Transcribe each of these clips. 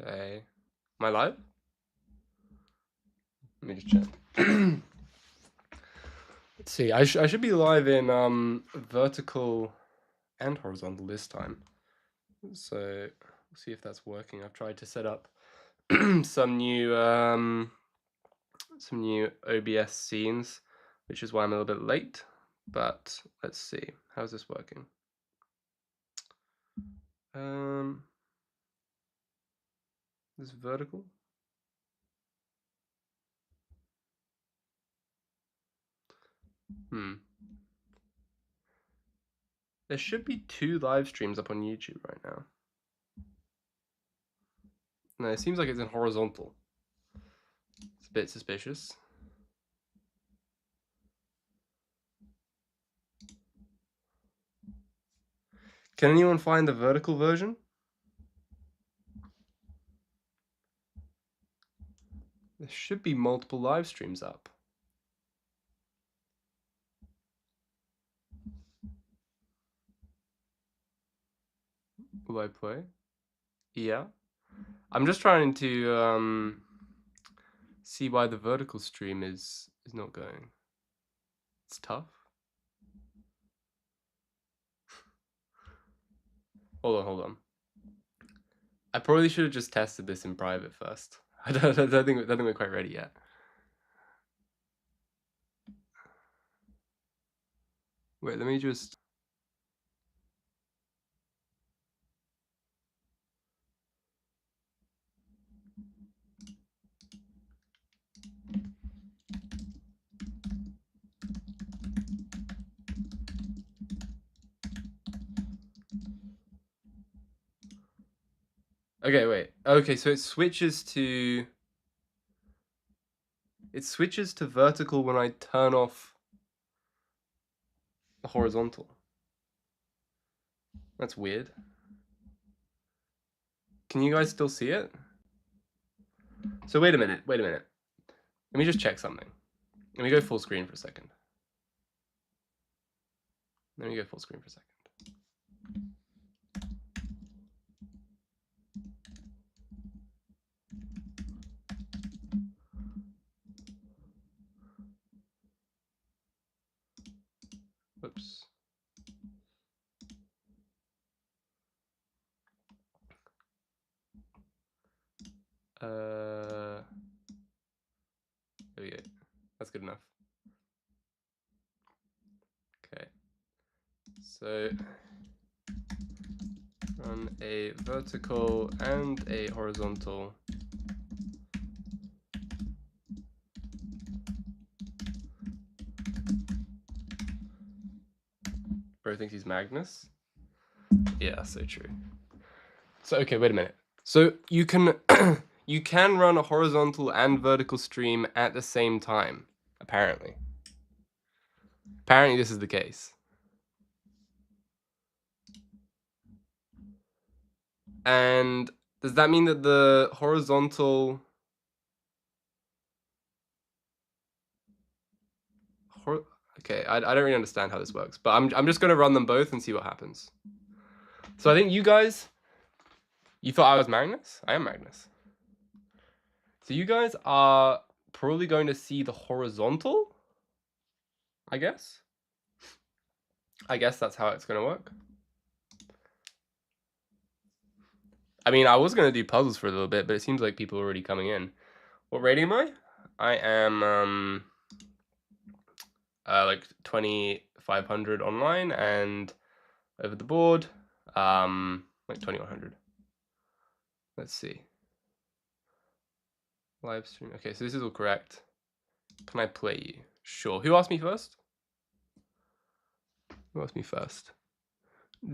Okay. Am I live? Let me just check. Let's see. I should be live in vertical and horizontal this time. So we'll see if that's working. I've tried to set up some new OBS scenes, which is why I'm a little bit late. But let's see. How's this working? This vertical. There should be 2 live streams up on YouTube right now. No, it seems like it's in horizontal. It's a bit suspicious. Can anyone find the vertical version? There should be multiple live streams up. Will I play? Yeah. I'm just trying to see why the vertical stream is not going. It's tough. Hold on. I probably should have just tested this in private first. I don't think we're quite ready yet. Wait, let me just. Okay, wait. Okay, so it switches to vertical when I turn off the horizontal. That's weird. Can you guys still see it? So wait a minute. Let me just check something. Let me go full screen for a second. Whoops. There we go. That's good enough. Okay. So run a vertical and a horizontal. Bro thinks he's Magnus. Yeah, so true. So okay, wait a minute. So you can you can run a horizontal and vertical stream at the same time, apparently. Apparently this is the case. And does that mean that the horizontal okay, I don't really understand how this works, but I'm just gonna run them both and see what happens. So I think you guys, you thought I was Magnus? I am Magnus. So you guys are probably going to see the horizontal, I guess. I guess that's how it's gonna work. I mean, I was gonna do puzzles for a little bit, but it seems like people are already coming in. What rating am I? I am like 2500 online and over the board, like 2100. Let's see. Live stream. Okay, so this is all correct. Can I play you? Sure. Who asked me first?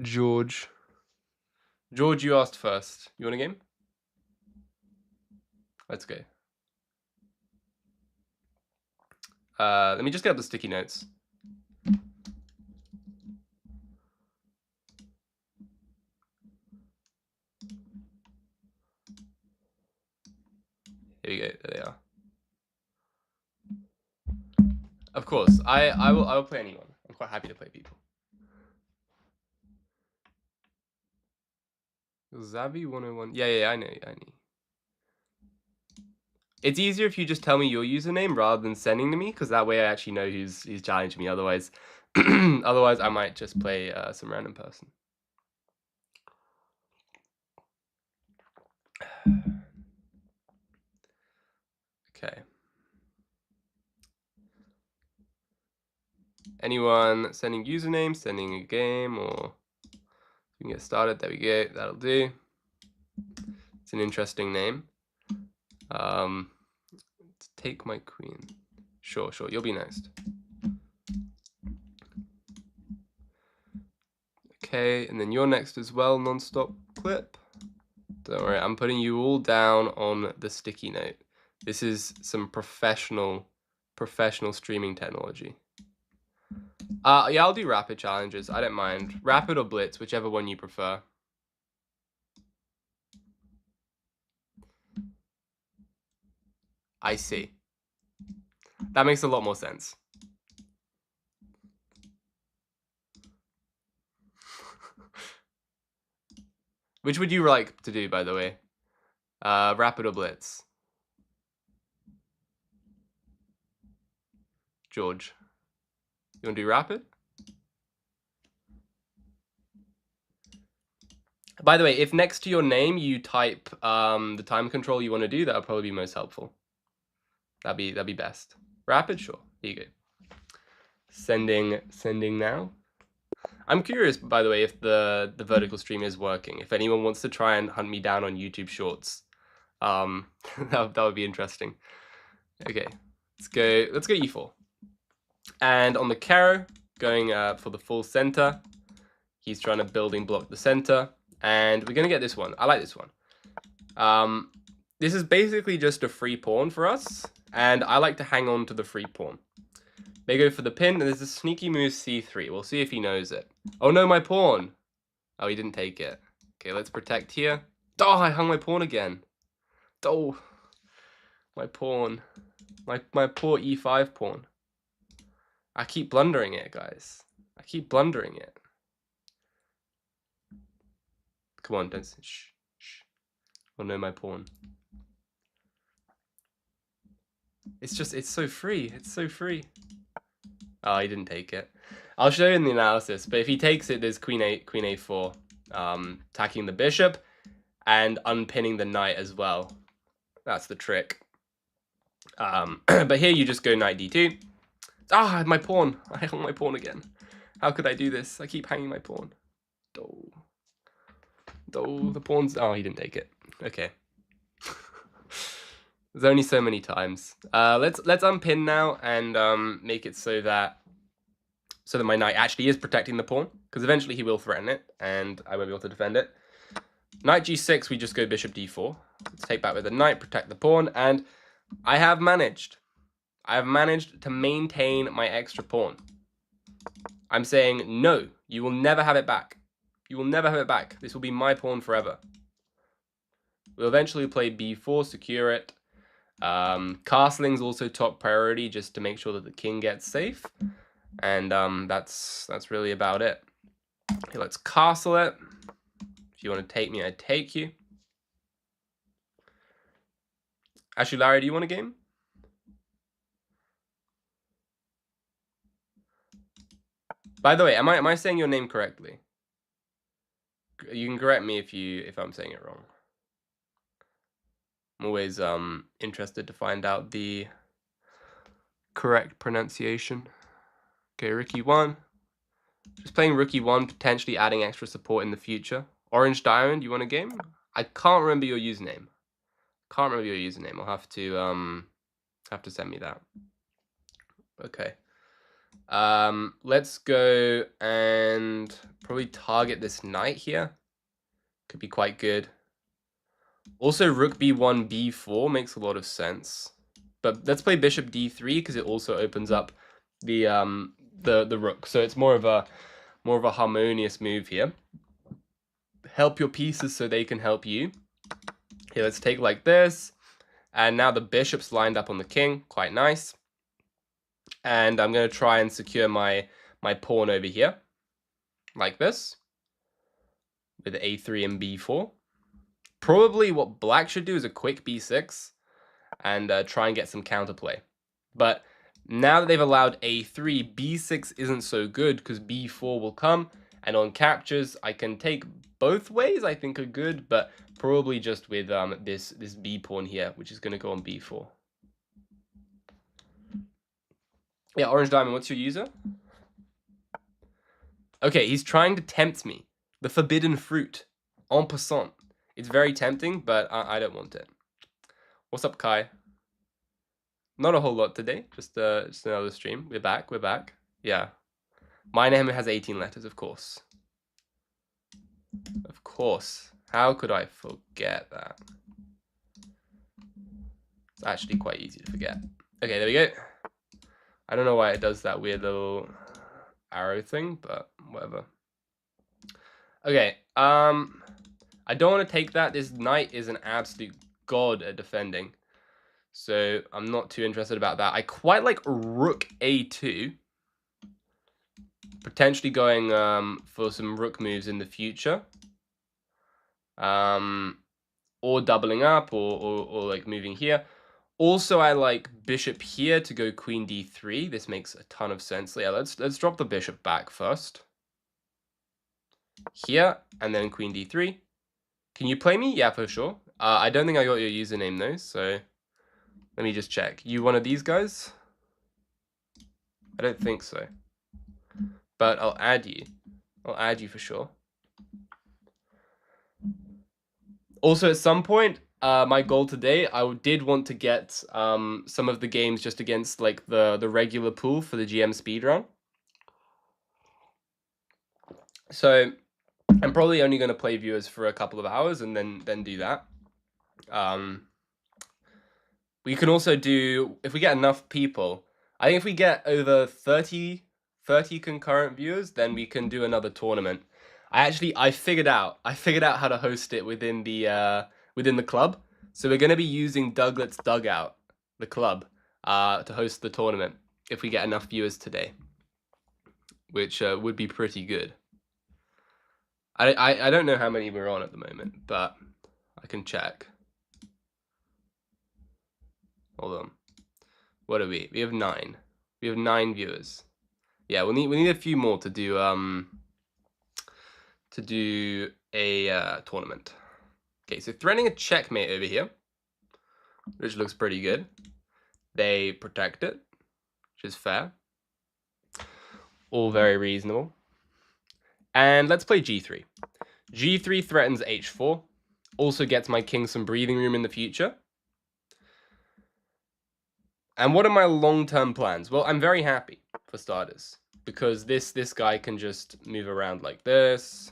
George. George, you asked first. You want a game? Let's go. Let me just get up the sticky notes. Here we go. There they are. Of course, I will play anyone. I'm quite happy to play people. Zavi 101. Yeah, I know. It's easier if you just tell me your username rather than sending to me, because that way I actually know who's challenging me. Otherwise, otherwise I might just play some random person. Okay. Anyone sending username, sending a game, or we can get started. There we go. That'll do. It's an interesting name. Take my queen. Sure. You'll be next. Okay, and then you're next as well, non-stop clip. Don't worry, I'm putting you all down on the sticky note. This is some professional streaming technology. Yeah, I'll do rapid challenges. I don't mind. Rapid or blitz, whichever one you prefer. I see. That makes a lot more sense. Which would you like to do, by the way? Rapid or blitz? George. You want to do rapid? By the way, if next to your name you type the time control you want to do, that would probably be most helpful. That'd be best. Rapid, sure. Here you go. Sending now. I'm curious, by the way, if the vertical stream is working. If anyone wants to try and hunt me down on YouTube Shorts, that would be interesting. Okay, let's go e4. And on the Caro, going for the full center. He's trying to building block the center, and we're gonna get this one. I like this one. This is basically just a free pawn for us, and I like to hang on to the free pawn. They go for the pin, and there's a sneaky move c3. We'll see if he knows it. Oh no, my pawn! Oh, he didn't take it. Okay, let's protect here. Oh, I hung my pawn again. Oh, my pawn. My poor e5 pawn. I keep blundering it, guys. I keep blundering it. Come on, don't... Shh. Oh no, my pawn. It's so free. It's so free. Oh, he didn't take it. I'll show you in the analysis, but if he takes it, there's queen a4, attacking the bishop and unpinning the knight as well. That's the trick. But here you just go knight d2. Ah, my pawn. I hung my pawn again. How could I do this? I keep hanging my pawn. The pawn's... Oh, he didn't take it. Okay. There's only so many times. Let's unpin now and make it so that my knight actually is protecting the pawn, because eventually he will threaten it, and I won't be able to defend it. Knight g6, we just go bishop d4. Let's take back with the knight, protect the pawn, and I have managed to maintain my extra pawn. I'm saying, no, you will never have it back. You will never have it back. This will be my pawn forever. We'll eventually play b4, secure it. Castling's also top priority, just to make sure that the king gets safe. And that's really about it. Okay, let's castle it. If you want to take me, I take you. Actually, Larry, do you want a game? By the way, am I saying your name correctly? You can correct me if I'm saying it wrong. I'm always interested to find out the correct pronunciation. Okay, rook e1. Just playing rook e1, potentially adding extra support in the future. Orange Diamond, you want a game? I can't remember your username. I'll have to send me that. Okay. Let's go and probably target this knight here. Could be quite good. Also, rook b1, b4 makes a lot of sense. But let's play bishop d3 because it also opens up the rook. So it's more of a harmonious move here. Help your pieces so they can help you. Here, let's take like this. And now the bishop's lined up on the king. Quite nice. And I'm going to try and secure my pawn over here, like this, with a3 and b4. Probably what black should do is a quick b6 and try and get some counterplay. But now that they've allowed a3, b6 isn't so good because b4 will come, and on captures I can take both ways I think are good, but probably just with this b pawn here, which is going to go on b4. Yeah, Orange Diamond, what's your user? Okay, he's trying to tempt me. The forbidden fruit. En passant. It's very tempting, but I don't want it. What's up, Kai? Not a whole lot today. Just another stream. We're back. Yeah. My name has 18 letters, of course. Of course. How could I forget that? It's actually quite easy to forget. Okay, there we go. I don't know why it does that weird little arrow thing, but whatever. Okay, I don't want to take that. This knight is an absolute god at defending, so I'm not too interested about that. I quite like rook a2, potentially going for some rook moves in the future, or doubling up, or like moving here. Also, I like bishop here to go queen d3. This makes a ton of sense. Yeah, let's drop the bishop back first. Here, and then queen d3. Can you play me? Yeah, for sure. I don't think I got your username though, so let me just check. You one of these guys? I don't think so. But I'll add you. I'll add you for sure. Also, at some point, my goal today, I did want to get some of the games just against like the regular pool for the GM speedrun. So I'm probably only going to play viewers for a couple of hours and then do that. We can also do, if we get enough people, I think if we get over 30 concurrent viewers, then we can do another tournament. I figured out how to host it within the club. So we're going to be using Duglet's Dugout, the club, to host the tournament if we get enough viewers today, which would be pretty good. I don't know how many we're on at the moment, but I can check. Hold on. What are we? We have 9. We have 9 viewers. Yeah, we need a few more to do a tournament. Okay, so threatening a checkmate over here, which looks pretty good. They protect it, which is fair. All very reasonable. And let's play g3. g3 threatens h4. Also gets my king some breathing room in the future. And what are my long-term plans? Well, I'm very happy, for starters, because this guy can just move around like this.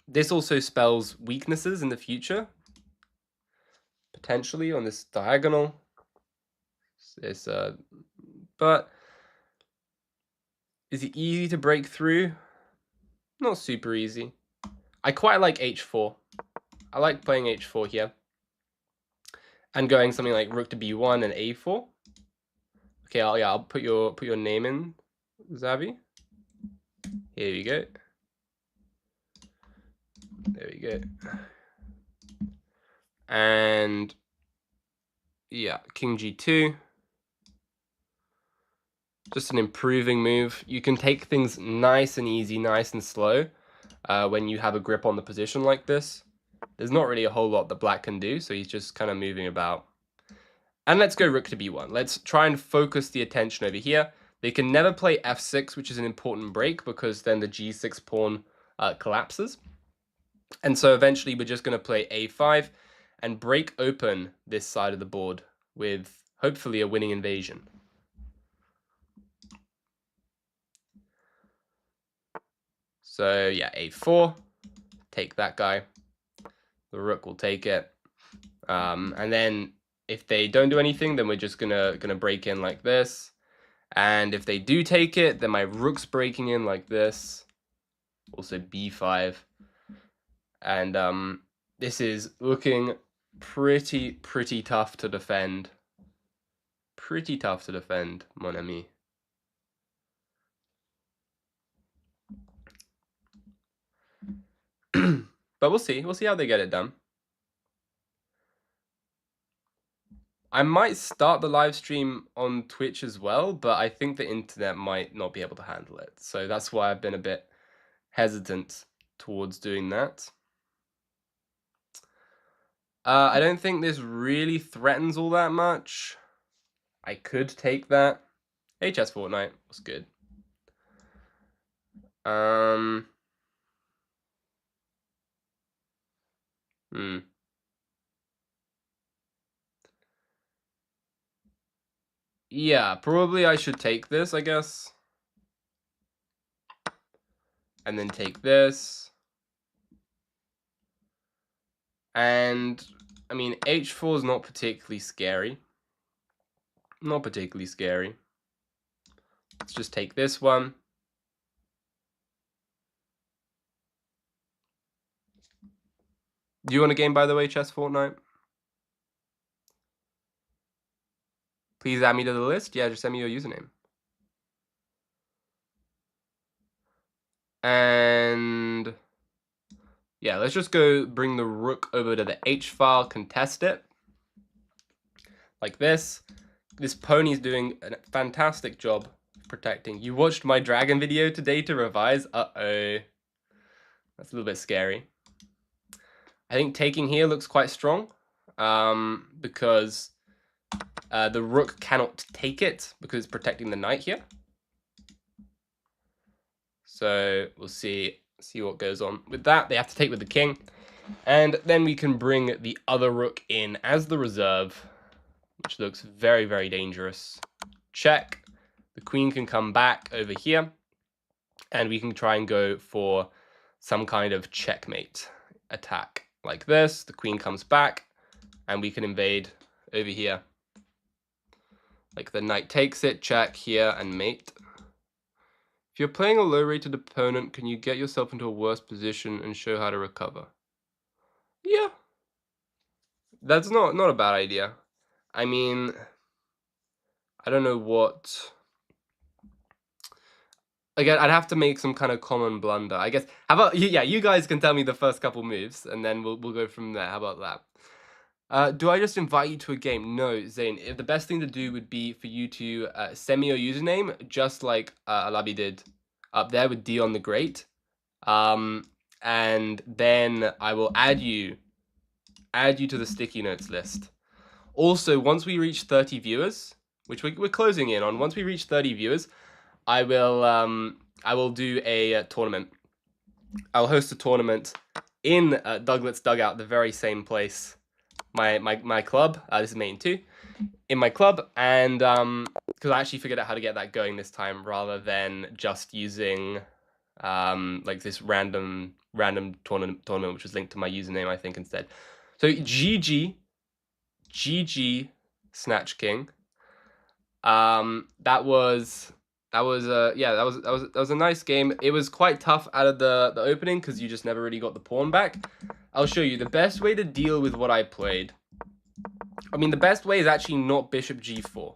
This also spells weaknesses in the future, potentially on this diagonal. But is it easy to break through? Not super easy. I quite like h4. I like playing h4 here. And going something like rook to b1 and a4. Okay, I'll put your name in, Zavi. Here we go. There we go. And yeah, king g2. Just an improving move. You can take things nice and easy, nice and slow when you have a grip on the position like this. There's not really a whole lot that black can do, so he's just kind of moving about. And let's go rook to b1. Let's try and focus the attention over here. They can never play f6, which is an important break, because then the g6 pawn collapses. And so eventually we're just going to play a5 and break open this side of the board with hopefully a winning invasion. So yeah, a4, take that guy. The rook will take it. And then if they don't do anything, then we're just gonna break in like this. And if they do take it, then my rook's breaking in like this. Also b5. And this is looking pretty tough to defend. pretty tough to defend, mon ami. But we'll see. We'll see how they get it done. I might start the live stream on Twitch as well, but I think the internet might not be able to handle it. So that's why I've been a bit hesitant towards doing that. I don't think this really threatens all that much. I could take that. HS Fortnite was good. Yeah, probably I should take this, I guess. And then take this. And, I mean, H4 is not particularly scary. Not particularly scary. Let's just take this one. Do you want a game, by the way, Chess Fortnite? Please add me to the list. Yeah, just send me your username. And yeah, let's just go bring the rook over to the H file, contest it. Like this. This pony's doing a fantastic job protecting. You watched my dragon video today to revise? Uh-oh. That's a little bit scary. I think taking here looks quite strong because the rook cannot take it because it's protecting the knight here. So we'll see what goes on with that. They have to take with the king. And then we can bring the other rook in as the reserve, which looks very, very dangerous. Check. The queen can come back over here. And we can try and go for some kind of checkmate attack. Like this. The queen comes back. And we can invade over here. Like the knight takes it, check here, and mate. If you're playing a low-rated opponent, can you get yourself into a worse position and show how to recover? Yeah. That's not a bad idea. I mean, I don't know what... Again, I'd have to make some kind of common blunder. I guess, how about, yeah, you guys can tell me the first couple moves, and then we'll go from there. How about that? Do I just invite you to a game? No, Zane. The best thing to do would be for you to send me your username, just like Alabi did up there with Dion the Great. And then I will add you to the sticky notes list. Also, once we reach 30 viewers, which we're closing in on, once we reach 30 viewers, I will do a tournament. I'll host a tournament in Duglet's Dugout, the very same place. My club, this is Main 2, in my club, and because I actually figured out how to get that going this time rather than just using like this random tournament which was linked to my username, I think, instead. So GG Snatch King. That was a nice game. It was quite tough out of the opening because you just never really got the pawn back. I'll show you the best way to deal with what I played. I mean, the best way is actually not bishop g4.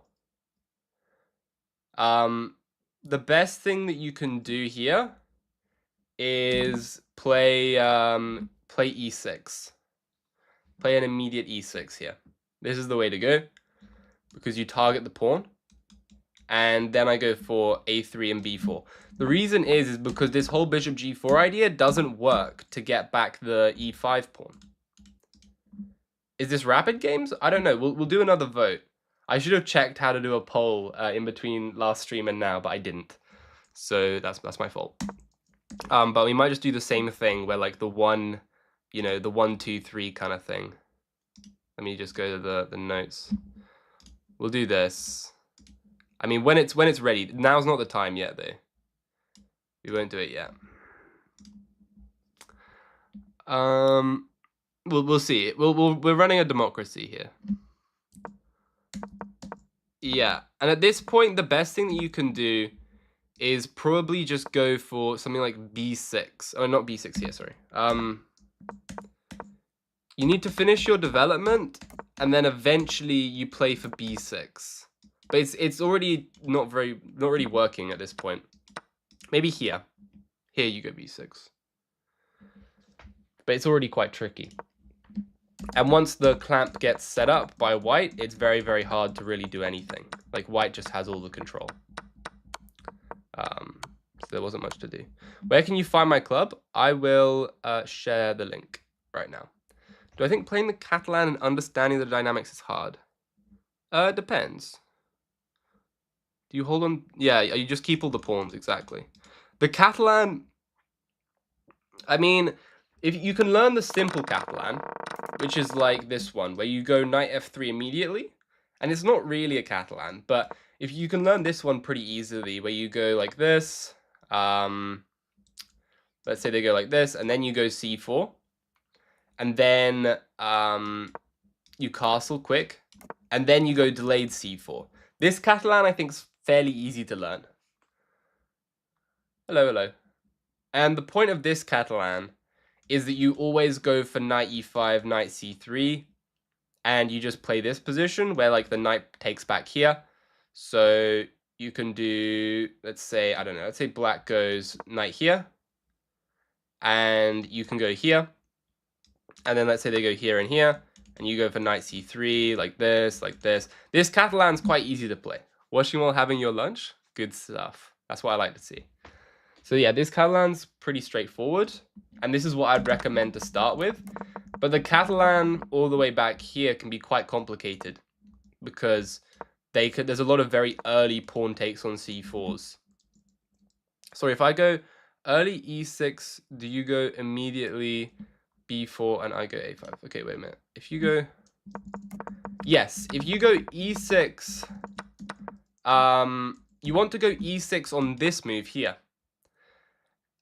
The best thing that you can do here is play e6. Play an immediate e6 here. This is the way to go because you target the pawn. And then I go for a3 and b4. The reason is because this whole bishop g4 idea doesn't work to get back the e5 pawn. Is this rapid games? I don't know. We'll do another vote. I should have checked how to do a poll in between last stream and now, but I didn't. So that's my fault. But we might just do the same thing where like the 1, you know, the 1, 2, 3 kind of thing. Let me just go to the notes. We'll do this. I mean, when it's ready. Now's not the time yet, though. We won't do it yet. We'll see. We're running a democracy here. Yeah, and at this point, the best thing that you can do is probably just go for something like b6. Oh, not b6 here. Sorry. You need to finish your development, and then eventually you play for b6. But it's already not really working at this point. Maybe here. Here you go b6. But it's already quite tricky. And once the clamp gets set up by white, it's very, very hard to really do anything. Like, white just has all the control. So there wasn't much to do. Where can you find my club? I will share the link right now. Do I think playing the Catalan and understanding the dynamics is hard? Depends. Do you hold on? Yeah, you just keep all the pawns, exactly. The Catalan, I mean, if you can learn the simple Catalan, which is like this one, where you go knight f3 immediately, and it's not really a Catalan, but if you can learn this one pretty easily, where you go like this, let's say they go like this, and then you go c4, and then you castle quick, and then you go delayed c4. This Catalan, I think, is fairly easy to learn. Hello, hello. And the point of this Catalan is that you always go for knight e5, knight c3, and you just play this position where like the knight takes back here. So you can do, let's say, I don't know, let's say black goes knight here, and you can go here, and then let's say they go here and here, and you go for knight c3, like this, like this. This Catalan's quite easy to play. Watching while having your lunch? Good stuff. That's what I like to see. So yeah, this Catalan's pretty straightforward, and this is what I'd recommend to start with. But the Catalan all the way back here can be quite complicated because there's a lot of very early pawn takes on c4s. Sorry, if I go early e6, do you go immediately b4 and I go a5? Okay, wait a minute. If you go... Yes, if you go e6, you want to go e6 on this move here.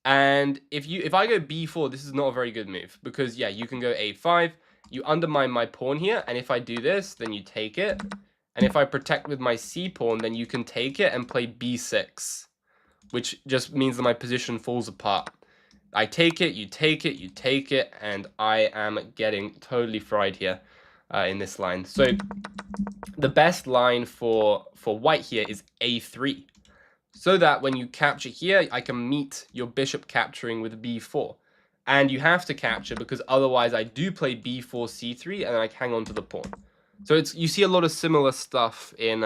And if I go b4, this is not a very good move because, yeah, you can go a5, you undermine my pawn here, and if I do this, then you take it. And if I protect with my c pawn, then you can take it and play b6, which just means that my position falls apart. I take it, you take it, you take it, and I am getting totally fried here in this line. So the best line for white here is a3. So that when you capture here, I can meet your bishop capturing with b4. And you have to capture because otherwise I do play b4, c3, and then I hang on to the pawn. So you see a lot of similar stuff in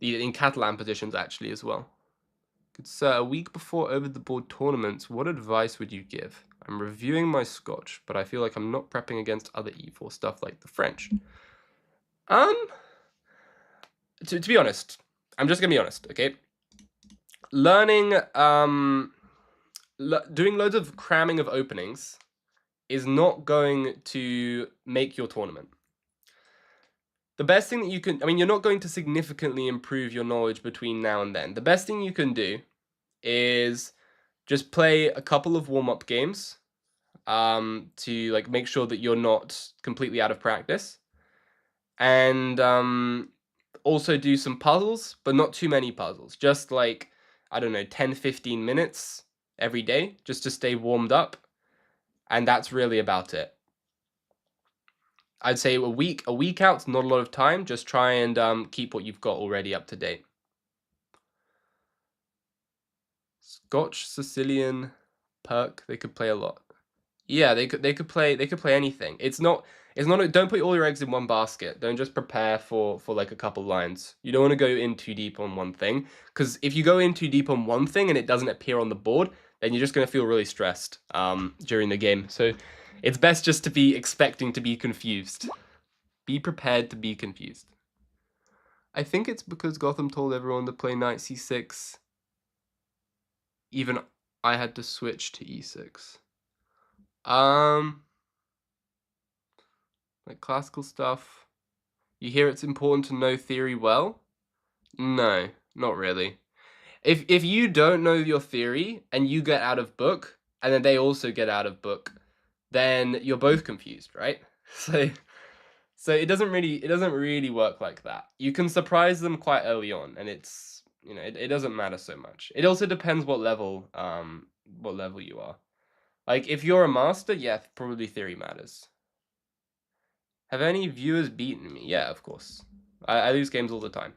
in Catalan positions actually as well. Good sir, a week before over-the-board tournaments, what advice would you give? I'm reviewing my Scotch, but I feel like I'm not prepping against other e4 stuff like the French. To be honest, I'm just gonna be honest, okay? Learning, doing loads of cramming of openings is not going to make your tournament. The best thing that you can, I mean, you're not going to significantly improve your knowledge between now and then. The best thing you can do is just play a couple of warm-up games to like make sure that you're not completely out of practice. And also do some puzzles, but not too many puzzles. Just like, I don't know, 10-15 minutes every day just to stay warmed up. And that's really about it. I'd say a week out's not a lot of time. Just try and keep what you've got already up to date. Scotch, Sicilian, Perk, they could play a lot. Yeah, they could play anything. It's not don't put all your eggs in one basket. Don't just prepare for like a couple lines. You don't want to go in too deep on one thing, because if you go in too deep on one thing and it doesn't appear on the board, then you're just going to feel really stressed during the game. So it's best just to be expecting to be confused. Be prepared to be confused. I think it's because Gotham told everyone to play knight c6. Even I had to switch to e6. Like classical stuff. You hear it's important to know theory well? No, not really. If you don't know your theory and you get out of book, and then they also get out of book, then you're both confused, right? So it doesn't really work like that. You can surprise them quite early on, and it's, you know, it doesn't matter so much. It also depends what level you are. Like if you're a master, yeah, probably theory matters. Have any viewers beaten me? Yeah, of course. I lose games all the time.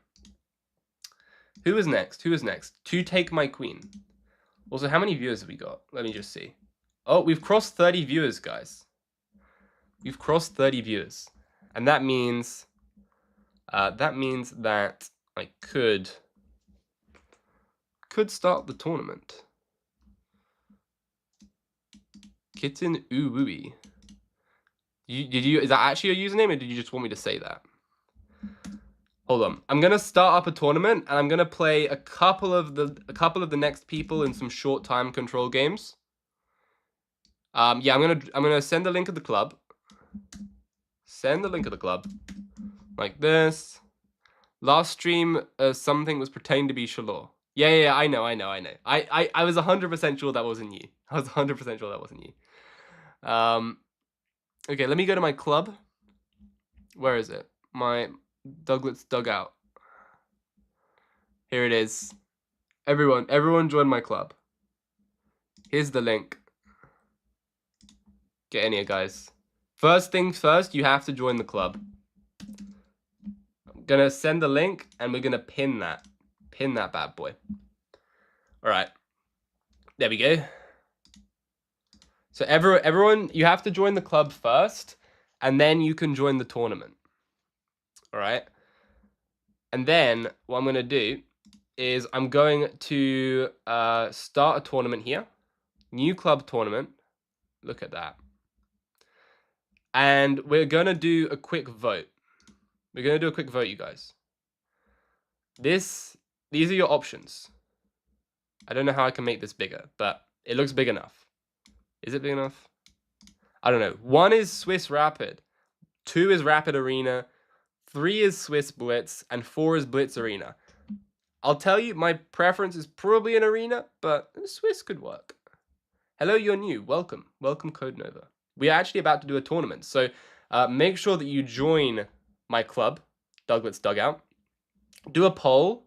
Who is next? Who is next? To take my queen. Also, how many viewers have we got? Let me just see. Oh, we've crossed 30 viewers, guys. We've crossed 30 viewers. And that means that I could start the tournament. Kitten Uwui. Is that actually your username, or did you just want me to say that? Hold on. I'm gonna start up a tournament, and I'm gonna play a couple of the next people in some short time control games. Yeah, I'm gonna send the link of the club. Send the link of the club. Like this. Last stream, something was pretending to be Shalor. Yeah, I know. I was 100% sure that wasn't you. I was 100% sure that wasn't you. Okay, let me go to my club. Where is it? My Duglet's dugout. Here it is. Everyone join my club. Here's the link. Get in here, guys. First things first, you have to join the club. I'm gonna send the link, and we're gonna pin that. Pin that bad boy. All right. There we go. So everyone, you have to join the club first, and then you can join the tournament. All right. And then what I'm going to do is I'm going to start a tournament here. New club tournament. Look at that. And we're going to do a quick vote. We're going to do a quick vote, you guys. These are your options. I don't know how I can make this bigger, but it looks big enough. Is it big enough? I don't know. 1 is Swiss Rapid. 2 is Rapid Arena. 3 is Swiss Blitz. And 4 is Blitz Arena. I'll tell you, my preference is probably an arena, but Swiss could work. Hello, you're new. Welcome. Welcome, Code Nova. We are actually about to do a tournament, so make sure that you join my club, Duglet's Dugout. Do a poll.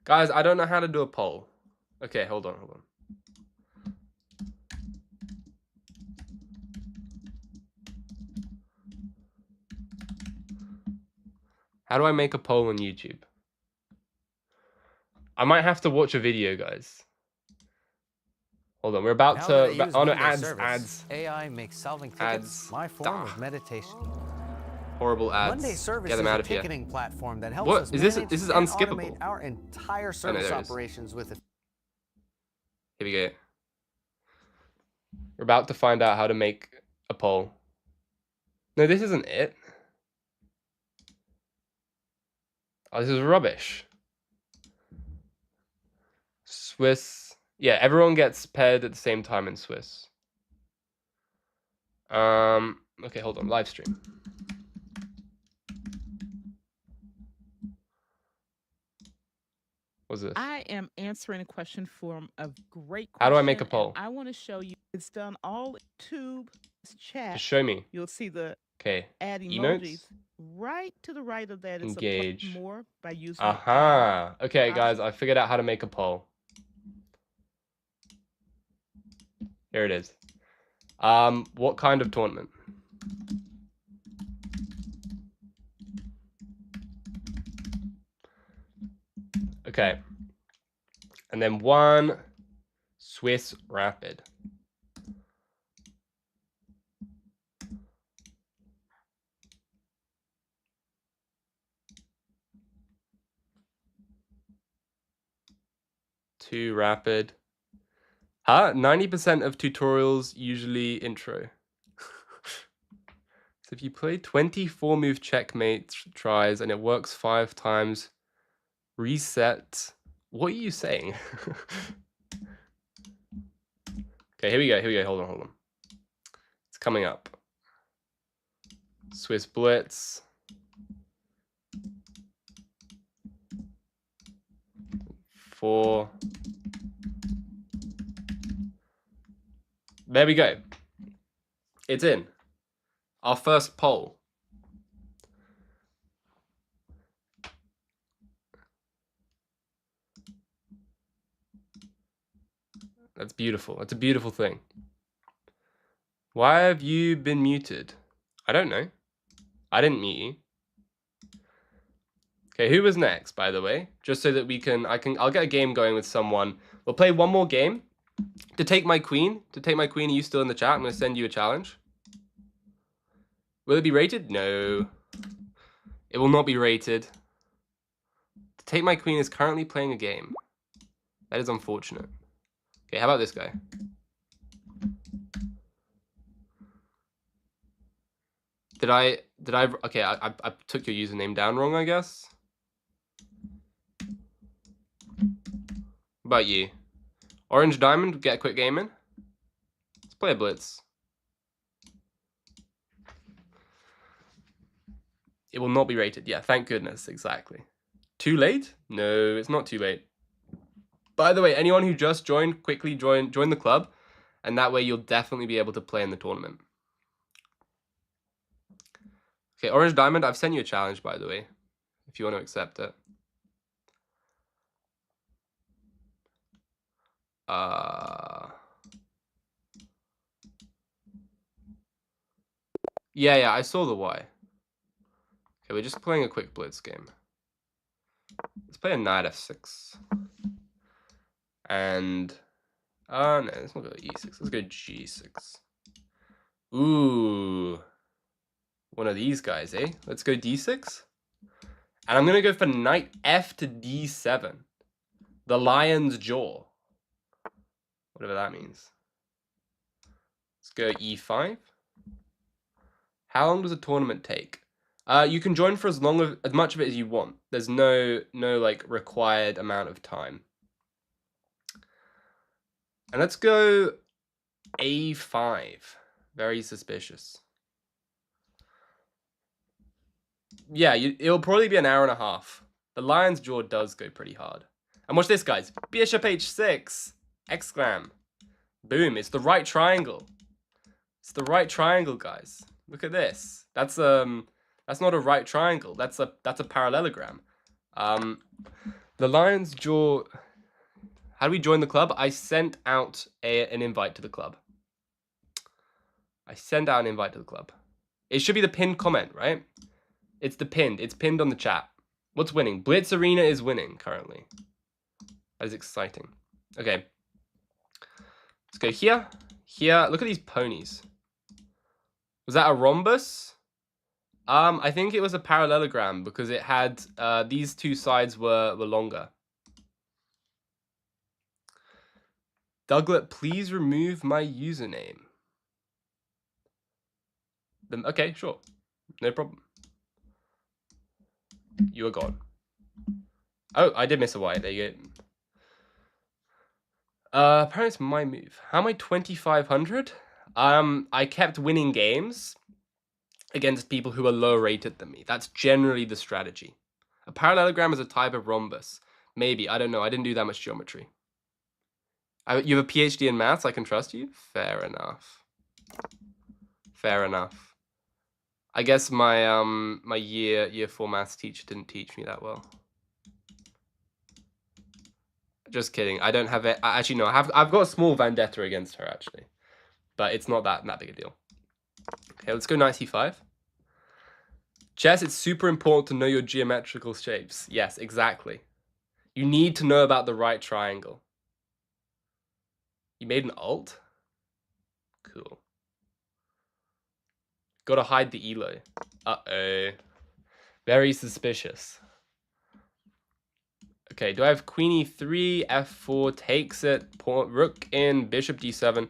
Guys, I don't know how to do a poll. Okay, hold on. How do I make a poll on YouTube? I might have to watch a video, guys. Hold on, we're about to. Oh no, ads. AI makes solving tickets my form of meditation. Horrible ads. Monday Service Get them out of is a here. ticketing platform that helps What us is this? manage This is and unskippable. automate our entire service operations with it. Here we go. We're about to find out how to make a poll. No, this isn't it. Oh, this is rubbish. Swiss. Yeah, everyone gets paired at the same time in Swiss. Okay, hold on. Live stream. What's this? I am answering a question from a great question. How do I make a poll? I want to show you. It's done all YouTube chat. Just show me. You'll see the emotes. add emojis right to the right of that. It's Engage. more by using. Aha. Okay, guys, I figured out how to make a poll. Here it is. What kind of tournament? Okay. And then 1 Swiss Rapid. Two Rapid. 90% of tutorials usually intro. So if you play 24 move checkmate tries and it works 5 times, reset. What are you saying? Okay, here we go. Hold on. It's coming up. Swiss Blitz. 4. There we go. It's in. Our first poll. That's beautiful. That's a beautiful thing. Why have you been muted? I don't know. I didn't mute you. Okay, who was next, by the way? Just so that I'll get a game going with someone. We'll play one more game. To take my queen, are you still in the chat? I'm going to send you a challenge. Will it be rated? No. It will not be rated. To take my queen is currently playing a game. That is unfortunate. Okay, how about this guy? Okay, I took your username down wrong, I guess. What about you? Orange Diamond, get a quick game in. Let's play a blitz. It will not be rated. Yeah, thank goodness, exactly. Too late? No, it's not too late. By the way, anyone who just joined, quickly join the club, and that way you'll definitely be able to play in the tournament. Okay, Orange Diamond, I've sent you a challenge, by the way, if you want to accept it. Yeah, I saw the Y. Okay, we're just playing a quick blitz game. Let's play a knight f6. And, no, let's not go e6. Let's go g6. Ooh. One of these guys, eh? Let's go d6. And I'm going to go for knight f to d7. The lion's jaw. Whatever that means. Let's go e5. How long does a tournament take? You can join for as much of it as you want. There's no like required amount of time. And let's go a5. Very suspicious. Yeah, it'll probably be an hour and a half. The lion's jaw does go pretty hard. And watch this, guys. Bishop h6. Exclam. Boom. It's the right triangle. It's the right triangle, guys. Look at this. That's not a right triangle. That's a parallelogram. The lion's jaw. How do we join the club? I sent out an invite to the club. It should be the pinned comment, right? It's pinned on the chat. What's winning? Blitz Arena is winning currently. That is exciting. Okay. Let's go here. Here. Look at these ponies. Was that a rhombus? I think it was a parallelogram because it had these two sides were longer. Duglet, please remove my username. Okay, sure. No problem. You are gone. Oh, I did miss a Y. There you go. Apparently it's my move. How am I 2,500? I kept winning games against people who are lower rated than me. That's generally the strategy. A parallelogram is a type of rhombus. Maybe, I don't know. I didn't do that much geometry. You have a PhD in maths, I can trust you? Fair enough. Fair enough. I guess my my year 4 maths teacher didn't teach me that well. Just kidding. I don't have it. Actually, no. I've got a small vendetta against her actually, but it's not that big a deal. Okay, let's go knight c5. Chess, it's super important to know your geometrical shapes. Yes, exactly. You need to know about the right triangle. You made an alt? Cool. Gotta hide the elo. Uh-oh. Very suspicious. Okay, do I have queen e3, f4 takes it, rook in, bishop d7.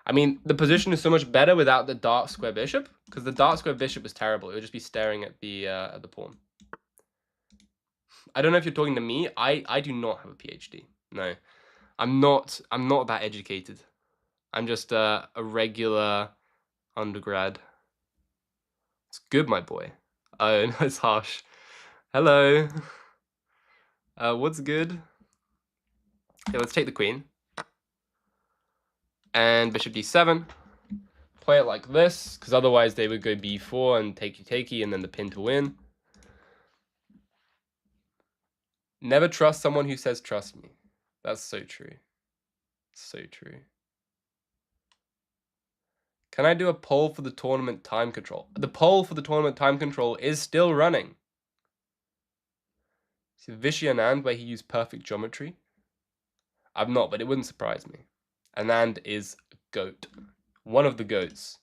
I mean, the position is so much better without the dark square bishop, because the dark square bishop is terrible. It would just be staring at the pawn. I don't know if you're talking to me. I do not have a PhD. No, I'm not that educated. I'm just a regular undergrad. It's good, my boy. Oh, no, it's harsh. Hello. What's good? Okay, let's take the queen. And bishop d7. Play it like this, because otherwise they would go b4 and takey, and then the pin to win. Never trust someone who says trust me. That's so true. So true. Can I do a poll for the tournament time control? The poll for the tournament time control is still running. See Vishy Anand where he used perfect geometry. I've not, but it wouldn't surprise me. Anand is a goat. One of the goats.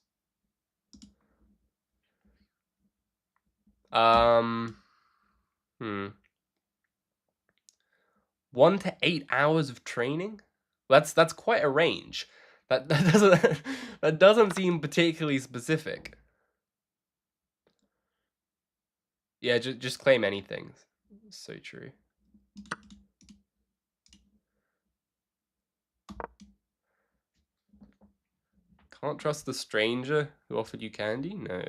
1 to 8 hours of training? That's quite a range. That doesn't that doesn't seem particularly specific. Yeah, just claim anything. So true. Can't trust the stranger who offered you candy? No.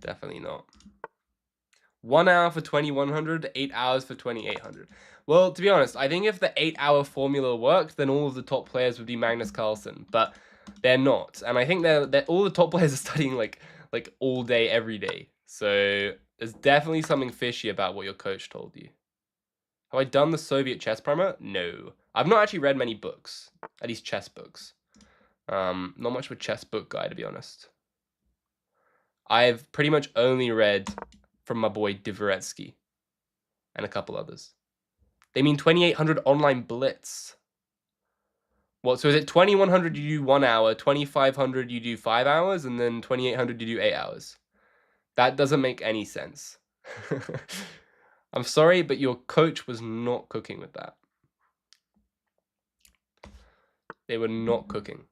Definitely not. 1 hour for 2100, 8 hours for 2800. Well, to be honest, I think if the 8-hour formula worked, then all of the top players would be Magnus Carlsen, but they're not. And I think they're all the top players are studying like all day, every day. So there's definitely something fishy about what your coach told you. Have I done the Soviet chess primer? No. I've not actually read many books, at least chess books. Not much of a chess book guy, to be honest. I've pretty much only read from my boy Dvoretsky and a couple others. They mean 2800 online blitz. What? So is it 2100 you do 1 hour, 2500 you do 5 hours, and then 2800 you do 8 hours? That doesn't make any sense. I'm sorry, but your coach was not cooking with that. They were not cooking.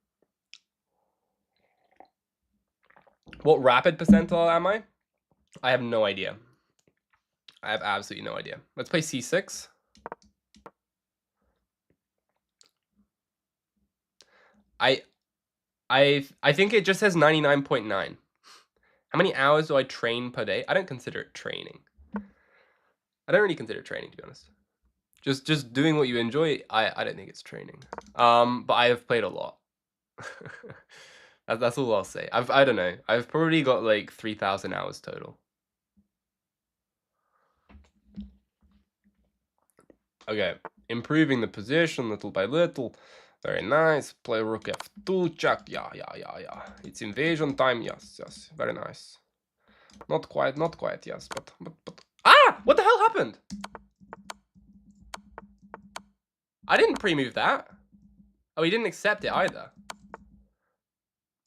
What rapid percentile am I? I have no idea. I have absolutely no idea. Let's play C6. I think it just says 99.9. How many hours do I train per day? I don't consider it training. I don't really consider it training, to be honest. Just doing what you enjoy, I don't think it's training. But I have played a lot. That's all I'll say. I don't know. I've probably got like 3,000 hours total. Okay, improving the position little by little. Very nice. Play rook f2 check. Yeah. It's invasion time. Yes. Very nice. Not quite, yes, but ah! What the hell happened? I didn't pre-move that. Oh, he didn't accept it either.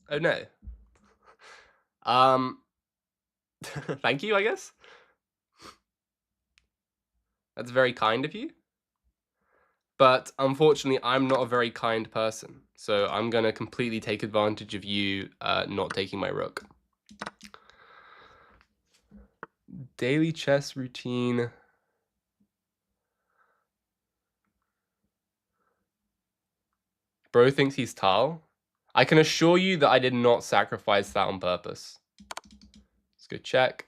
Oh no. Thank you, I guess. That's very kind of you. But unfortunately, I'm not a very kind person. So I'm going to completely take advantage of you not taking my rook. Daily chess routine. Bro thinks he's Tal. I can assure you that I did not sacrifice that on purpose. Let's go check.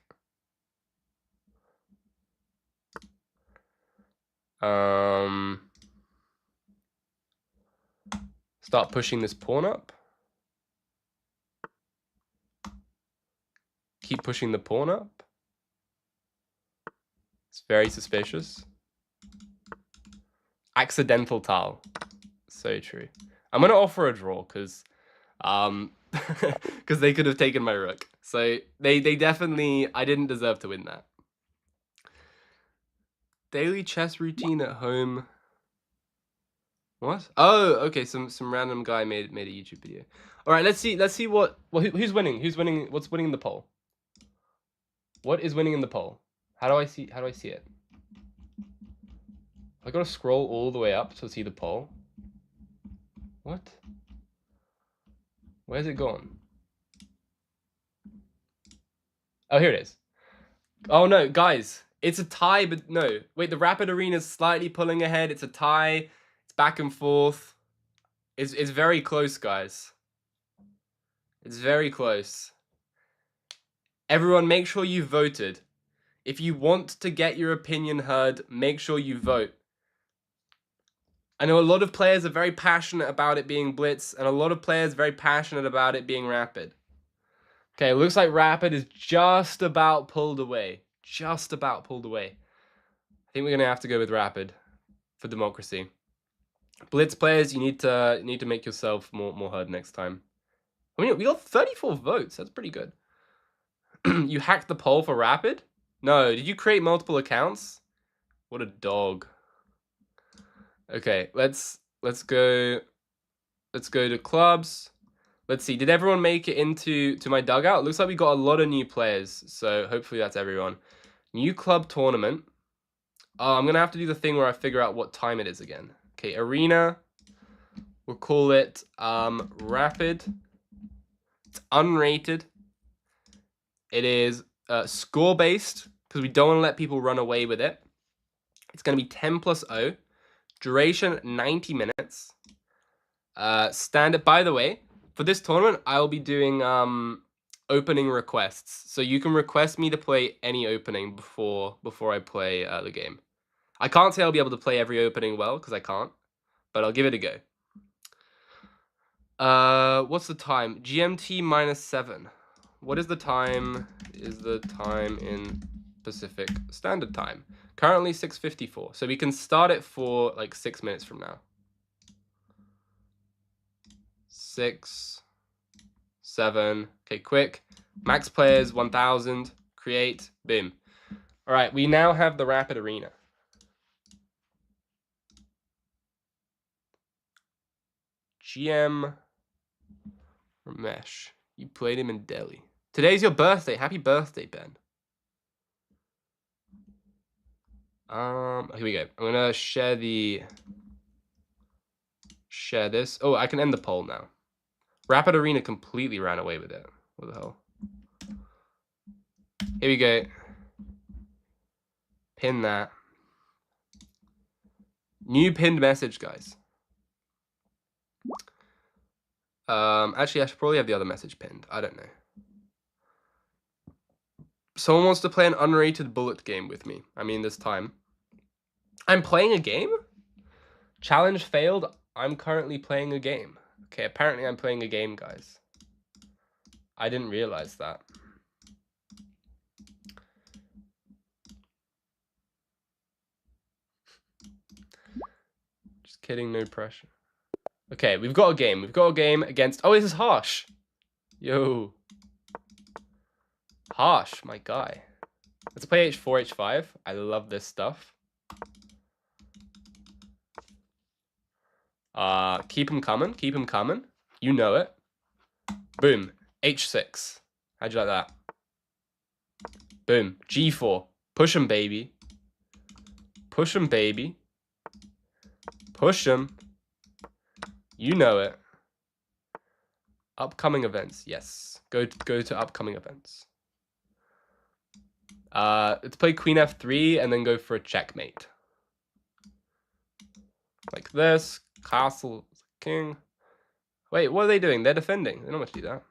Start pushing this pawn up. Keep pushing the pawn up. It's very suspicious. Accidental Tal. So true. I'm going to offer a draw because they could have taken my rook. So they definitely, I didn't deserve to win that. Daily chess routine at home. What? Oh, okay. Some random guy made a YouTube video. All right, let's see who's winning. What's winning in the poll? What is winning in the poll? How do I see it? I got to scroll all the way up to see the poll. What? Where's it gone? Oh, here it is. Oh no, guys, it's a tie, but no. Wait, the Rapid Arena's slightly pulling ahead. It's a tie. It's back and forth. It's very close, guys. It's very close. Everyone, make sure you voted. If you want to get your opinion heard, make sure you vote. I know a lot of players are very passionate about it being blitz, and a lot of players very passionate about it being rapid. Okay, looks like rapid is just about pulled away. Just about pulled away. I think we're gonna have to go with rapid for democracy. Blitz players, you need to make yourself more heard next time. I mean, we got 34 votes. That's pretty good. You hacked the poll for rapid? No, did you create multiple accounts? What a dog. Okay, let's go to clubs. Let's see. Did everyone make it into my dugout? Looks like we got a lot of new players, so hopefully that's everyone. New club tournament. Oh, I'm gonna have to do the thing where I figure out what time it is again. Okay, arena. We'll call it rapid. It's unrated. It is score based because we don't want to let people run away with it. It's gonna be 10 plus 0. Duration 90 minutes. Standard. By the way, for this tournament, I'll be doing opening requests. So you can request me to play any opening before I play the game. I can't say I'll be able to play every opening well because I can't, but I'll give it a go. What's the time? GMT -7. What is the time? Is the time in Pacific Standard Time? Currently 6:54. So we can start it for like 6 minutes from now. 6, 7. Okay, quick. Max players 1,000. Create. Boom. All right, we now have the Rapid Arena. GM Ramesh. You played him in Delhi. Today's your birthday. Happy birthday, Ben. Here we go. I'm gonna share this. Oh, I can end the poll now. Rapid Arena completely ran away with it. What the hell? Here we go. Pin that. New pinned message, guys. Actually, I should probably have the other message pinned. I don't know. Someone wants to play an unrated bullet game with me. I mean, this time. I'm playing a game? Challenge failed. I'm currently playing a game. Okay, apparently I'm playing a game, guys. I didn't realize that. Just kidding, no pressure. Okay, we've got a game. We've got a game against... Oh, this is Harsh. Yo. Harsh, my guy. Let's play H4, H5. I love this stuff. Keep him coming. Keep him coming. You know it. Boom. H6. How'd you like that? Boom. G4. Push him, baby. Push him, baby. Push him. You know it. Upcoming events. Yes. Go to upcoming events. Let's play Queen F3 and then go for a checkmate. Like this. Castle. King. Wait, what are they doing? They're defending. They don't want to do that.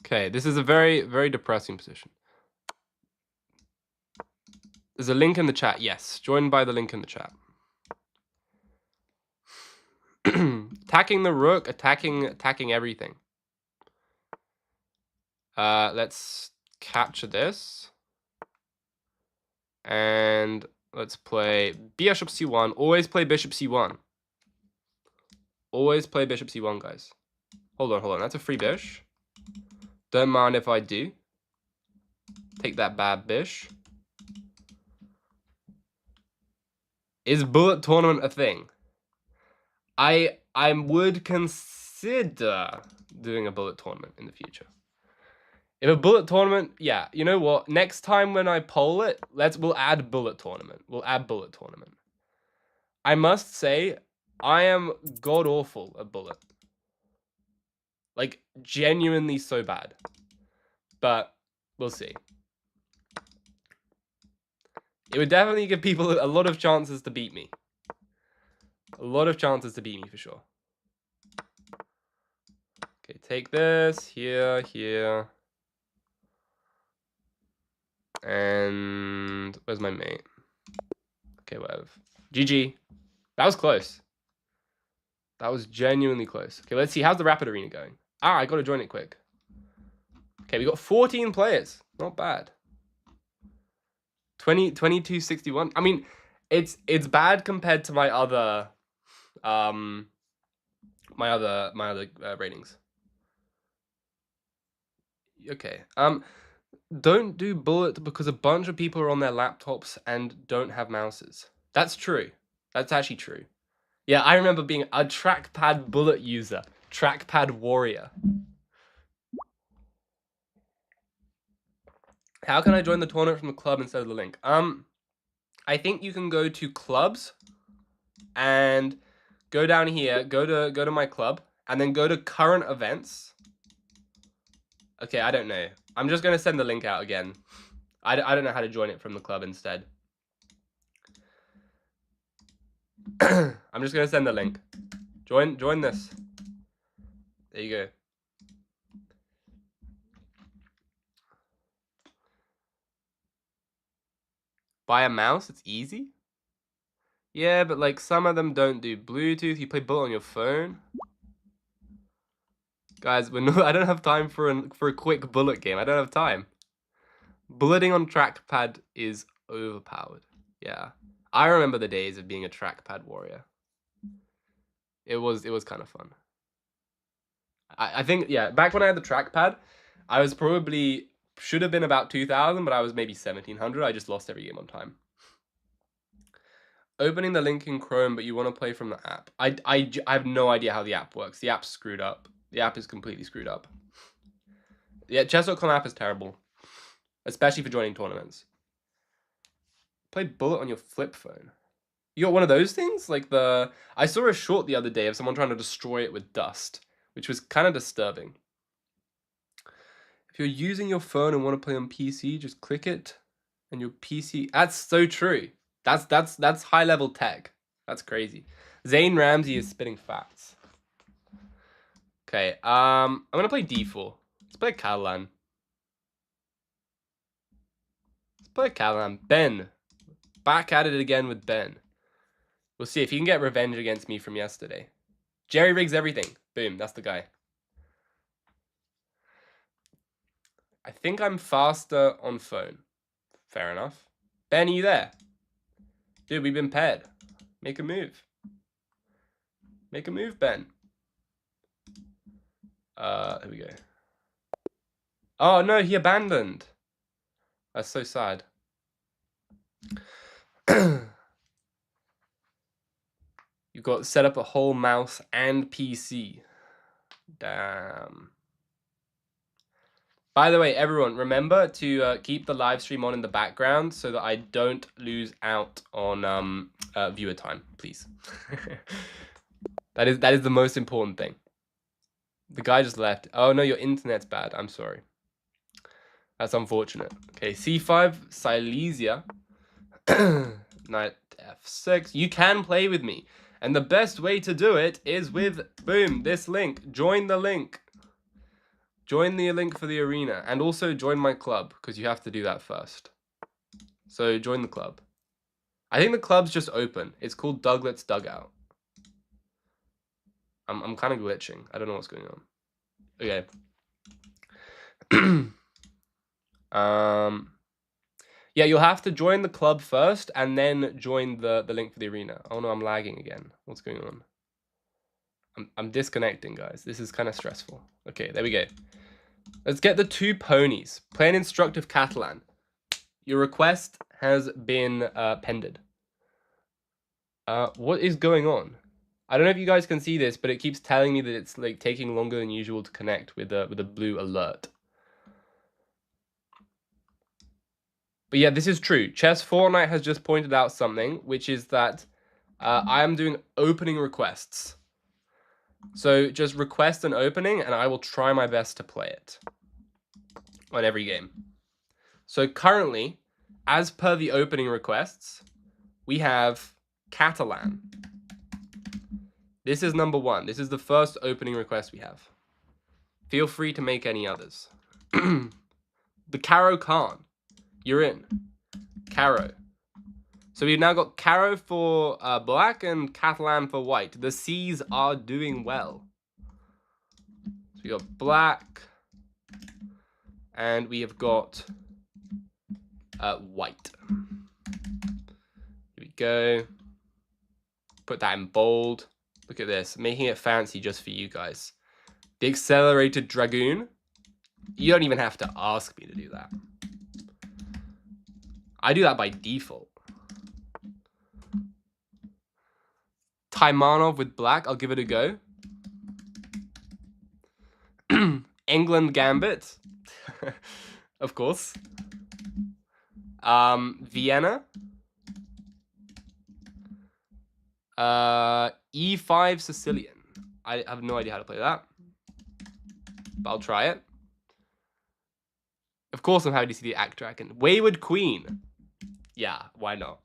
Okay, this is a very, very depressing position. There's a link in the chat. Yes, join by the link in the chat. Attacking the rook, attacking everything. Let's capture this. And let's play bishop c1. Always play bishop c1. Always play bishop c1, guys. Hold on. That's a free bish. Don't mind if I do. Take that bad bish. Is bullet tournament a thing? I would consider doing a bullet tournament in the future. If a bullet tournament, yeah, you know what? Next time when I poll it, we'll add bullet tournament. We'll add bullet tournament. I must say, I am god awful at bullet. Like, genuinely so bad. But we'll see. It would definitely give people a lot of chances to beat me. A lot of chances to beat me for sure. Okay, take this here, here. And where's my mate? Okay, whatever. GG. That was close. That was genuinely close. Okay, let's see. How's the Rapid Arena going? Ah, I gotta join it quick. Okay, we got 14 players. Not bad. 2261. I mean, it's bad compared to my other ratings. Okay. Don't do bullet because a bunch of people are on their laptops and don't have mouses. That's true. That's actually true. Yeah, I remember being a trackpad bullet user. Trackpad warrior. How can I join the tournament from the club instead of the link? I think you can go to clubs and go down here, go to my club, and then go to current events. Okay, I don't know. I'm just gonna send the link out again. I don't know how to join it from the club instead. I'm just gonna send the link. Join this. There you go. Buy a mouse, it's easy? Yeah, but like some of them don't do Bluetooth. You play bullet on your phone. Guys, I don't have time for a quick bullet game. I don't have time. Bulleting on trackpad is overpowered. Yeah. I remember the days of being a trackpad warrior. It was kind of fun. I think, yeah, back when I had the trackpad, I was probably, should have been about 2000, but I was maybe 1700. I just lost every game on time. Opening the link in Chrome, but you want to play from the app. I have no idea how the app works. The app's screwed up. The app is completely screwed up. Yeah, chess.com app is terrible. Especially for joining tournaments. Play bullet on your flip phone. You got one of those things? Like I saw a short the other day of someone trying to destroy it with dust, which was kind of disturbing. If you're using your phone and want to play on PC, just click it and your PC. That's so true. That's high level tech. That's crazy. Zane Ramsey is spitting facts. Okay, I'm gonna play d4. Let's play Catalan. Let's play Catalan. Ben. Back at it again with Ben. We'll see if he can get revenge against me from yesterday. Jerry rigs everything. Boom, that's the guy. I think I'm faster on phone. Fair enough. Ben, are you there? Dude, we've been paired. Make a move. Make a move, Ben. Here we go. Oh, no, he abandoned. That's so sad. You've got set up a whole mouse and PC. Damn. By the way, everyone, remember to keep the live stream on in the background so that I don't lose out on viewer time, please. That is the most important thing. The guy just left. Oh no, your internet's bad. I'm sorry. That's unfortunate. Okay, c5, Silesia. Knight f6. You can play with me. And the best way to do it is with, boom, this link. Join the link. Join the link for the arena. And also join my club, because you have to do that first. So join the club. I think the club's just open. It's called Duglet's Dugout. I'm kind of glitching. I don't know what's going on. Okay. Yeah, you'll have to join the club first and then join the link for the arena. Oh no, I'm lagging again. What's going on? I'm disconnecting, guys. This is kind of stressful. Okay, there we go. Let's get the two ponies. Play an instructive Catalan. Your request has been pended. What is going on? I don't know if you guys can see this, but it keeps telling me that it's like taking longer than usual to connect with a blue alert. But yeah, this is true. Chess Fortnite has just pointed out something, which is that I am doing opening requests. So just request an opening, and I will try my best to play it on every game. So currently, as per the opening requests, we have Catalan. This is number 1. This is the first opening request we have. Feel free to make any others. The Caro Khan. You're in. Caro. So we've now got Caro for black and Catalan for white. The C's are doing well. So we got black. And we have got white. Here we go. Put that in bold. Look at this. Making it fancy just for you guys. The Accelerated Dragoon. You don't even have to ask me to do that. I do that by default. Taimanov with black, I'll give it a go. England Gambit. Of course. Vienna. E5 Sicilian. I have no idea how to play that, but I'll try it. Of course I'm happy to see the Act Dragon. Wayward Queen. Yeah, why not?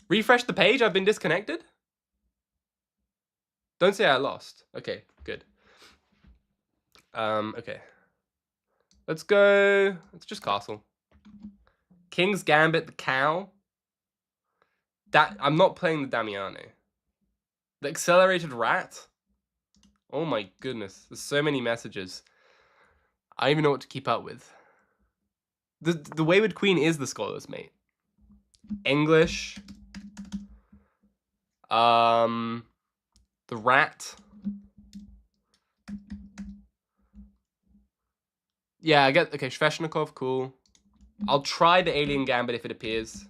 Refresh the page, I've been disconnected? Don't say I lost. Okay, good. Okay. Let's go, let's just castle. King's Gambit, the cow. That, I'm not playing the Damiano. The accelerated rat. Oh my goodness, there's so many messages. I don't even know what to keep up with. The Wayward Queen is the Scholar's Mate. English. The rat. Yeah, I get, okay, Sveshnikov, cool. I'll try the Alien Gambit if it appears.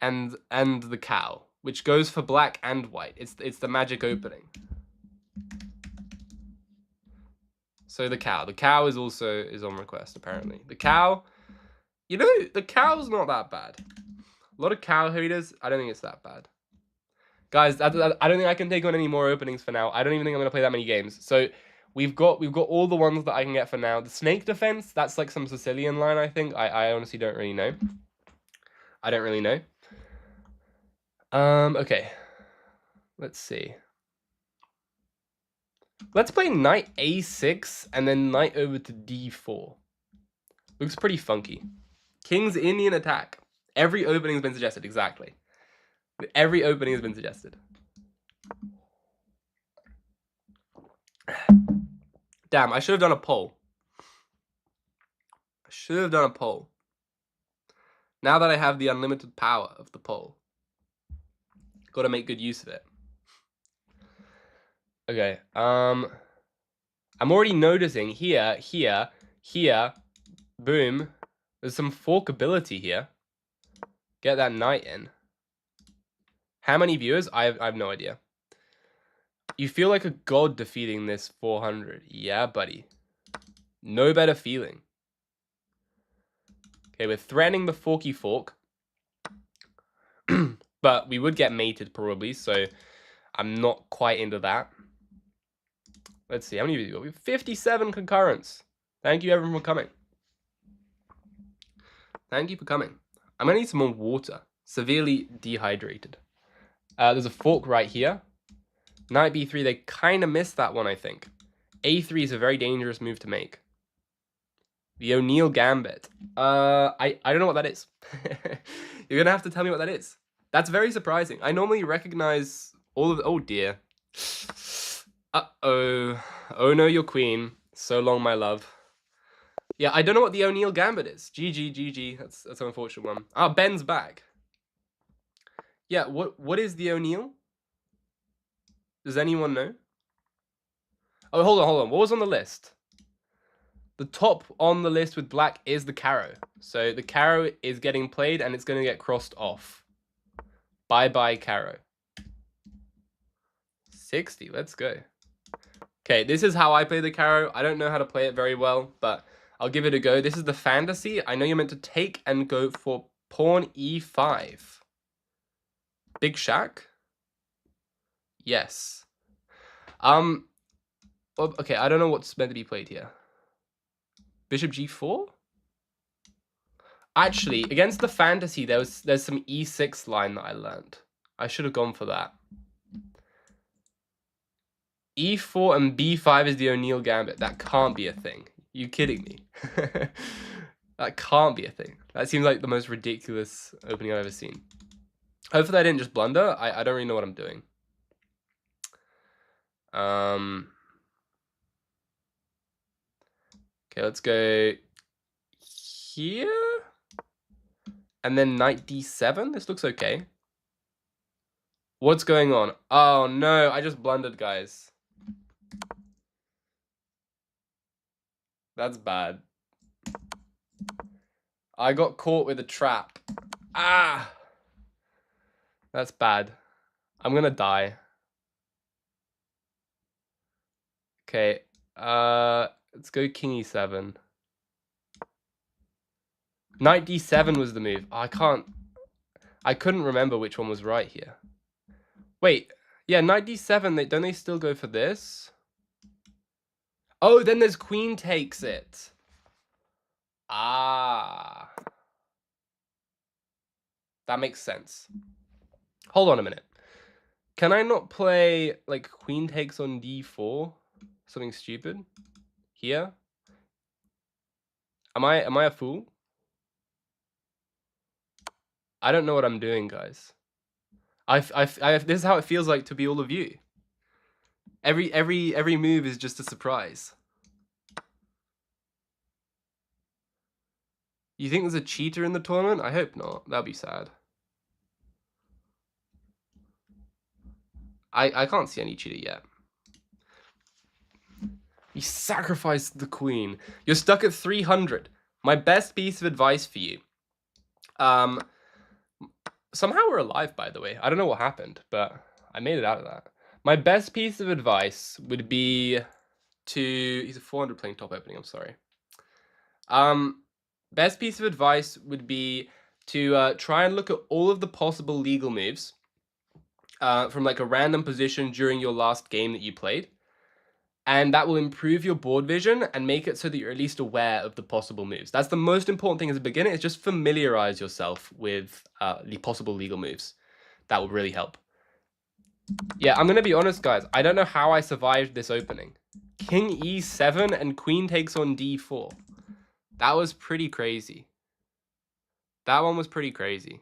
And the cow, which goes for black and white. It's the magic opening. So the cow is also on request apparently. The cow, you know, the cow's not that bad. A lot of cow haters. I don't think it's that bad. Guys, I don't think I can take on any more openings for now. I don't even think I'm gonna play that many games. So we've got all the ones that I can get for now. The snake defense, that's like some Sicilian line, I think. I honestly don't really know. I don't really know. Okay. Let's see. Let's play knight a6 and then knight over to d4. Looks pretty funky. King's Indian attack. Every opening has been suggested, exactly. Every opening has been suggested. Damn, I should have done a poll. I should have done a poll. Now that I have the unlimited power of the poll, got to make good use of it. Okay, I'm already noticing here, boom. There's some forkability here. Get that knight in. How many viewers? I have no idea. You feel like a god defeating this 400. Yeah, buddy. No better feeling. Okay, we're threatening the forky fork. But we would get mated probably, so I'm not quite into that. Let's see, how many views we got? We have 57 concurrents. Thank you everyone for coming. Thank you for coming. I'm gonna need some more water. Severely dehydrated. There's a fork right here. Knight b3, they kind of missed that one, I think. a3 is a very dangerous move to make. The O'Neill Gambit. I don't know what that is. You're gonna have to tell me what that is. That's very surprising. I normally recognize all of the... Oh dear. Uh-oh. Oh no, your queen. So long, my love. Yeah, I don't know what the O'Neill Gambit is. GG. That's an unfortunate one. Ah, Ben's back. Yeah, what is the O'Neill? Does anyone know? Oh, hold on. What was on the list? The top on the list with black is the Caro. So the Caro is getting played and it's going to get crossed off. Bye-bye, Caro. 60, let's go. Okay, this is how I play the Caro. I don't know how to play it very well, but I'll give it a go. This is the fantasy. I know you're meant to take and go for pawn e5. Big Shack? Yes. Okay, I don't know what's meant to be played here. Bishop g4? Actually, against the fantasy, there's some e6 line that I learned. I should have gone for that. e4 and b5 is the O'Neill Gambit. That can't be a thing. You kidding me? That can't be a thing. That seems like the most ridiculous opening I've ever seen. Hopefully I didn't just blunder. I don't really know what I'm doing. Okay, let's go here. And then knight d7. This looks okay. What's going on? Oh no, I just blundered, guys. That's bad. I got caught with a trap. Ah! That's bad. I'm gonna die. Okay. Let's go king e7. Knight d7 was the move. Oh, I couldn't remember which one was right here. Wait. Yeah, knight d7, don't they still go for this? Oh, then there's queen takes it. Ah. That makes sense. Hold on a minute. Can I not play, like, queen takes on d4? Something stupid? Here? Am I a fool? I don't know what I'm doing, guys. This is how it feels like to be all of you. Every move is just a surprise. You think there's a cheater in the tournament? I hope not. That'd be sad. I can't see any cheater yet. You sacrificed the queen. You're stuck at 300. My best piece of advice for you. Somehow we're alive, by the way. I don't know what happened, but I made it out of that. My best piece of advice would be to... He's a 400 playing top opening, I'm sorry. Best piece of advice would be to try and look at all of the possible legal moves from like a random position during your last game that you played. And that will improve your board vision and make it so that you're at least aware of the possible moves. That's the most important thing as a beginner, is just familiarize yourself with the possible legal moves. That will really help. Yeah, I'm going to be honest, guys. I don't know how I survived this opening. King e7 and queen takes on d4. That was pretty crazy. That one was pretty crazy.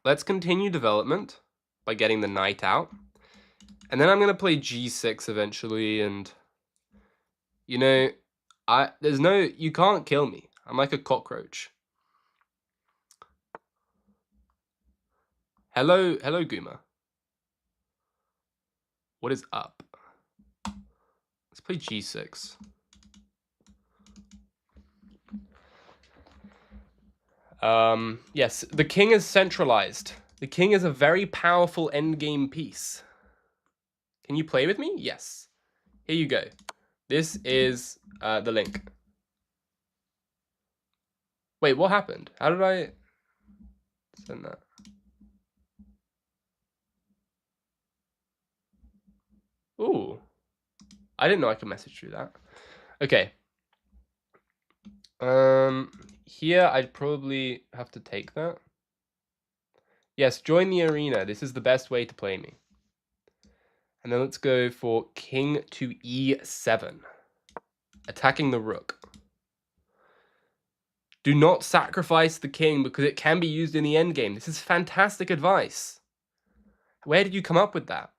Let's continue development by getting the knight out. And then I'm going to play g6 eventually, and you know, you can't kill me. I'm like a cockroach. Hello Guma. What is up? Let's play g6. Yes, the king is centralized. The king is a very powerful endgame piece. Can you play with me? Yes. Here you go. This is the link. Wait, what happened? How did I send that? Ooh. I didn't know I could message through that. Okay. Here I'd probably have to take that. Yes, join the arena. This is the best way to play me. And then let's go for king to e7. Attacking the rook. Do not sacrifice the king because it can be used in the endgame. This is fantastic advice. Where did you come up with that?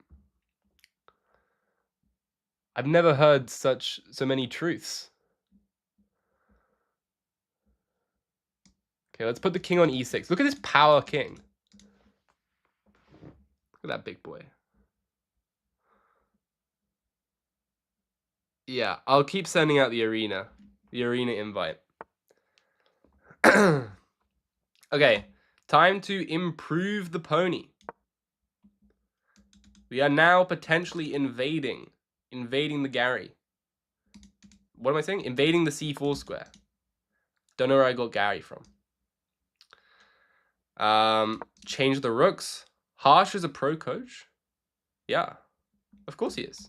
I've never heard so many truths. Okay, let's put the king on e6. Look at this power king. Look at that big boy. Yeah, I'll keep sending out the arena invite. Okay, time to improve the pony. We are now potentially invading the Gary. What am I saying? Invading the c4 square. Don't know where I got Gary from. Change the rooks. Harsh is a pro coach. Yeah, of course he is.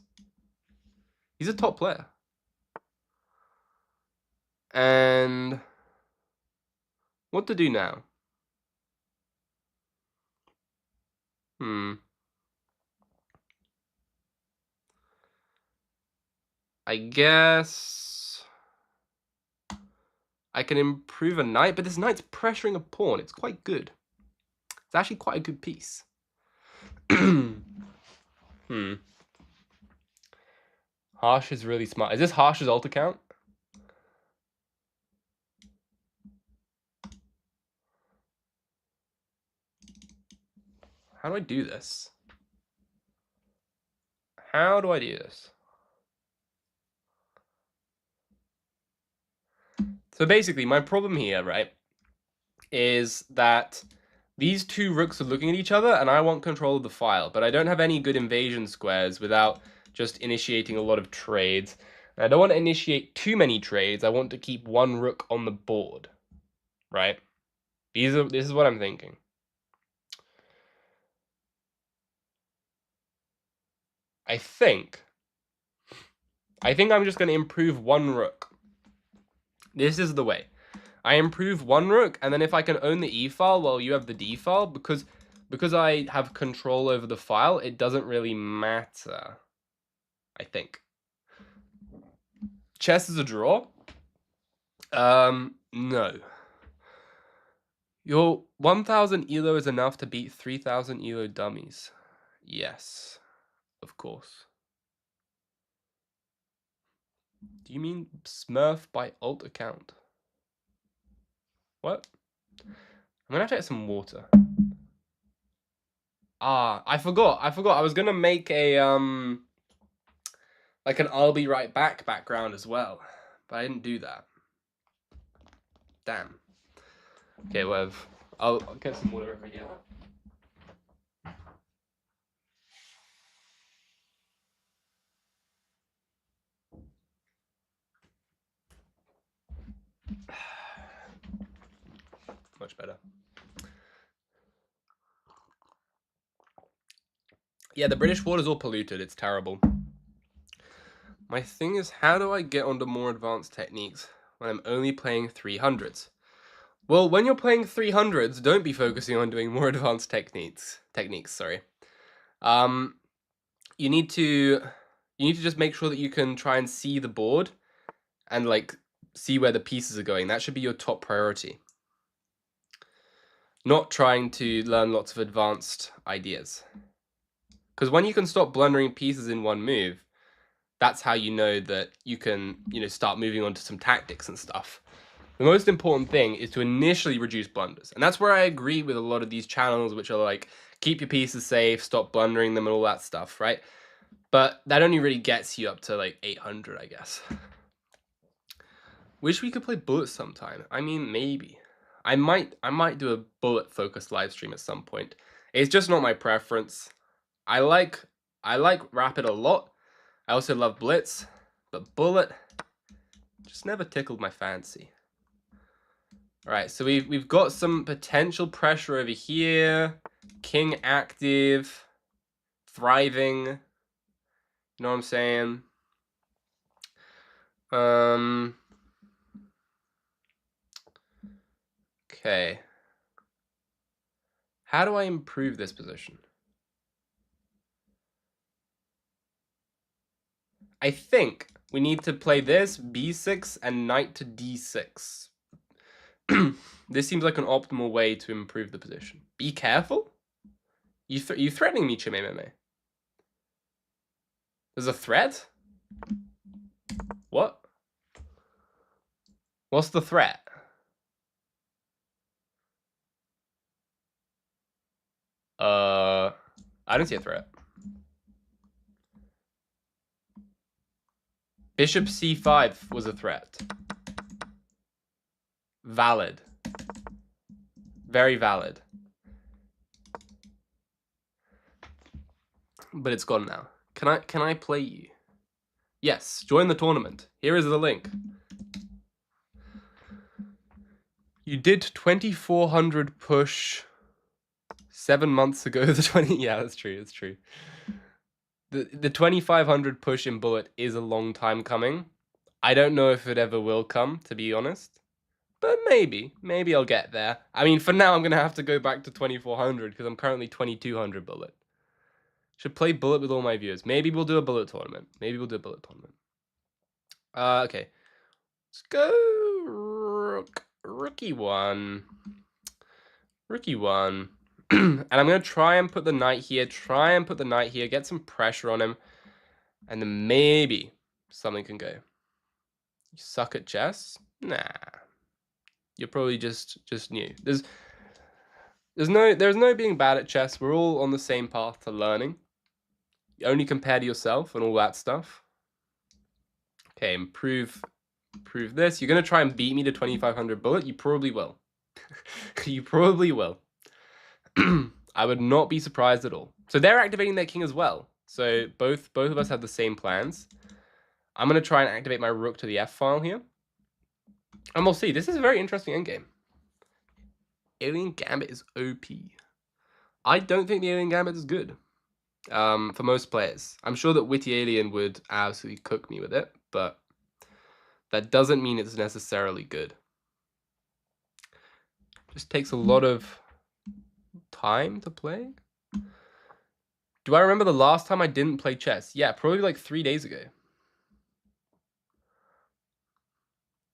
He's a top player. And what to do now? I guess I can improve a knight, but this knight's pressuring a pawn. It's quite good. It's actually quite a good piece. Harsh is really smart. Is this Harsh's alt account? How do I do this? How do I do this? So basically, my problem here, right, is that these two rooks are looking at each other, and I want control of the file, but I don't have any good invasion squares without just initiating a lot of trades. And I don't want to initiate too many trades. I want to keep one rook on the board, right? This is what I'm thinking. I think I'm just going to improve one rook. This is the way. I improve one rook, and then if I can own the E file while you have the D file, because I have control over the file, it doesn't really matter. I think. Chess is a draw? No. Your 1000 ELO is enough to beat 3000 ELO dummies. Yes, of course. Do you mean Smurf by alt account? What? I'm gonna have to get some water. Ah, I forgot. I was gonna make a like an I'll be right back background as well, but I didn't do that. Damn. Okay, well, I'll get some water if I get it. Much better. Yeah, the British water's all polluted. It's terrible. My thing is, how do I get onto more advanced techniques when I'm only playing 300s? Well, when you're playing 300s, don't be focusing on doing more advanced techniques. Sorry. You need to just make sure that you can try and see the board and like see where the pieces are going. That should be your top priority. Not trying to learn lots of advanced ideas. Because when you can stop blundering pieces in one move, that's how you know that you can, start moving on to some tactics and stuff. The most important thing is to initially reduce blunders. And that's where I agree with a lot of these channels, which are like, keep your pieces safe, stop blundering them and all that stuff, right? But that only really gets you up to like 800, I guess. Wish we could play Bullet sometime. I mean, maybe. I might do a Bullet focused live stream at some point. It's just not my preference. I like Rapid a lot. I also love Blitz, but Bullet just never tickled my fancy. All right, so we've got some potential pressure over here. King active, thriving. You know what I'm saying? Okay. How do I improve this position? I think we need to play this, b6, and knight to d6. This seems like an optimal way to improve the position. Be careful? You threatening me, Chimememe? There's a threat? What? What's the threat? I don't see a threat. Bishop c5 was a threat. Valid. Very valid. But it's gone now. Can I play you? Yes, join the tournament. Here is the link. You did 2400 push 7 months ago. Yeah, that's true. That's true. The 2500 push in Bullet is a long time coming. I don't know if it ever will come, to be honest. But maybe I'll get there. I mean, for now, I'm going to have to go back to 2400 because I'm currently 2200 Bullet. Should play Bullet with all my viewers. Maybe we'll do a Bullet tournament. Okay. Let's go Rookie one. And I'm going to try and put the knight here. Get some pressure on him. And then maybe something can go. You suck at chess? Nah. You're probably just new. There's There's no being bad at chess. We're all on the same path to learning. You only compare to yourself and all that stuff. Okay, improve this. You're gonna try and beat me to 2500 bullet. You probably will. You probably will. I would not be surprised at all. So they're activating their king as well. So both of us have the same plans. I'm gonna try and activate my rook to the F file here, and we'll see. This is a very interesting endgame. Alien Gambit is OP. I don't think the Alien Gambit is good. For most players. I'm sure that Witty Alien would absolutely cook me with it, but that doesn't mean it's necessarily good. Just takes a lot of time to play. Do I remember the last time I didn't play chess? Yeah, probably like 3 days ago.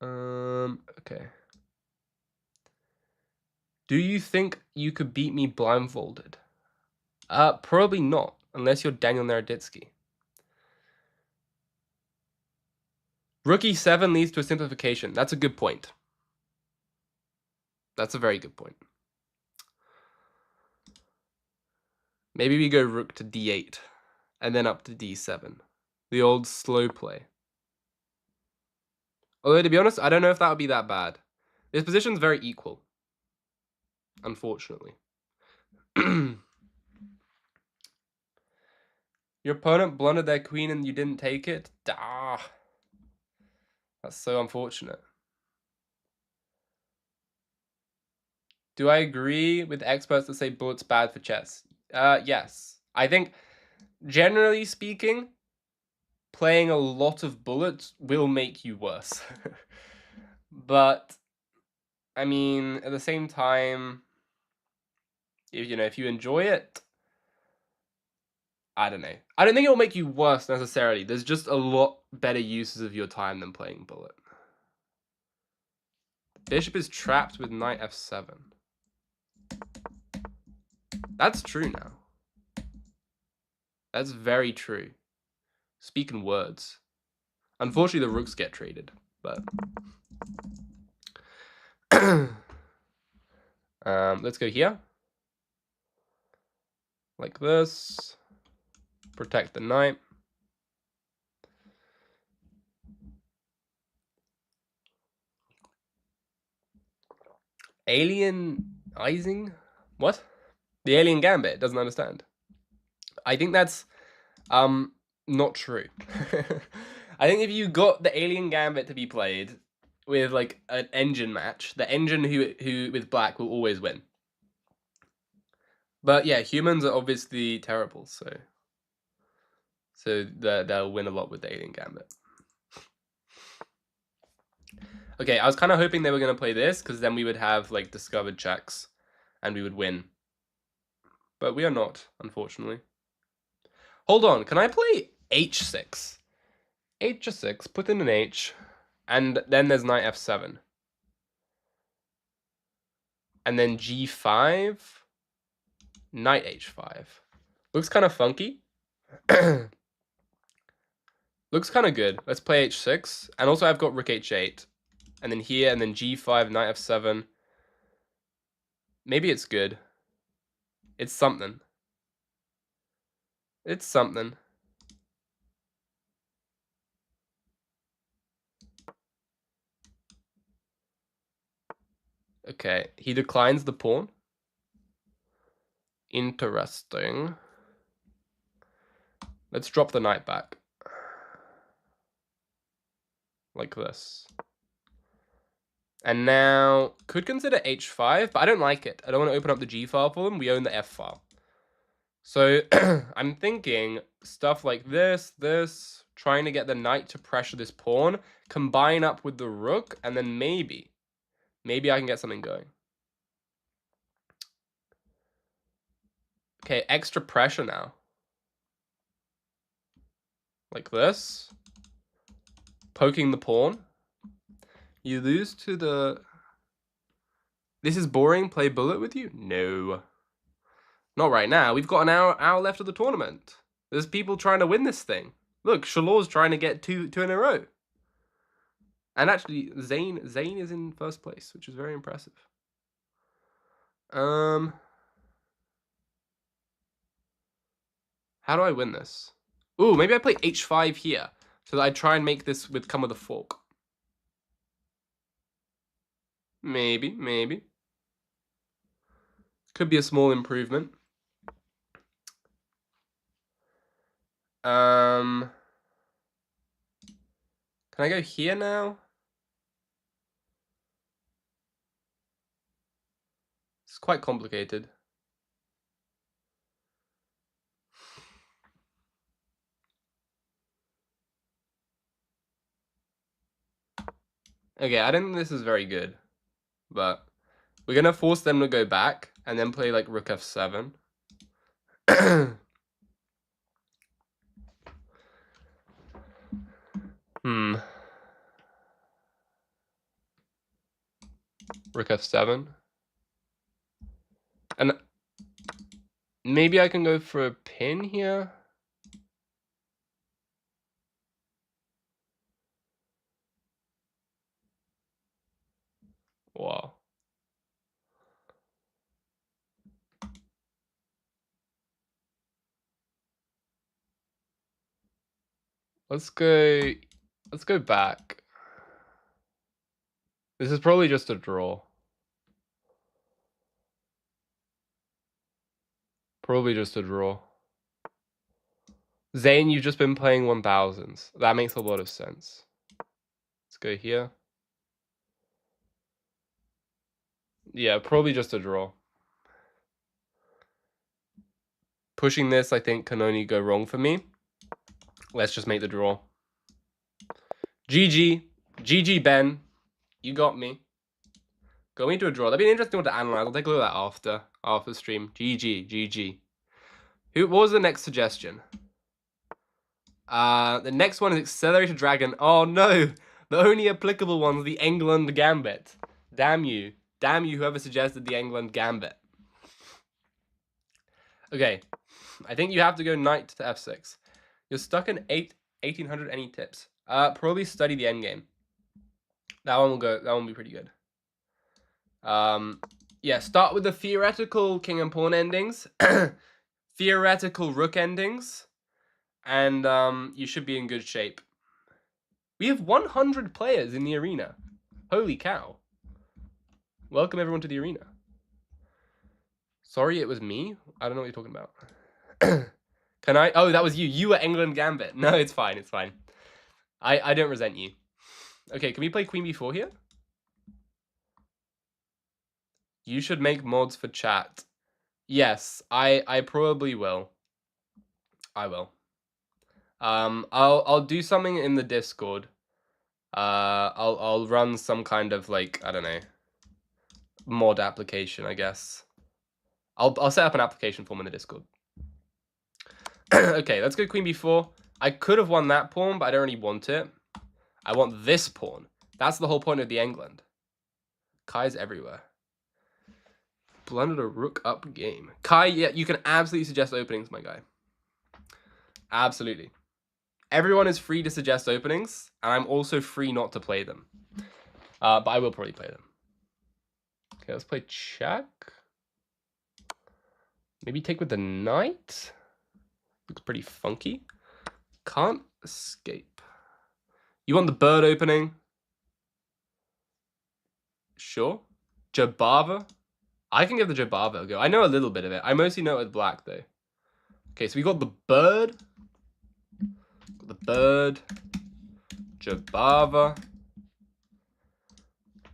Okay. Do you think you could beat me blindfolded? Probably not, unless you're Daniel Naroditsky. Rook e7 leads to a simplification. That's a good point. That's a very good point. Maybe we go rook to d8, and then up to d7. The old slow play. Although, to be honest, I don't know if that would be that bad. This position's very equal, unfortunately. Your opponent blundered their queen and you didn't take it? Ah, that's so unfortunate. Do I agree with experts that say bullet's bad for chess? Yes. I think, generally speaking, playing a lot of bullets will make you worse. But, I mean, at the same time, if you enjoy it, I don't know. I don't think it will make you worse necessarily. There's just a lot better uses of your time than playing bullet. Bishop is trapped with knight f7. That's true now. That's very true. Speaking words. Unfortunately, the rooks get traded, but... let's go here. Like this. Protect the knight. Alienizing? What? The Alien Gambit doesn't understand. I think that's not true. I think if you got the Alien Gambit to be played with like an engine match, the engine who with black will always win. But yeah, humans are obviously terrible, so they'll win a lot with the Alien Gambit. Okay, I was kind of hoping they were going to play this, because then we would have like discovered checks, and we would win. But we are not, unfortunately. Hold on, can I play h6? h6, put in an h, and then there's knight f7. And then g5, knight h5. Looks kind of funky. Looks kind of good. Let's play h6. And also I've got rook h8. And then here, and then g5, knight f7. Maybe it's good. It's something. It's something. Okay, he declines the pawn. Interesting. Let's drop the knight back. Like this. And now, could consider h5, but I don't like it. I don't want to open up the g file for them. We own the f file. So I'm thinking stuff like this, trying to get the knight to pressure this pawn, combine up with the rook, and then maybe I can get something going. Okay, extra pressure now. Like this. Poking the pawn. You lose to the... This is boring, play bullet with you? No. Not right now. We've got an hour left of the tournament. There's people trying to win this thing. Look, Shalor's trying to get two in a row. And actually, Zane is in first place, which is very impressive. How do I win this? Ooh, maybe I play h5 here. So that I try and make this come with a fork. Maybe. Could be a small improvement. Can I go here now? It's quite complicated. Okay, I don't think this is very good. But we're going to force them to go back and then play like rook f7. Rook f7. And maybe I can go for a pin here. Wow. Let's go back. This is probably just a draw. Probably just a draw. Zane, you've just been playing 1000s. That makes a lot of sense. Let's go here. Yeah, probably just a draw. Pushing this, I think, can only go wrong for me. Let's just make the draw. GG. GG, Ben. You got me. Going to a draw. That'd be an interesting one to analyze. I'll take a look at that after the stream. GG. What was the next suggestion? The next one is Accelerated Dragon. Oh no! The only applicable one is the England Gambit. Damn you. Damn you, whoever suggested the England Gambit. Okay. I think you have to go knight to f6. You're stuck in 1800. Any tips? Probably study the endgame. That one will be pretty good. Yeah, start with the theoretical king and pawn endings, theoretical rook endings, and you should be in good shape. We have 100 players in the arena. Holy cow. Welcome everyone to the arena. Sorry it was me? I don't know what you're talking about. Can I? Oh, that was you. You were England Gambit. No, it's fine. It's fine. I don't resent you. Okay, can we play Queen b4 here? You should make mods for chat. Yes, I probably will. I will. I'll do something in the Discord. I'll run some kind of like, I don't know, mod application, I guess. I'll set up an application form in the Discord. Okay, let's go Queen b4. I could have won that pawn, but I don't really want it. I want this pawn. That's the whole point of the England. Kai's everywhere. Blundered a rook up game. Kai, yeah, you can absolutely suggest openings, my guy. Absolutely. Everyone is free to suggest openings, and I'm also free not to play them. But I will probably play them. Okay, let's play check. Maybe take with the knight. Looks pretty funky. Can't escape. You want the bird opening? Sure. Jabava? I can give the Jabava a go. I know a little bit of it. I mostly know it with black, though. Okay, so we got the bird. Got the bird. Jabava.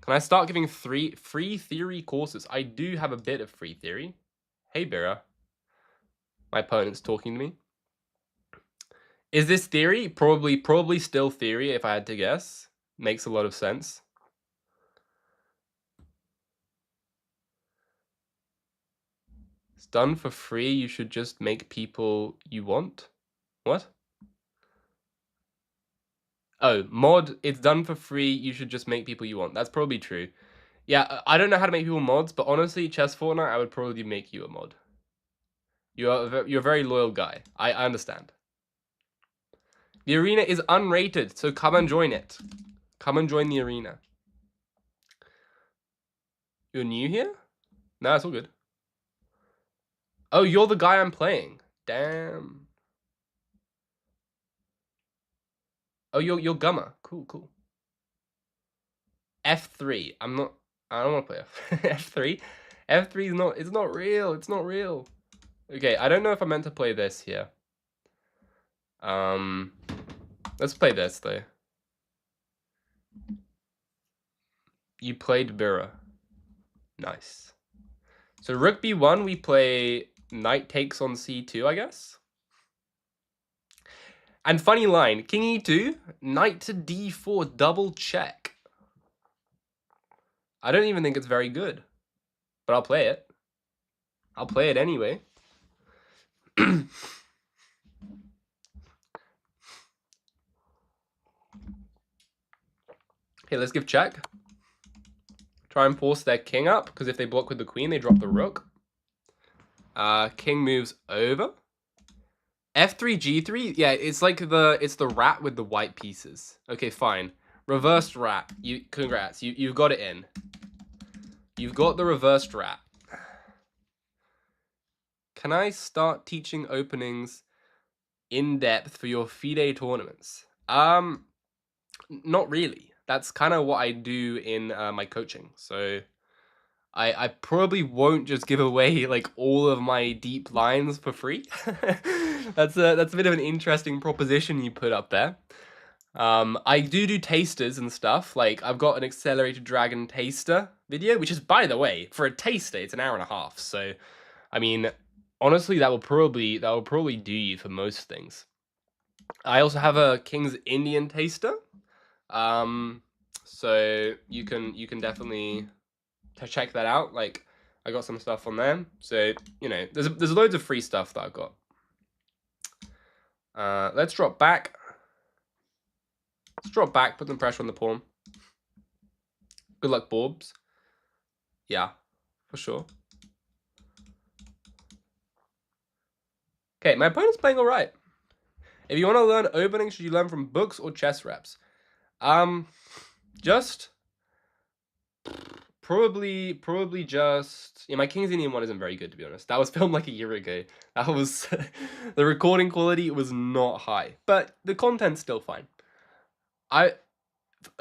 Can I start giving free theory courses? I do have a bit of free theory. Hey, Bira. My opponent's talking to me. Is this theory? Probably still theory, if I had to guess. Makes a lot of sense. It's done for free. You should just make people you want. What? Oh, mod, it's done for free. You should just make people you want. That's probably true. Yeah, I don't know how to make people mods, but honestly, Chess Fortnite, I would probably make you a mod. You're a very loyal guy. I understand. The arena is unrated, so come and join it. Come and join the arena. You're new here? No, it's all good. Oh, you're the guy I'm playing. Damn. Oh, you're Gummer. Cool, cool. F3. I don't want to play F3. F3 is not. It's not real. It's not real. Okay, I don't know if I meant to play this here. Let's play this though. You played Bira. Nice. So Rook B1, we play Knight takes on C2, I guess. And funny line, King E2, Knight to D4, double check. I don't even think it's very good, but I'll play it. I'll play it anyway. Okay, let's give check. Try and force their king up, because if they block with the queen, they drop the rook. King moves over. F3, G3? Yeah, it's like it's the rat with the white pieces. Okay, fine. Reversed rat. Congrats. You've got it in. You've got the reversed rat. Can I start teaching openings in depth for your FIDE tournaments? Not really. That's kind of what I do in my coaching. So I probably won't just give away like all of my deep lines for free. That's a bit of an interesting proposition you put up there. I do tasters and stuff. Like I've got an accelerated dragon taster video, which is, by the way, for a taster, it's an hour and a half. So, I mean, honestly, that will probably do you for most things. I also have a King's Indian taster. So you can definitely check that out. Like I got some stuff on there. So, you know, there's loads of free stuff that I've got. Let's drop back. Let's drop back, put some pressure on the pawn. Good luck, Borbs. Yeah, for sure. Okay, my opponent's playing all right. If you want to learn opening, should you learn from books or chess reps? Just probably just. Yeah, my King's Indian one isn't very good, to be honest. That was filmed like a year ago. That was the recording quality was not high, but the content's still fine.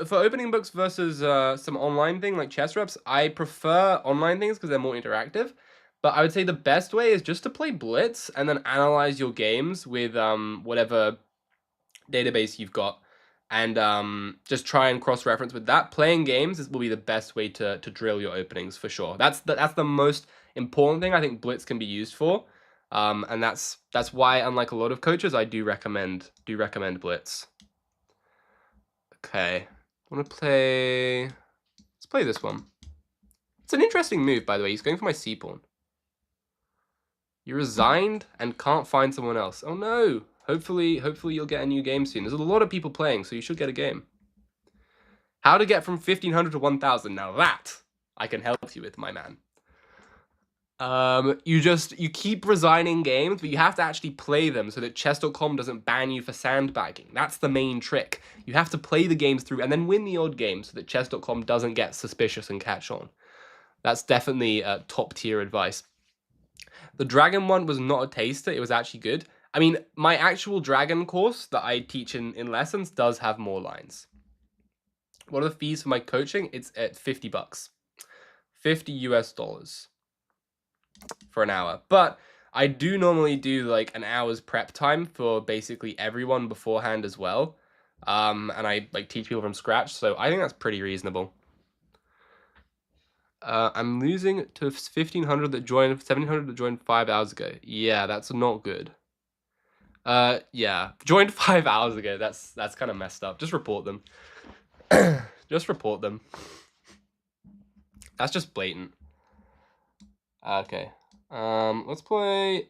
For opening books versus some online thing like chess reps, I prefer online things because they're more interactive. But I would say the best way is just to play Blitz and then analyze your games with whatever database you've got, and just try and cross-reference with that. Playing games will be the best way to drill your openings for sure. That's the most important thing I think Blitz can be used for, and that's why, unlike a lot of coaches, I do recommend Blitz. Okay, I want to play. Let's play this one. It's an interesting move, by the way. He's going for my c pawn. You resigned and can't find someone else. Oh no! Hopefully you'll get a new game soon. There's a lot of people playing, so you should get a game. How to get from 1500 to 1000? Now that I can help you with, my man. You keep resigning games, but you have to actually play them so that chess.com doesn't ban you for sandbagging. That's the main trick. You have to play the games through and then win the odd game so that chess.com doesn't get suspicious and catch on. That's definitely top tier advice. The dragon one was not a taster. It was actually good. I mean, my actual dragon course that I teach in lessons does have more lines. What are the fees for my coaching? It's at $50. $50 US for an hour. But I do normally do like an hour's prep time for basically everyone beforehand as well. And I like teach people from scratch, so I think that's pretty reasonable. I'm losing to 1500 that joined, 1700 that joined 5 hours ago. Yeah, that's not good. Yeah, joined 5 hours ago. That's kind of messed up. Just report them. Just report them. That's just blatant. Okay. Let's play.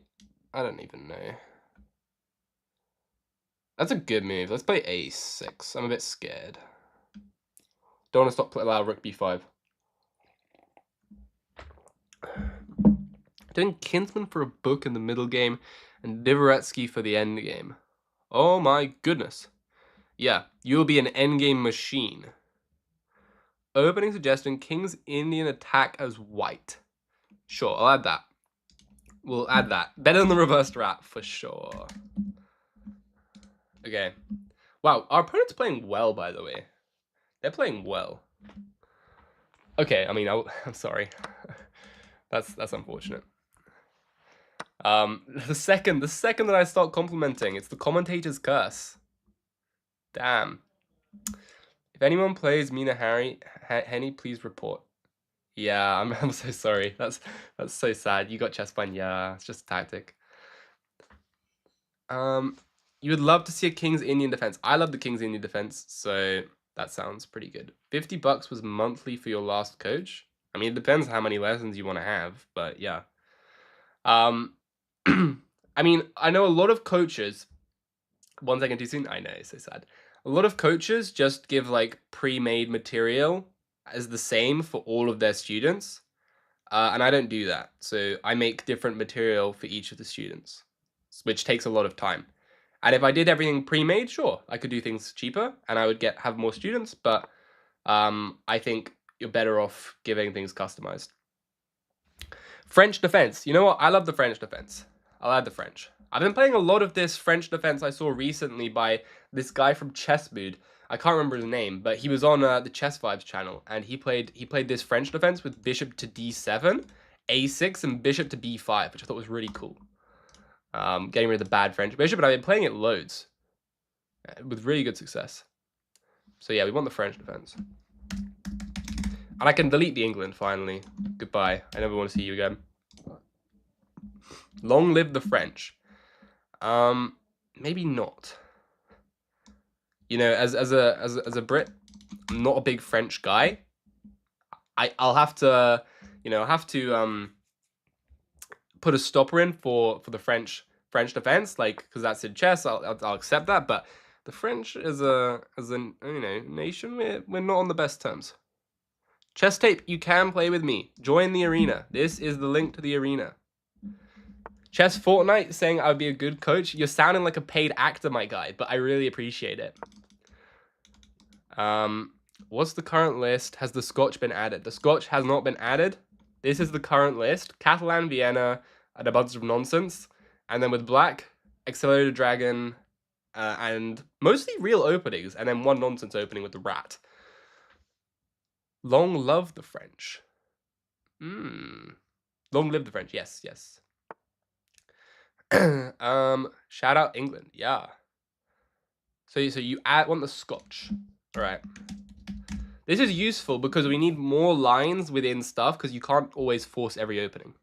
I don't even know. That's a good move. Let's play a6. I'm a bit scared. Don't want to stop allow rook b5. Doing Kinsman for a book in the middle game and Dvoretsky for the end game. Oh my goodness. Yeah, you'll be an endgame machine. Opening suggestion, King's Indian attack as white. Sure, I'll add that. We'll add that. Better than the reversed rat, for sure. Okay. Wow, our opponent's playing well, by the way. They're playing well. Okay, I mean, I'm sorry. That's unfortunate. The second that I start complimenting, it's the commentator's curse. Damn. If anyone plays Mina Henny, please report. Yeah, I'm so sorry. That's so sad. You got chest fine. Yeah, it's just a tactic. You would love to see a King's Indian defense. I love the King's Indian defense, so that sounds pretty good. $50 was monthly for your last coach. I mean, it depends how many lessons you want to have, but yeah. I mean, I know a lot of coaches. 1 second too soon. I know, it's so sad. A lot of coaches just give like pre-made material as the same for all of their students, and I don't do that. So I make different material for each of the students, which takes a lot of time. And if I did everything pre-made, sure, I could do things cheaper and I would have more students, but I think you're better off giving things customized. French defense. You know what? I love the French defense. I'll add the French. I've been playing a lot of this French defense I saw recently by this guy from Chess Mood. I can't remember his name, but he was on the Chess Vibes channel, and he played this French defense with bishop to d7, a6, and bishop to b5, which I thought was really cool. Getting rid of the bad French bishop, but I've been playing it loads with really good success. So yeah, we want the French defense. And I can delete the England finally. Goodbye. I never want to see you again. Long live the French. Maybe not. You know, as a Brit, I'm not a big French guy. I'll have to, you know, put a stopper in for the French defense, like, because that's in chess. I'll accept that, but the French as a you know, nation, we're not on the best terms. Chess Tape, you can play with me. Join the arena. This is the link to the arena. Chess Fortnite saying I would be a good coach. You're sounding like a paid actor, my guy, but I really appreciate it. What's the current list? Has the Scotch been added? The Scotch has not been added. This is the current list. Catalan, Vienna, and a bunch of nonsense. And then with Black, Accelerated Dragon, and mostly real openings, and then one nonsense opening with the Rat. Long love the French. Long live the French. Yes, yes. Shout out England. Yeah. So you want the Scotch. All right. This is useful because we need more lines within stuff because you can't always force every opening.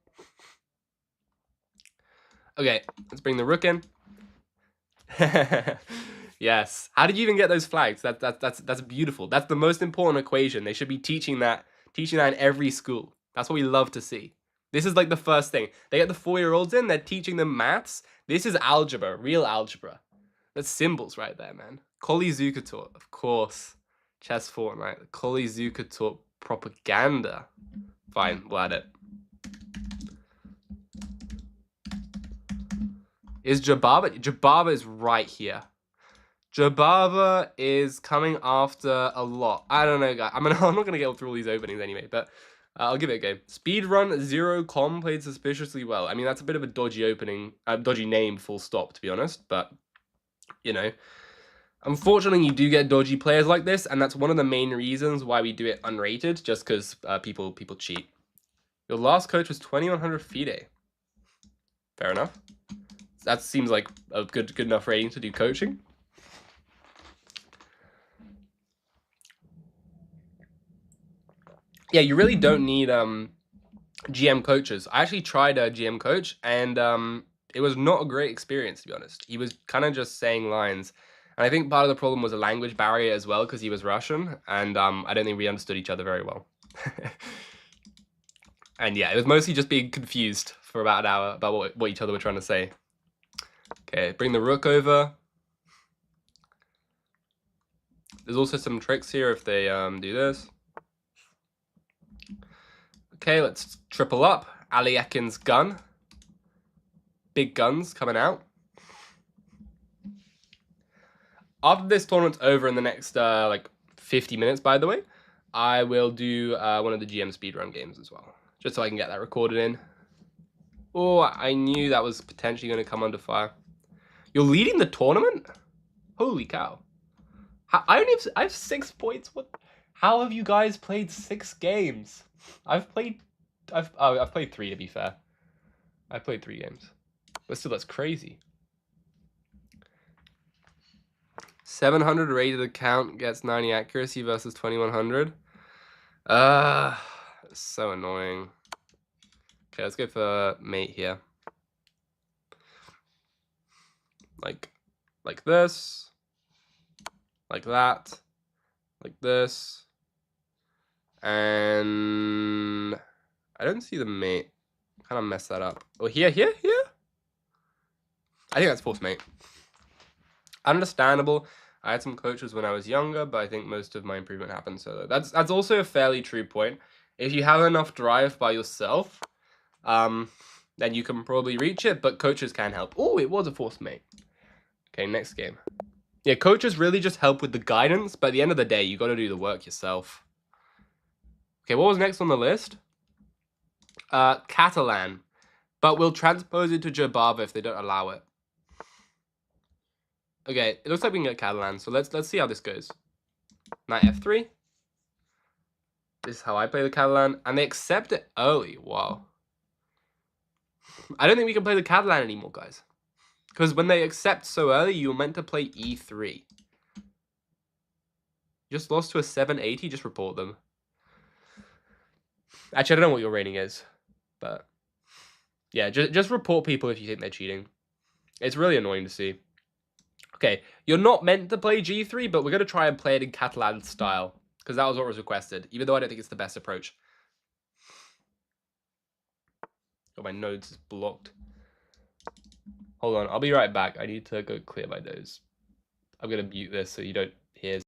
Okay, let's bring the rook in. Yes. How did you even get those flags? That's beautiful. That's the most important equation. They should be teaching that in every school. That's what we love to see. This is like the first thing. They get the 4-year-olds in, they're teaching them maths. This is algebra, real algebra. That's symbols right there, man. Koli Zukator, of course. Chess Fortnite. Koli Zukator propaganda. Fine, we'll add it. Is Jababa? Jababa is right here. Jababa is coming after a lot. I don't know, guys. I'm not going to get through all these openings anyway, but I'll give it a go. Speedrun 0com played suspiciously well. I mean, that's a bit of a dodgy opening, dodgy name, full stop, to be honest. But, you know, unfortunately, you do get dodgy players like this, and that's one of the main reasons why we do it unrated, just because people cheat. Your last coach was 2100 FIDE. Fair enough. That seems like a good enough rating to do coaching. Yeah, you really don't need GM coaches. I actually tried a GM coach, and it was not a great experience, to be honest. He was kind of just saying lines. And I think part of the problem was a language barrier as well, because he was Russian, and I don't think we understood each other very well. And yeah, it was mostly just being confused for about an hour about what each other were trying to say. Okay, bring the rook over. There's also some tricks here if they do this. Okay, let's triple up. Ali Ekin's gun. Big guns coming out. After this tournament's over in the next like 50 minutes, by the way, I will do one of the GM speedrun games as well, just so I can get that recorded in. Oh, I knew that was potentially going to come under fire. You're leading the tournament? Holy cow. I have 6 points. What? How have you guys played 6 games? I've played 3 to be fair. I played 3 games. But still, that's crazy. 700 rated account gets 90 accuracy versus 2100. So annoying. Okay, let's go for mate here. Like this. Like that. Like this. And I don't see the mate. Kind of mess that up. Oh, here. I think that's fourth mate. Understandable. I had some coaches when I was younger, but I think most of my improvement happened solo. That's also a fairly true point. If you have enough drive by yourself, then you can probably reach it, but coaches can help. Oh, it was a fourth mate. Okay, next game. Yeah, coaches really just help with the guidance, but at the end of the day, you got to do the work yourself. Okay, what was next on the list? Catalan. But we'll transpose it to Jabava if they don't allow it. Okay, it looks like we can get Catalan, so let's see how this goes. Knight F3. This is how I play the Catalan, and they accept it early. Wow. I don't think we can play the Catalan anymore, guys. Because when they accept so early, you're meant to play E3. Just lost to a 780, just report them. Actually, I don't know what your rating is, but yeah, just report people if you think they're cheating. It's really annoying to see. Okay, you're not meant to play G3, but we're going to try and play it in Catalan style, because that was what was requested, even though I don't think it's the best approach. Oh, my nodes is blocked. Hold on, I'll be right back. I need to go clear my nose. I'm going to mute this so you don't hear.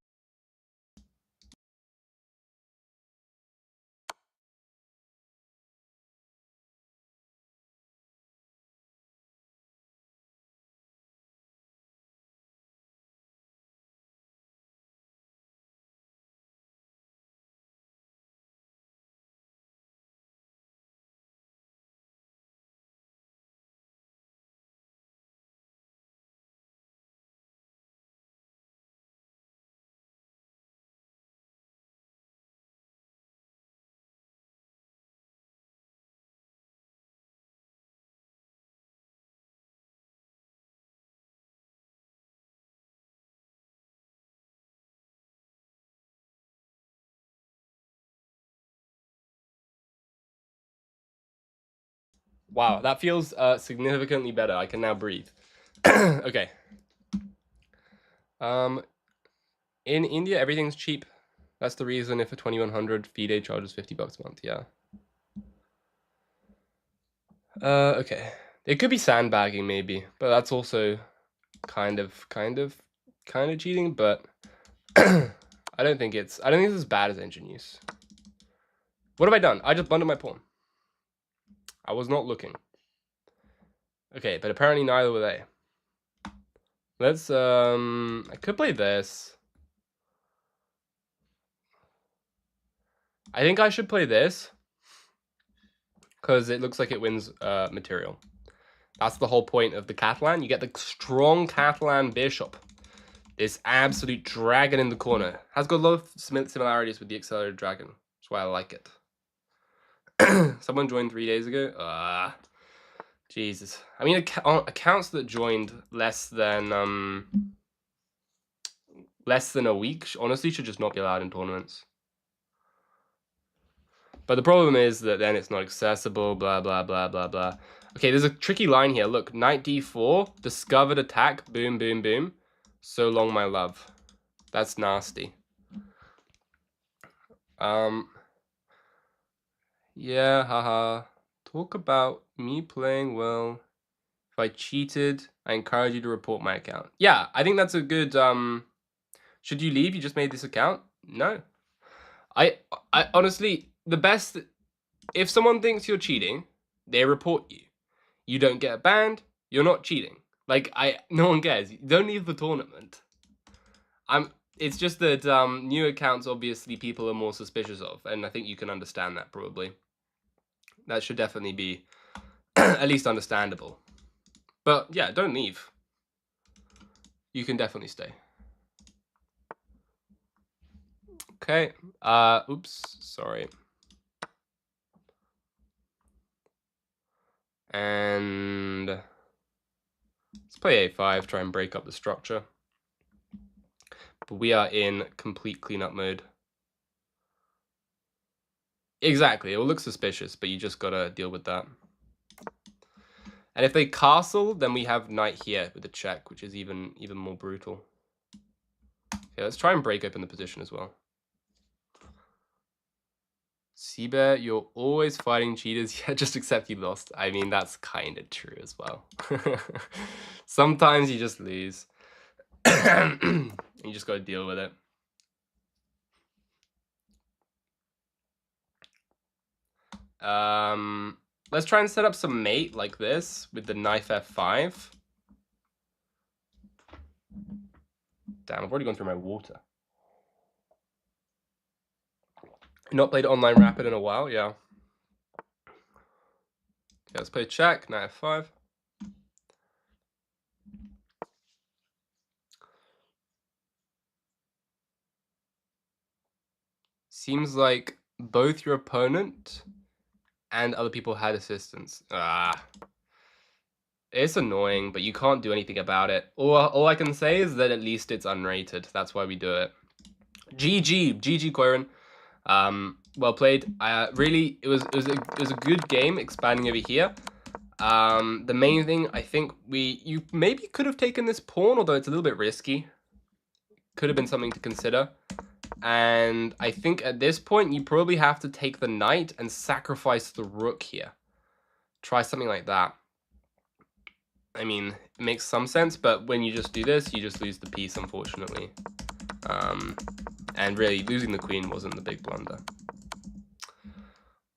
Wow, that feels significantly better. I can now breathe. Okay. In India, everything's cheap. That's the reason if a 2100 FIDE charges $50 a month, yeah. Okay. It could be sandbagging maybe, but that's also kind of cheating, but I don't think it's as bad as engine use. What have I done? I just bundled my pawn. I was not looking. Okay, but apparently neither were they. Let's I could play this. I think I should play this because it looks like it wins material. That's the whole point of the Catalan. You get the strong Catalan bishop. This absolute dragon in the corner. Has got a lot of similarities with the accelerated dragon. That's why I like it. Someone joined 3 days ago. Jesus. I mean, accounts that joined less than a week honestly should just not be allowed in tournaments. But the problem is that then it's not accessible, blah, blah, blah, blah, blah. Okay, there's a tricky line here. Look, knight d4, discovered attack, boom, boom, boom. So long, my love. That's nasty. Yeah, haha. Talk about me playing well. If I cheated, I encourage you to report my account. Yeah, I think that's a good, should you leave? You just made this account? No. I honestly, the best, if someone thinks you're cheating, they report you. You don't get banned, you're not cheating. Like, no one cares. Don't leave the tournament. It's just that new accounts, obviously, people are more suspicious of, and I think you can understand that, probably. That should definitely be at least understandable. But, yeah, don't leave. You can definitely stay. Okay. Oops. Sorry. And let's play a5, try and break up the structure. But we are in complete cleanup mode. Exactly. It will look suspicious, but you just gotta deal with that. And if they castle, then we have knight here with the check, which is even more brutal. Okay, let's try and break open the position as well. Seabear, you're always fighting cheaters. Yeah, just accept you lost. I mean, that's kind of true as well. Sometimes you just lose. You just got to deal with it. Let's try and set up some mate like this with the knife f5. Damn, I've already gone through my water. Not played online rapid in a while, yeah. Okay, let's play check, knight f5. Seems like both your opponent and other people had assistance. It's annoying, but you can't do anything about it. All I can say is that at least it's unrated. That's why we do it. GG, Koiran. Well played. Really, it was a good game expanding over here. The main thing, I think you maybe could have taken this pawn, although it's a little bit risky. Could have been something to consider. And I think at this point, you probably have to take the knight and sacrifice the rook here. Try something like that. I mean, it makes some sense, but when you just do this, you just lose the piece, unfortunately. And really, losing the queen wasn't the big blunder.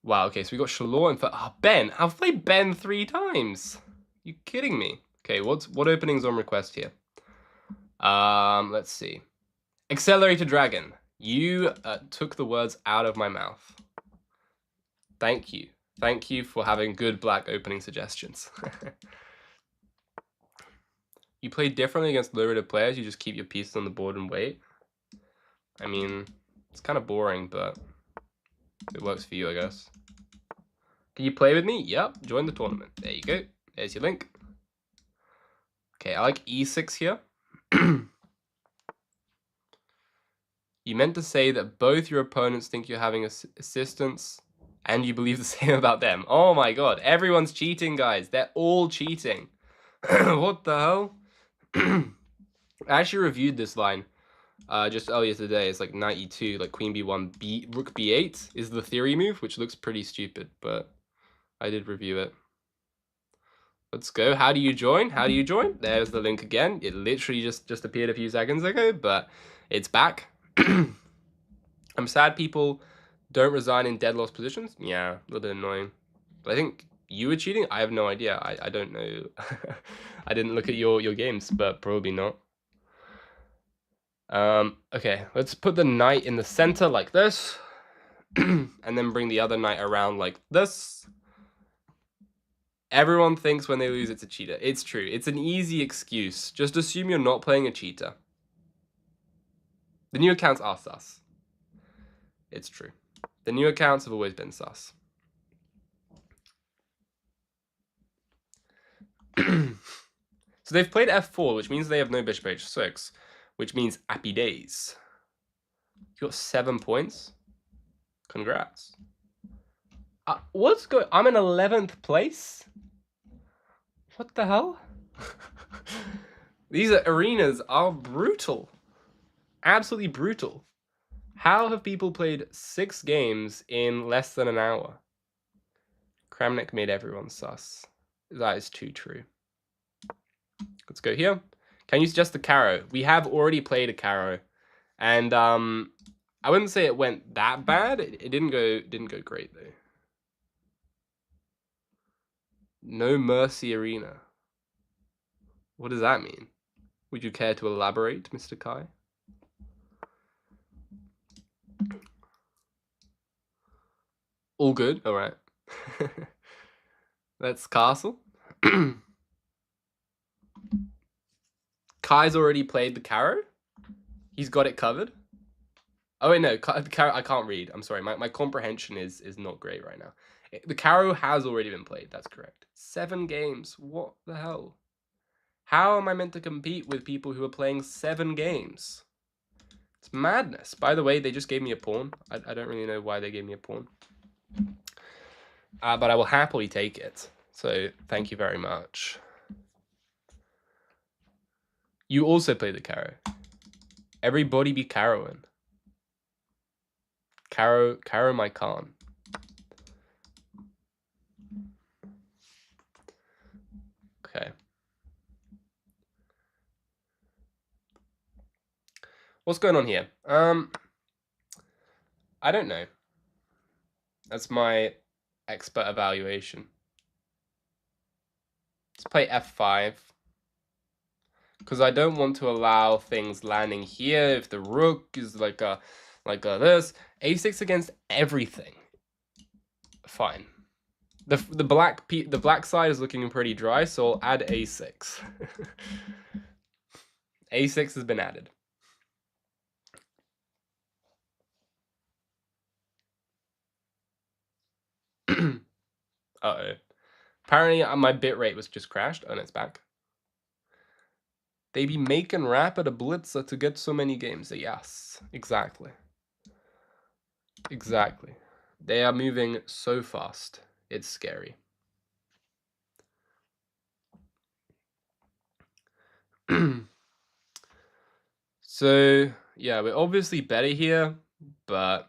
Wow, okay, so we got Shalor and Ben. I've played Ben 3 times. You kidding me? Okay, what opening's on request here? Let's see. Accelerated Dragon. You took the words out of my mouth. Thank you. Thank you for having good black opening suggestions. You play differently against low-rated players. You just keep your pieces on the board and wait. I mean, it's kind of boring, but it works for you, I guess. Can you play with me? Yep, join the tournament. There you go. There's your link. Okay, I like e6 here. You meant to say that both your opponents think you're having assistance and you believe the same about them. Oh my god, everyone's cheating, guys. They're all cheating. What the hell? I actually reviewed this line just earlier today. It's like knight e2, like queen b1, rook b8 is the theory move, which looks pretty stupid, but I did review it. Let's go. How do you join? How do you join? There's the link again. It literally just appeared a few seconds ago, but it's back. I'm sad people don't resign in dead loss positions. Yeah, a little bit annoying. But I think you were cheating. I have no idea. I don't know. I didn't look at your games, but probably not. Okay, let's put the knight in the center like this. And then bring the other knight around like this. Everyone thinks when they lose it's a cheater. It's true. It's an easy excuse. Just assume you're not playing a cheater. The new accounts are sus. It's true. The new accounts have always been sus. So they've played f4, which means they have no bishop h6, which means happy days. You got 7 points. Congrats. What's going? I'm in 11th place. What the hell? These arenas are brutal. Absolutely brutal. How have people played 6 games in less than an hour? Kramnik made everyone sus. That is too true. Let's go here. Can you suggest the Caro? We have already played a Caro. And I wouldn't say it went that bad. It didn't go great though. No Mercy Arena. What does that mean? Would you care to elaborate, Mr. Kai? All good? All right. Let's castle. Kai's already played the Caro. He's got it covered. Oh wait, no, I can't read. I'm sorry, my comprehension is not great right now. The Caro has already been played. That's correct. 7 games. What the hell? How am I meant to compete with people who are playing 7 games? It's madness. By the way, they just gave me a pawn. I don't really know why they gave me a pawn. But I will happily take it. So thank you very much. You also play the Caro. Everybody be Caroing. Caro my Khan. Okay. What's going on here? I don't know. That's my expert evaluation. Let's play f5. Because I don't want to allow things landing here. If the rook is like a this. a6 against everything. Fine. The black side is looking pretty dry, so I'll add a6. a6 has been added. Uh-oh. Apparently my bitrate was just crashed, and it's back. They be making rapid a blitzer to get so many games. Yes, exactly. Exactly. They are moving so fast. It's scary. So, yeah, we're obviously better here, but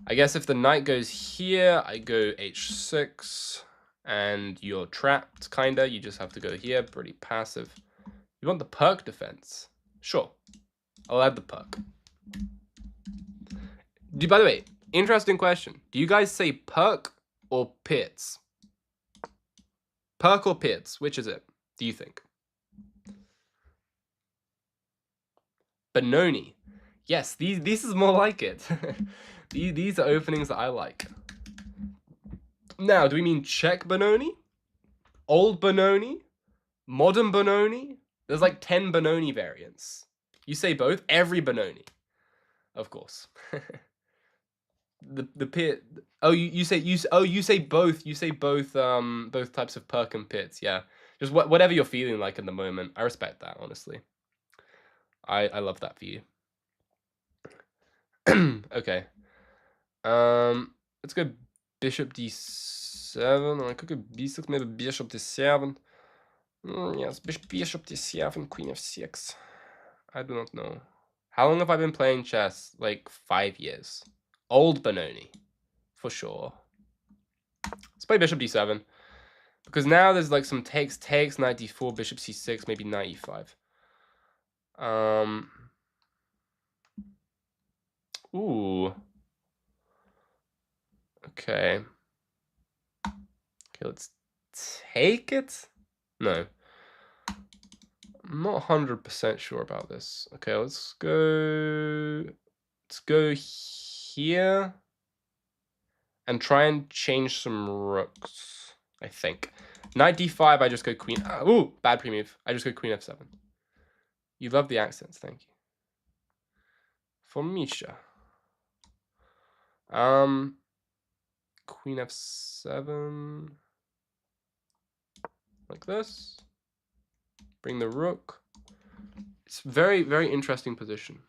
I guess if the knight goes here, I go h6, and you're trapped, kinda. You just have to go here, pretty passive. You want the perk defense? Sure. I'll add the perk. By the way, interesting question. Do you guys say perk or pits? Perk or pits? Which is it? Do you think? Benoni. Yes, this is more like it. these are openings that I like. Now, do we mean Czech Benoni? Old Benoni? Modern Benoni? There's like 10 Benoni variants. You say both? Every Benoni. Of course. the pit. Oh, you say both. You say both both types of perk and pits. Yeah. Just whatever you're feeling like in the moment. I respect that, honestly. I love that for you. Okay. Let's go bishop d7. I could go b6, maybe bishop d7. Yes, bishop d7, queen f6. I do not know. How long have I been playing chess? Like 5 years. Old Benoni, for sure. Let's play bishop d7. Because now there's like some takes, knight d4, bishop c6, maybe knight e5. Ooh. Okay. Okay, let's take it. No. I'm not 100% sure about this. Okay, let's go here and try and change some rooks, I think. Knight d5, I just go queen. Ooh, bad pre-move. I just go queen f7. You love the accents, thank you. For Misha. Queen f7. Like this. Bring the rook. It's very, very interesting position.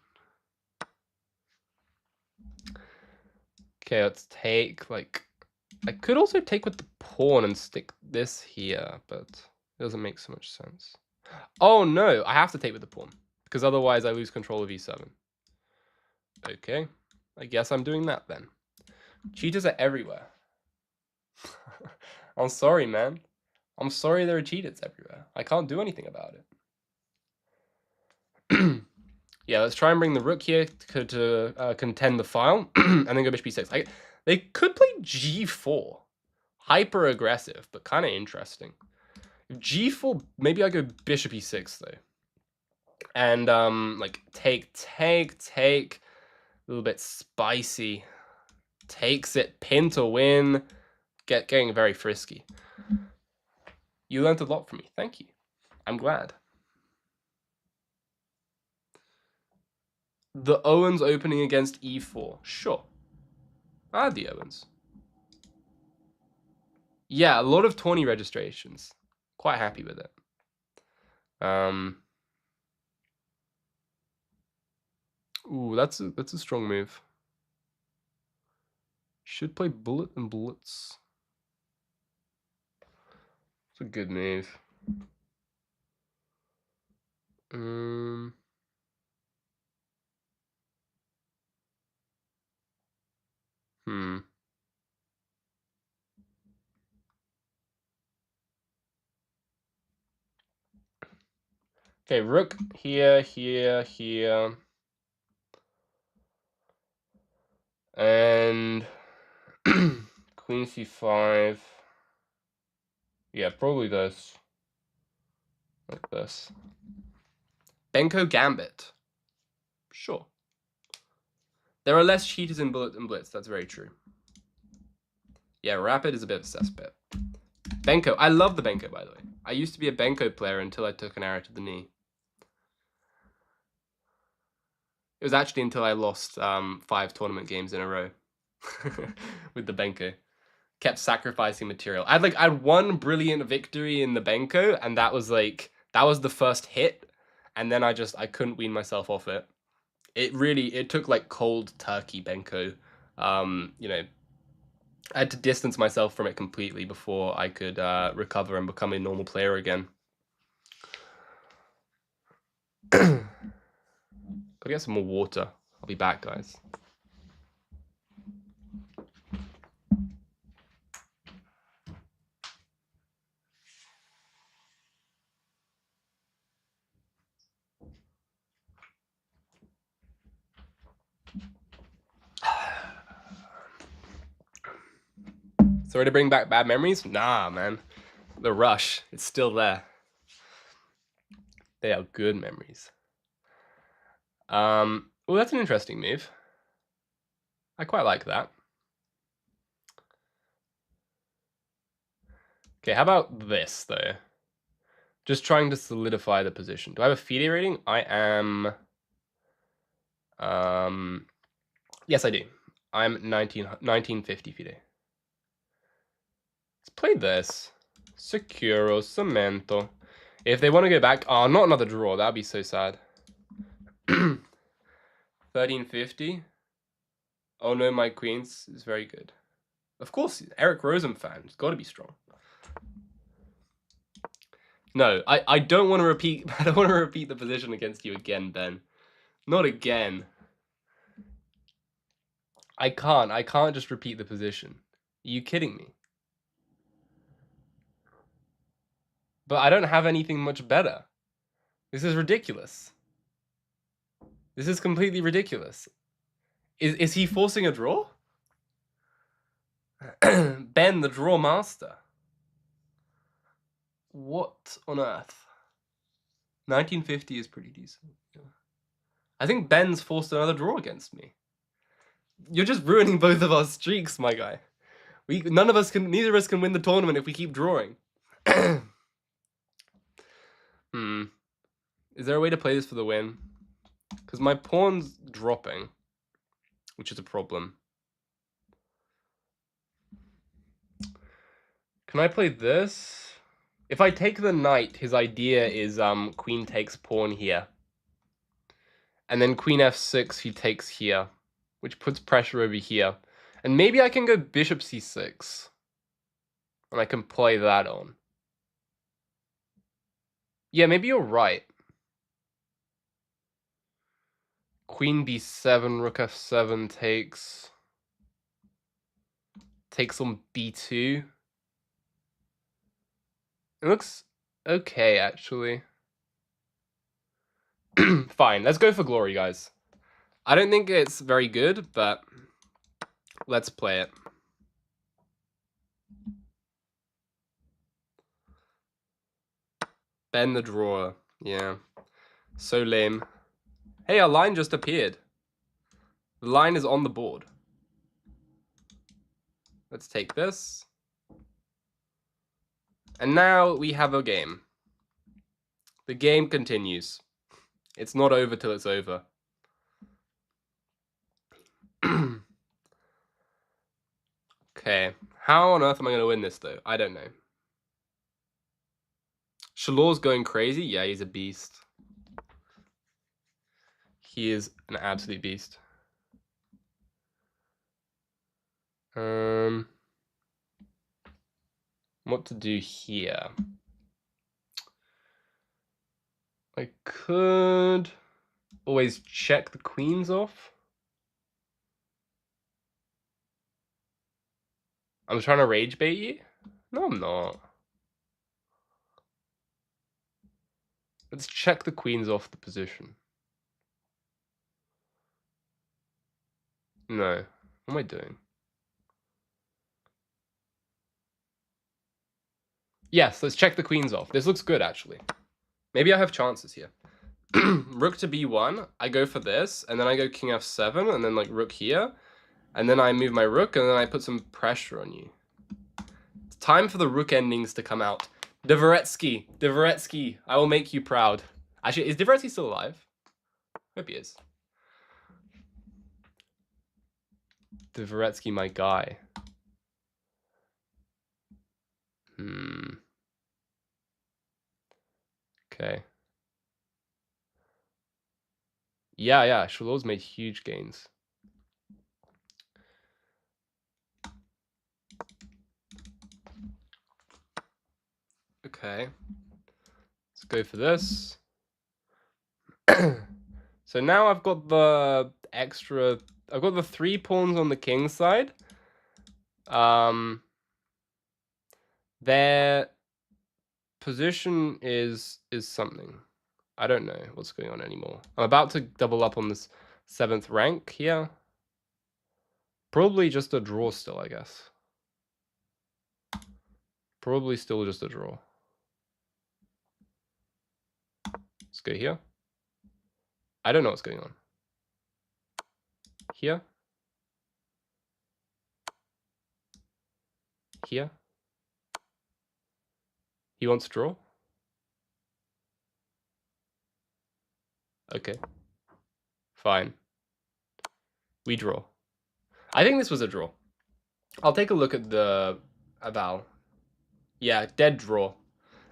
Okay, let's take, like... I could also take with the pawn and stick this here, but it doesn't make so much sense. Oh, no, I have to take with the pawn, because otherwise I lose control of e7. Okay, I guess I'm doing that then. Cheaters are everywhere. I'm sorry, man. I'm sorry there are cheaters everywhere. I can't do anything about it. Yeah, let's try and bring the rook here to contend the file, and then go bishop b6. They could play g4. Hyper aggressive, but kind of interesting. If g4, maybe I go bishop e6 though. And like take. A little bit spicy. Takes it, pin to win. Getting very frisky. You learned a lot from me. Thank you. I'm glad. The Owens opening against e4. Sure. I had the Owens. Yeah, a lot of tourney registrations. Quite happy with it. Ooh, that's a strong move. Should play bullet and bullets. It's a good move. Okay, rook here, here, here. And queen c5. Yeah, probably this. Like this. Benko Gambit. Sure. There are less cheaters in Bullet and Blitz, that's very true. Yeah, Rapid is a bit of a cesspit. Benko. I love the Benko, by the way. I used to be a Benko player until I took an arrow to the knee. It was actually until I lost 5 tournament games in a row with the Benko. Kept sacrificing material. I had one brilliant victory in the Benko, and that was the first hit, and then I couldn't wean myself off it. It took like cold turkey Benko. You know, I had to distance myself from it completely before I could recover and become a normal player again. Gotta get some more water. I'll be back, guys. Sorry to bring back bad memories? Nah, man. The rush, it's still there. They are good memories. Well, that's an interesting move. I quite like that. Okay, how about this, though? Just trying to solidify the position. Do I have a FIDE rating? I am... yes, I do. I'm 1950 FIDE. Let's play this. Securo, Cemento. If they want to go back... Oh, not another draw. That'd be so sad. 1350. Oh no, my queens is very good. Of course, Eric Rosen fan. It's got to be strong. No, I don't want to repeat. I don't want to repeat the position against you again, Ben. Not again. I can't. I can't just repeat the position. Are you kidding me? But I don't have anything much better. This is ridiculous. This is completely ridiculous. Is he forcing a draw? Ben, the draw master. What on earth? 1950 is pretty decent. Yeah. I think Ben's forced another draw against me. You're just ruining both of our streaks, my guy. Neither of us can win the tournament if we keep drawing. Is there a way to play this for the win? Because my pawn's dropping, which is a problem. Can I play this? If I take the knight, his idea is queen takes pawn here. And then queen f6, he takes here, which puts pressure over here. And maybe I can go bishop c6. And I can play that on. Yeah, maybe you're right. Queen b7, rook f7 takes on b2. It looks okay, actually. Fine, let's go for glory, guys. I don't think it's very good, but let's play it. Ben the drawer. Yeah. So lame. Hey, our line just appeared. The line is on the board. Let's take this. And now we have a game. The game continues. It's not over till it's over. Okay. How on earth am I going to win this, though? I don't know. Shalor's going crazy. Yeah, he's a beast. He is an absolute beast. What to do here? I could always check the queens off. I'm trying to rage bait you? No, I'm not. Let's check the queens off the position. No. What am I doing? Yes, let's check the queens off. This looks good, actually. Maybe I have chances here. Rook to b1, I go for this, and then I go king f7, and then like rook here, and then I move my rook, and then I put some pressure on you. It's time for the rook endings to come out. Dvoretsky, I will make you proud. Actually, is Dvoretsky still alive? Hope he is. Dvoretsky, my guy. Okay. Yeah, Shalor's made huge gains. Okay. Let's go for this. So now I've got the extra... I've got the 3 pawns on the king side. Their position is something. I don't know what's going on anymore. I'm about to double up on this 7th rank here. Probably just a draw still, I guess. Probably still just a draw. Let's go here. I don't know what's going on. Here. Here. He wants to draw. Okay. Fine. We draw. I think this was a draw. I'll take a look at the eval. Yeah, dead draw.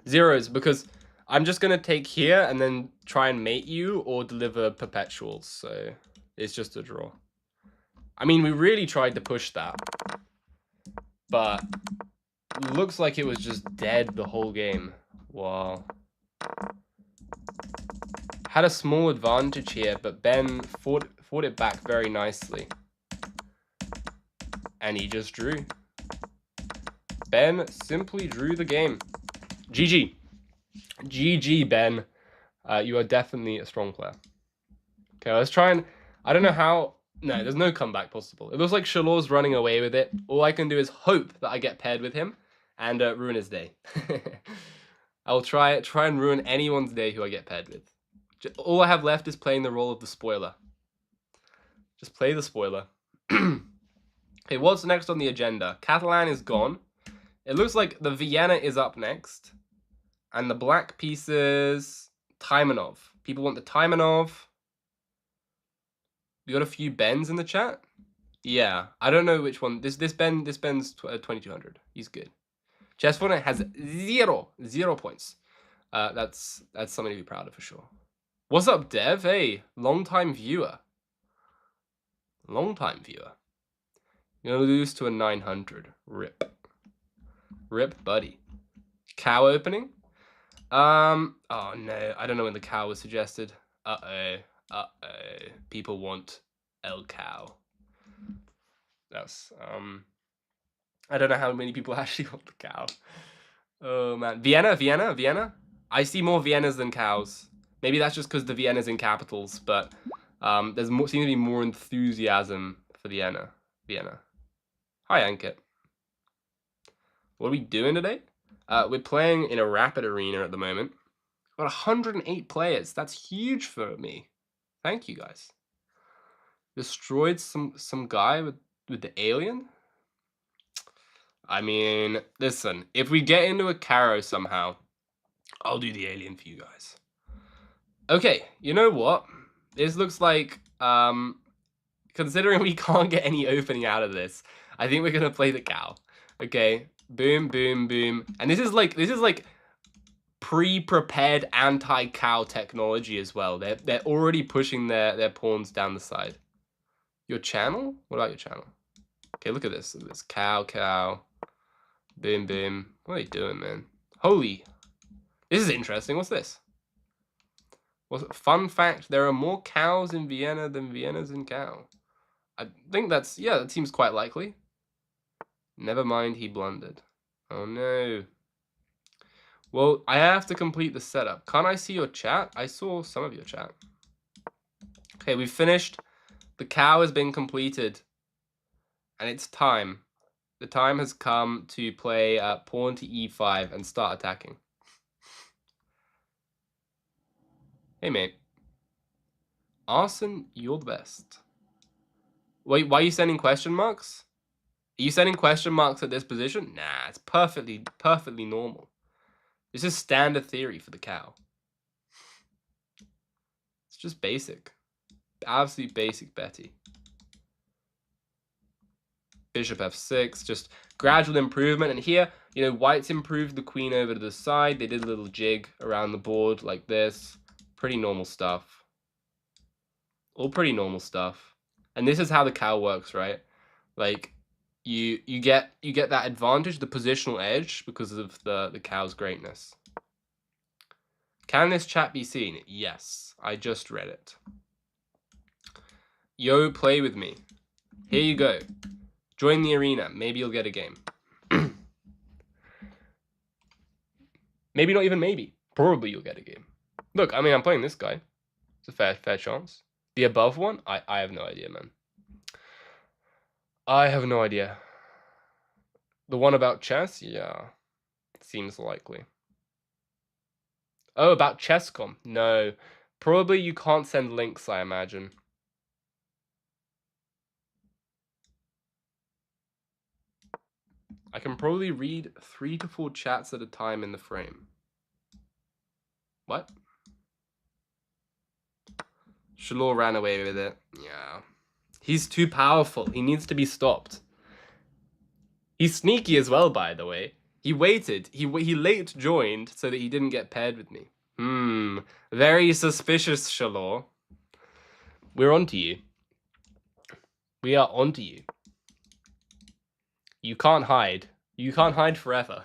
Zeros, because I'm just going to take here and then try and mate you or deliver perpetuals. So it's just a draw. I mean, we really tried to push that. But looks like it was just dead the whole game. Wow. Had a small advantage here, but Ben fought it back very nicely. And he just drew. Ben simply drew the game. GG. GG, Ben. You are definitely a strong player. Okay, let's try and... I don't know how... No, there's no comeback possible. It looks like Shalor's running away with it. All I can do is hope that I get paired with him and ruin his day. I'll try and ruin anyone's day who I get paired with. All I have left is playing the role of the spoiler. Just play the spoiler. Okay, what's next on the agenda? Catalan is gone. It looks like the Vienna is up next. And the black pieces... Taimanov. People want the Taimanov. We got a few Bens in the chat. Yeah, I don't know which one. This Ben's 2200. He's good. Chessfortnite has 0 points. That's something to be proud of for sure. What's up, Dev? Hey, long-time viewer. Long-time viewer. You're gonna lose to a 900. Rip. Rip, buddy. Cow opening? Oh no, I don't know when the cow was suggested. People want El Cow. That's I don't know how many people actually want the cow. Oh man, Vienna. I see more Viennas than cows. Maybe that's just because the Vienna's in capitals, but there's seems to be more enthusiasm for Vienna. Hi, Ankit. What are we doing today? We're playing in a rapid arena at the moment. Got 108 players. That's huge for me. Thank you, guys. Destroyed some guy with the alien? I mean, listen, if we get into a Caro somehow, I'll do the alien for you guys. Okay, you know what? This looks like, because considering we can't get any opening out of this, I think we're gonna play the cow. Okay, boom, boom, boom, and this is like pre-prepared anti-cow technology as well. They're already pushing their pawns down the side. Your channel? What about your channel? Okay, look at this. Look at this. Cow, cow. Boom, boom. What are you doing, man? Holy. This is interesting. What's this? Fun fact, there are more cows in Vienna than Vienna's in cow. I think that's, yeah, that seems quite likely. Never mind, he blundered. Oh no. Well, I have to complete the setup. Can't I see your chat? I saw some of your chat. Okay, we've finished. The cow has been completed. And it's time. The time has come to play pawn to e5 and start attacking. Hey, mate. Arson, you're the best. Wait, why are you sending question marks? Are you sending question marks at this position? Nah, it's perfectly normal. This is standard theory for the cow. It's just basic. Absolute basic Betty. Bishop f6, just gradual improvement. And here, you know, white's improved the queen over to the side. They did a little jig around the board like this. Pretty normal stuff. All pretty normal stuff. And this is how the cow works, right? Like, you get that advantage, the positional edge, because of the cow's greatness. Can this chat be seen? Yes, I just read it. Yo, play with me. Here you go. Join the arena. Maybe you'll get a game. Maybe not even maybe. Probably you'll get a game. Look, I mean, I'm playing this guy. It's a fair chance. The above one? I have no idea, man. I have no idea. The one about chess? Yeah. Seems likely. Oh, about Chesscom? No. Probably you can't send links, I imagine. I can probably read 3 to 4 chats at a time in the frame. What? Shalor ran away with it. Yeah. He's too powerful. He needs to be stopped. He's sneaky as well, by the way. He waited. He late joined so that he didn't get paired with me. Very suspicious, Shalor. We're onto you. We are onto you. You can't hide. You can't hide forever.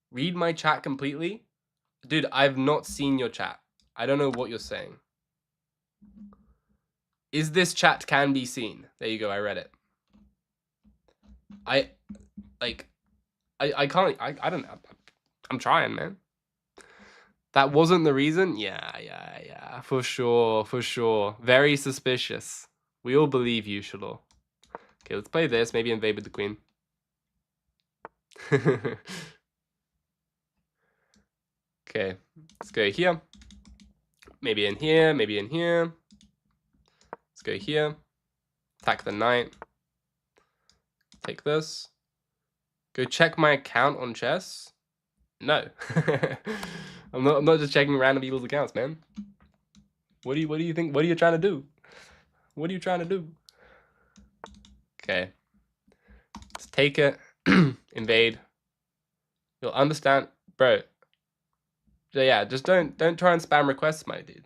Read my chat completely? Dude, I've not seen your chat. I don't know what you're saying. Is this chat can be seen? There you go, I read it. I can't, I don't know. I'm trying, man. That wasn't the reason? Yeah. For sure. Very suspicious. We all believe you, Shalor. Okay, let's play this. Maybe invade with the queen. Okay, let's go here. Maybe in here, maybe in here. Let's go here. Attack the knight. Take this. Go check my account on chess. No. I'm not just checking random people's accounts, man. What do you think? What are you trying to do? What are you trying to do? Okay. Let's take it. Invade. You'll understand, bro. Yeah, just don't try and spam requests, my dude.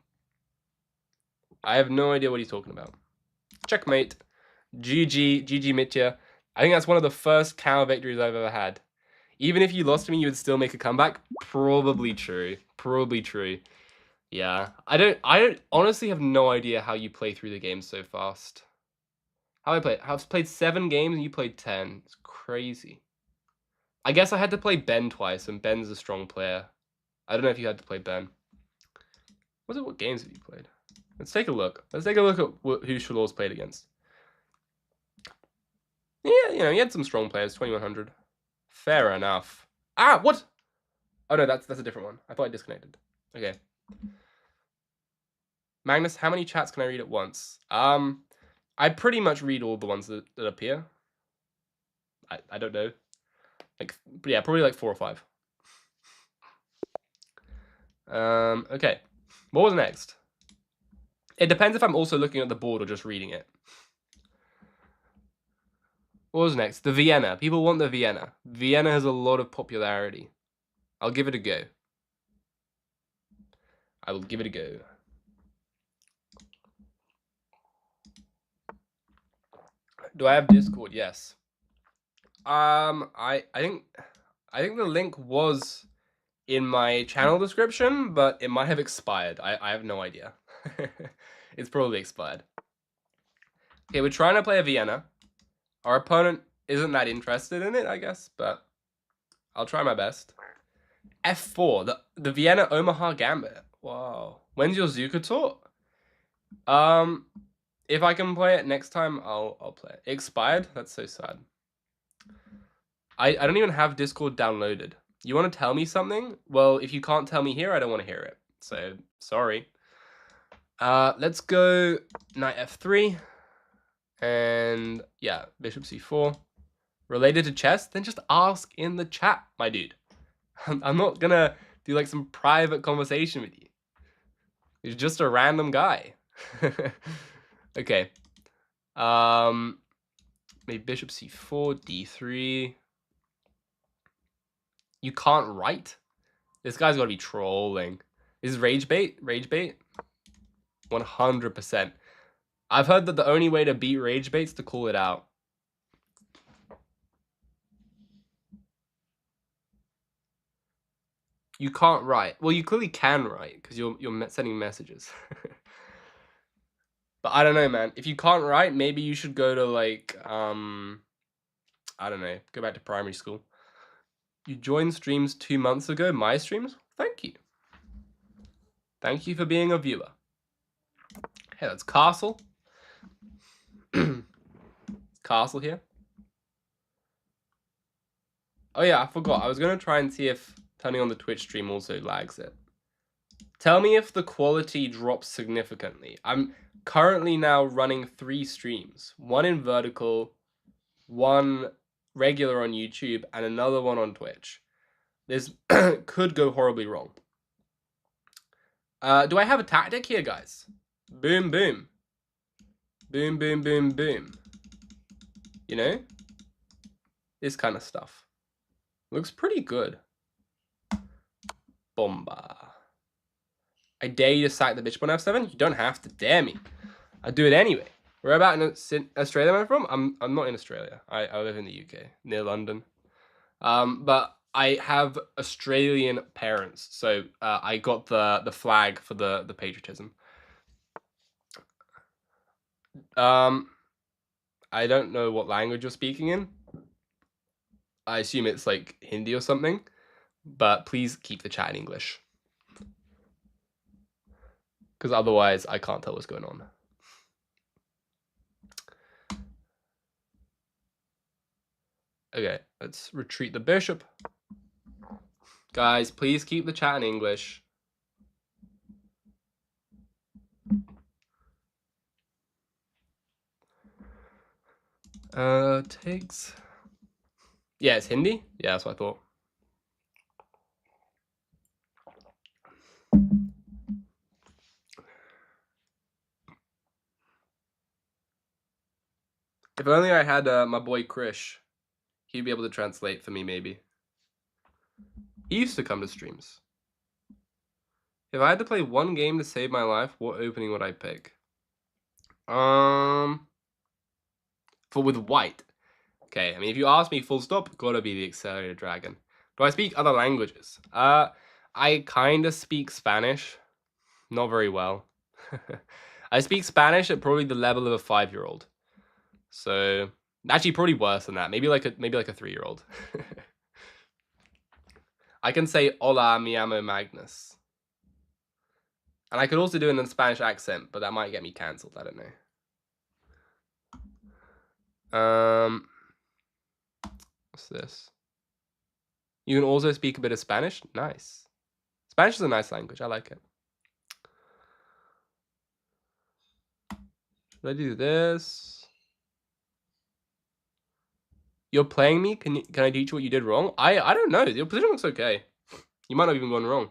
I have no idea what he's talking about. Checkmate. GG Mitya. I think that's one of the first cow victories I've ever had. Even if you lost to me, you would still make a comeback. Probably true. Probably true. Yeah. I don't honestly have no idea how you play through the game so fast. How I play? I've played 7 games and you played 10. It's crazy. I guess I had to play Ben twice, and Ben's a strong player. I don't know if you had to play Ben. What games have you played? Let's take a look. Let's take a look at who Shalor's played against. Yeah, you know, he had some strong players, 2100. Fair enough. Ah, what? Oh no, that's a different one. I thought I disconnected. Okay. Magnus, how many chats can I read at once? I pretty much read all the ones that appear. I don't know. Like, yeah, probably like 4 or 5. Okay. What was next? It depends if I'm also looking at the board or just reading it. What was next? The Vienna. People want the Vienna. Vienna has a lot of popularity. I'll give it a go. I will give it a go. Do I have Discord? Yes. I think the link was in my channel description, but it might have expired. I have no idea. It's probably expired. Okay, we're trying to play a Vienna. Our opponent isn't that interested in it, I guess, but I'll try my best. F4, the Vienna Omaha Gambit. Wow. When's your Zuka tour? If I can play it next time, I'll play it. It expired? That's so sad. I don't even have Discord downloaded. You want to tell me something? Well, if you can't tell me here, I don't want to hear it. So, sorry. Let's go knight f3. And, yeah, bishop c4. Related to chess? Then just ask in the chat, my dude. I'm not gonna do, like, some private conversation with you. You're just a random guy. Okay. Maybe bishop c4, d3. You can't write? This guy's got to be trolling. Is rage bait? Rage bait? 100%. I've heard that the only way to beat rage bait is to call it out. You can't write. Well, you clearly can write because you're sending messages. But I don't know, man. If you can't write, maybe you should go to, like, I don't know, go back to primary school. You joined streams 2 months ago, my streams? Thank you. Thank you for being a viewer. Hey, that's Castle. Castle here. Oh yeah, I forgot. I was going to try and see if turning on the Twitch stream also lags it. Tell me if the quality drops significantly. I'm currently now running 3 streams. One in vertical, one regular on YouTube, and another one on Twitch. This could go horribly wrong. Do I have a tactic here, guys? Boom, boom. Boom, boom, boom, boom. You know? This kind of stuff. Looks pretty good. Bomba. I dare you to sack the bishop on f7? You don't have to dare me. I do it anyway. Where about in Australia am I from? I'm not in Australia. I live in the UK, near London. But I have Australian parents, so I got the flag for the patriotism. I don't know what language you're speaking in. I assume it's like Hindi or something, but please keep the chat in English. Because otherwise I can't tell what's going on. Okay, let's retreat the bishop. Guys, please keep the chat in English. Takes. Yeah, it's Hindi. Yeah, that's what I thought. If only I had my boy Krish. He'd be able to translate for me, maybe. He used to come to streams. If I had to play one game to save my life, what opening would I pick? For with white. Okay, I mean, if you ask me full stop, gotta be the Accelerated Dragon. Do I speak other languages? I kind of speak Spanish. Not very well. I speak Spanish at probably the level of a 5-year-old. So, actually probably worse than that. Maybe like a 3-year-old. I can say, hola, me llamo Magnus. And I could also do it in a Spanish accent, but that might get me cancelled. I don't know. What's this? You can also speak a bit of Spanish? Nice. Spanish is a nice language. I like it. Should I do this? You're playing me? Can I teach you what you did wrong? I don't know. Your position looks okay. You might not have even gone wrong.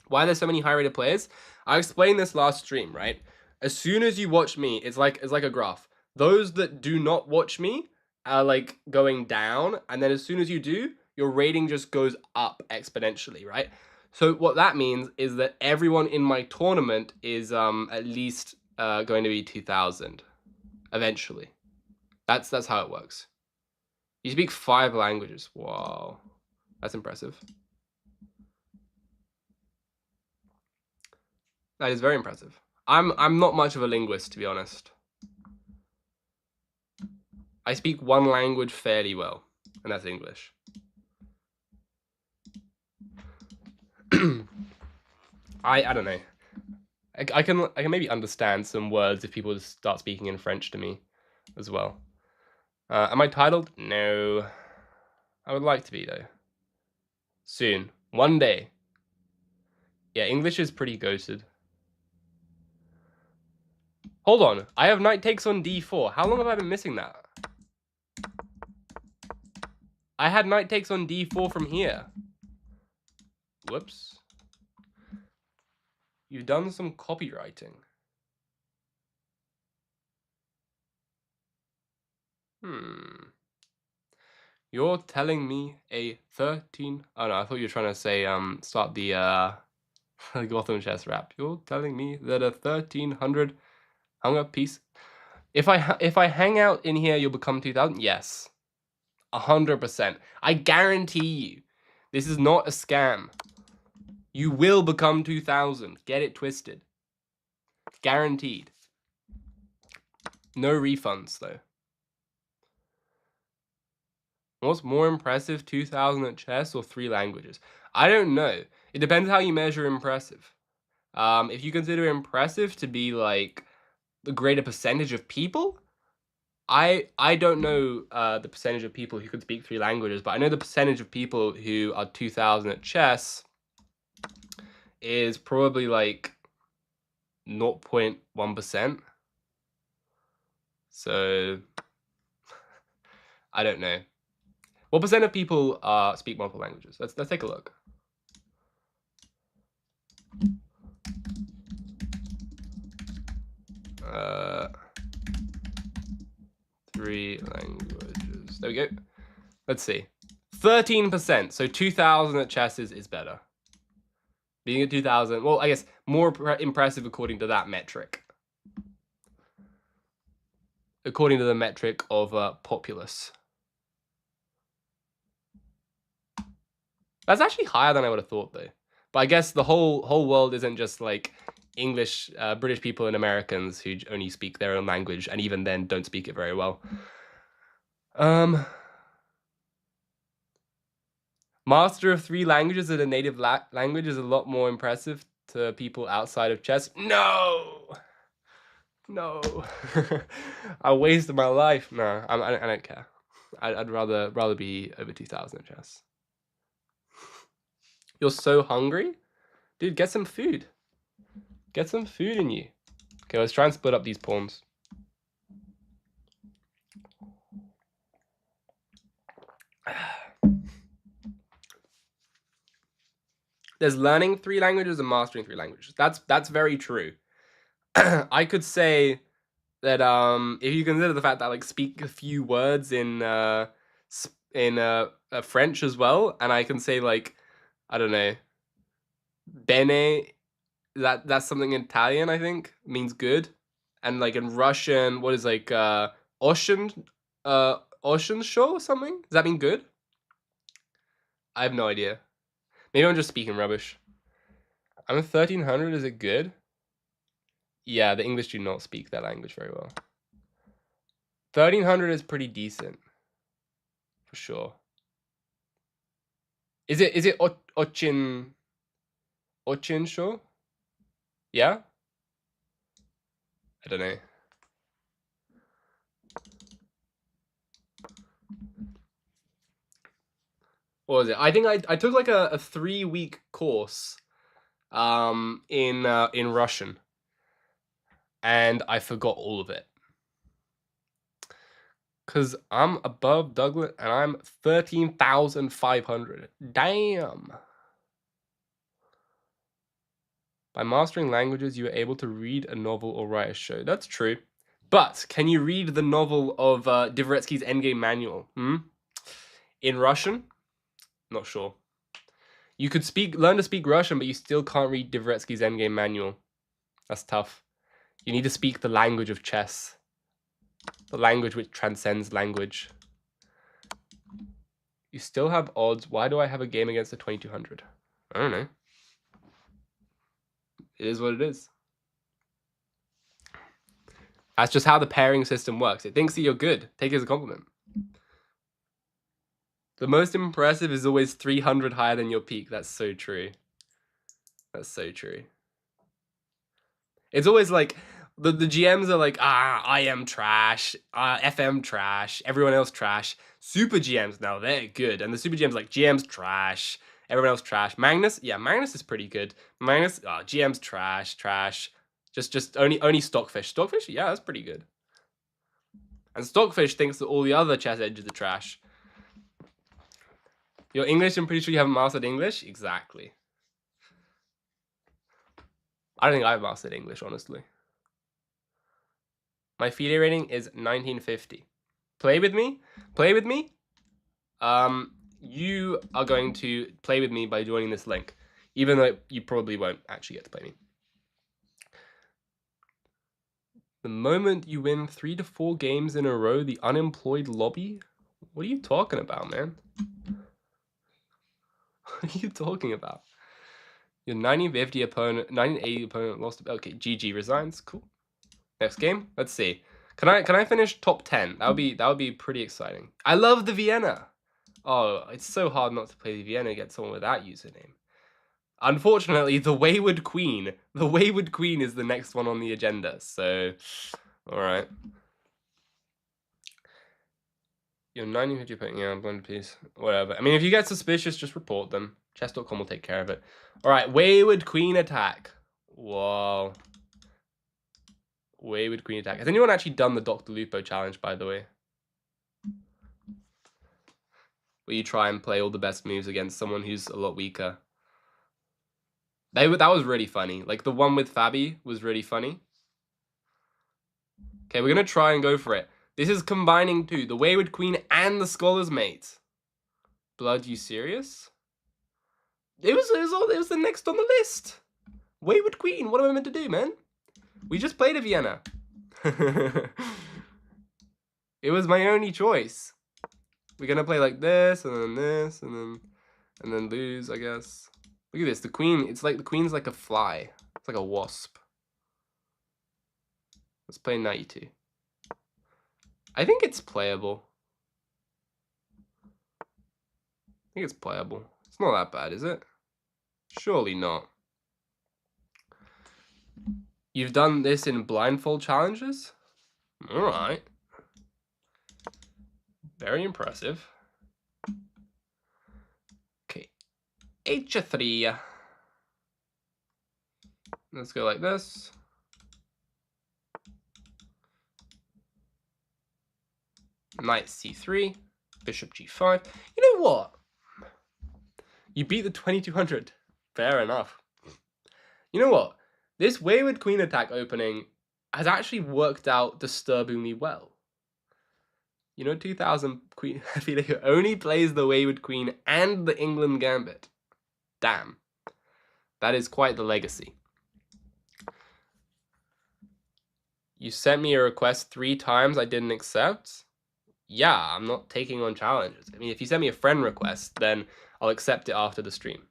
Why are there so many high-rated players? I explained this last stream, right? As soon as you watch me, it's like a graph. Those that do not watch me are like going down, and then as soon as you do, your rating just goes up exponentially, right? So what that means is that everyone in my tournament is at least going to be 2,000 eventually. That's how it works. You speak 5 languages. Wow, that's impressive. That is very impressive. I'm not much of a linguist, to be honest. I speak one language fairly well, and that's English. I don't know. I can maybe understand some words if people just start speaking in French to me as well. Am I titled? No. I would like to be though. Soon. One day. Yeah, English is pretty ghosted. Hold on. I have knight takes on d4. How long have I been missing that? I had knight takes on d4 from here. Whoops. You've done some copywriting. You're telling me a 13... Oh no, I thought you were trying to say start the Gotham chess rap. You're telling me that a 1300 hunger piece... If I hang out in here, you'll become 2,000? Yes. 100%. I guarantee you. This is not a scam. You will become 2,000. Get it twisted. Guaranteed. No refunds, though. What's more impressive, 2,000 at chess or 3 languages? I don't know. It depends how you measure impressive. If you consider impressive to be like the greater percentage of people, I don't know the percentage of people who can speak 3 languages, but I know the percentage of people who are 2,000 at chess is probably like 0.1%. So I don't know. What percent of people speak multiple languages? Let's take a look. Uh, 3 languages. There we go. Let's see. 13%. So 2,000 at chess is better. Being at 2,000, well, I guess more impressive according to that metric. According to the metric of populace. That's actually higher than I would have thought, though. But I guess the whole world isn't just like English, British people and Americans who only speak their own language, and even then don't speak it very well. Master of 3 languages at a native language is a lot more impressive to people outside of chess. No! No. I wasted my life. No, I don't care. I'd rather be over 2,000 at chess. You're so hungry? Dude, get some food. Get some food in you. Okay, let's try and split up these pawns. There's learning 3 languages and mastering 3 languages. That's very true. I could say that if you consider the fact that I like speak a few words in French as well, and I can say like, I don't know, bene, that's something in Italian, I think, means good. And like in Russian, what is like ocean show or something? Does that mean good? I have no idea. Maybe I'm just speaking rubbish. I'm a 1300, is it good? Yeah, the English do not speak that language very well. 1300 is pretty decent. For sure. Is it Ochin show? Yeah? I don't know. What was it? I think I took like a 3-week course in Russian, and I forgot all of it. Cause I'm above Duglet and I'm 13,500. Damn. By mastering languages, you are able to read a novel or write a show. That's true. But can you read the novel of Dvoretsky's Endgame Manual? In Russian? Not sure. You could learn to speak Russian, but you still can't read Dvoretsky's Endgame Manual. That's tough. You need to speak the language of chess. The language which transcends language. You still have odds. Why do I have a game against the 2200? I don't know. It is what it is. That's just how the pairing system works. It thinks that you're good. Take it as a compliment. The most impressive is always 300 higher than your peak. That's so true. That's so true. It's always like, the GMs are like, I am trash, FM trash, everyone else trash. Super GMs, now they're good. And the super GM's like, GM's trash, everyone else trash. Magnus, yeah, Magnus is pretty good. Magnus, GM's trash. Just only Stockfish. Stockfish, yeah, that's pretty good. And Stockfish thinks that all the other chess edges are trash. Your English, I'm pretty sure you haven't mastered English? Exactly. I don't think I've mastered English, honestly. My FIDE rating is 1950. Play with me? Play with me? You are going to play with me by joining this link, even though you probably won't actually get to play me. The moment you win 3 to 4 games in a row, the unemployed lobby? What are you talking about, man? What are you talking about? Your 1950 opponent, 1980 opponent lost. Okay, GG resigns. Cool. Next game. Let's see. Can I finish top 10? That would be pretty exciting. I love the Vienna. Oh, it's so hard not to play the Vienna against someone with that username. Unfortunately, the Wayward Queen. The Wayward Queen is the next one on the agenda. So, all right. Your 1950 opponent, yeah, blend piece, whatever. I mean, if you get suspicious, just report them. Chess.com will take care of it. All right, Wayward Queen attack. Whoa. Wayward Queen attack. Has anyone actually done the Dr. Lupo challenge, by the way? Where you try and play all the best moves against someone who's a lot weaker. That was really funny. Like, the one with Fabi was really funny. Okay, we're going to try and go for it. This is combining two, the Wayward Queen and the Scholar's Mate. Blood, you serious? It was the next on the list. Wayward Queen, what am I meant to do, man? We just played a Vienna. It was my only choice. We're gonna play like this, and then this, and then lose, I guess. Look at this, the queen, it's like the queen's like a fly. It's like a wasp. Let's play knight e2. I think it's playable. I think it's playable. It's not that bad, is it? Surely not. You've done this in blindfold challenges? Alright. Very impressive. Okay. H3. Let's go like this. Knight c3. Bishop g5. You know what? You beat the 2200. Fair enough. You know what? This Wayward Queen attack opening has actually worked out disturbingly well. You know, 2000 Queen only plays the Wayward Queen and the England Gambit. Damn. That is quite the legacy. You sent me a request 3 times I didn't accept? Yeah, I'm not taking on challenges. I mean, if you send me a friend request, then I'll accept it after the stream.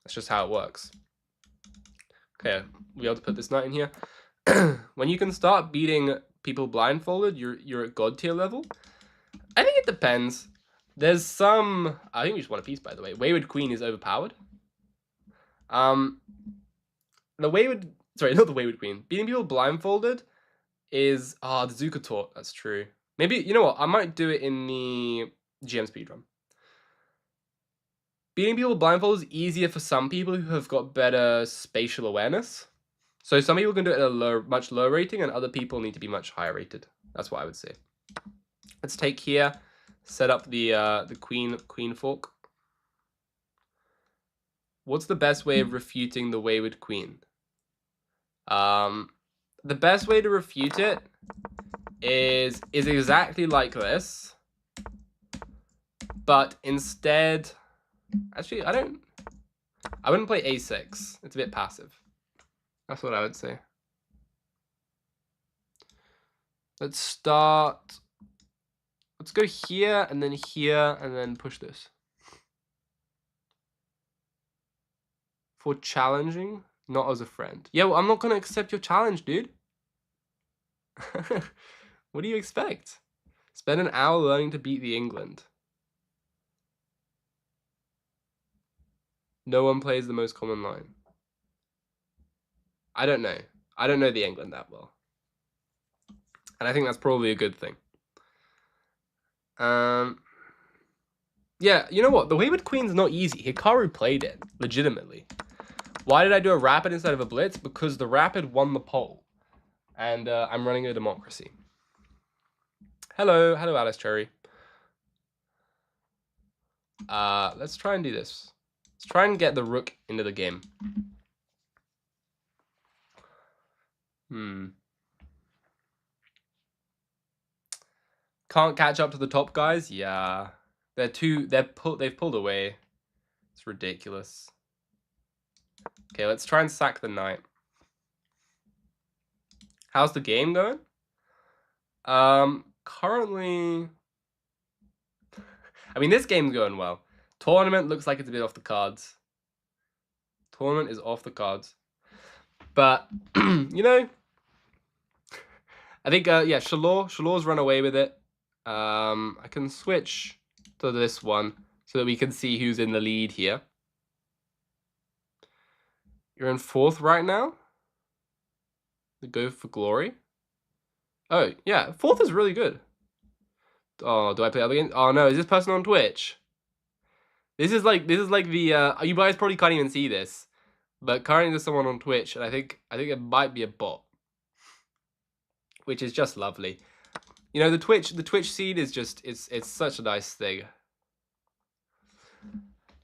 That's just how it works. Okay, we able to put this knight in here. When you can start beating people blindfolded, you're at god tier level. I think it depends. There's some. I think we just won a piece, by the way. Wayward Queen is overpowered. The Wayward. Sorry, not the Wayward Queen. Beating people blindfolded is the Zuka taught. That's true. Maybe, you know what? I might do it in the GM speedrun. Beating people blindfolded is easier for some people who have got better spatial awareness. So some people can do it at a much lower rating, and other people need to be much higher rated. That's what I would say. Let's take here, set up the queen fork. What's the best way of refuting the Wayward Queen? The best way to refute it is exactly like this, but instead, actually, I wouldn't play a6. It's a bit passive. That's what I would say. Let's go here, and then push this. For challenging, not as a friend. Yeah, well, I'm not going to accept your challenge, dude. What do you expect? Spend an hour learning to beat the England. No one plays the most common line. I don't know. I don't know the England that well. And I think that's probably a good thing. Yeah, you know what? The Wayward Queen's not easy. Hikaru played it, legitimately. Why did I do a rapid instead of a blitz? Because the rapid won the poll. And I'm running a democracy. Hello, Alice Cherry. Let's try and do this. Let's try and get the rook into the game. Can't catch up to the top guys? Yeah. They've pulled away. It's ridiculous. Okay, let's try and sack the knight. How's the game going? Currently, I mean, this game's going well. Tournament looks like it's a bit off the cards. Tournament is off the cards. But, you know, I think, yeah, Shalor's run away with it. I can switch to this one so that we can see who's in the lead here. You're in 4th right now? The Go for Glory? Oh, yeah, 4th is really good. Oh, do I play other games? Oh no, is this person on Twitch? This is like the you guys probably can't even see this, but currently there's someone on Twitch, and I think it might be a bot, which is just lovely. You know, the Twitch seed is just it's such a nice thing.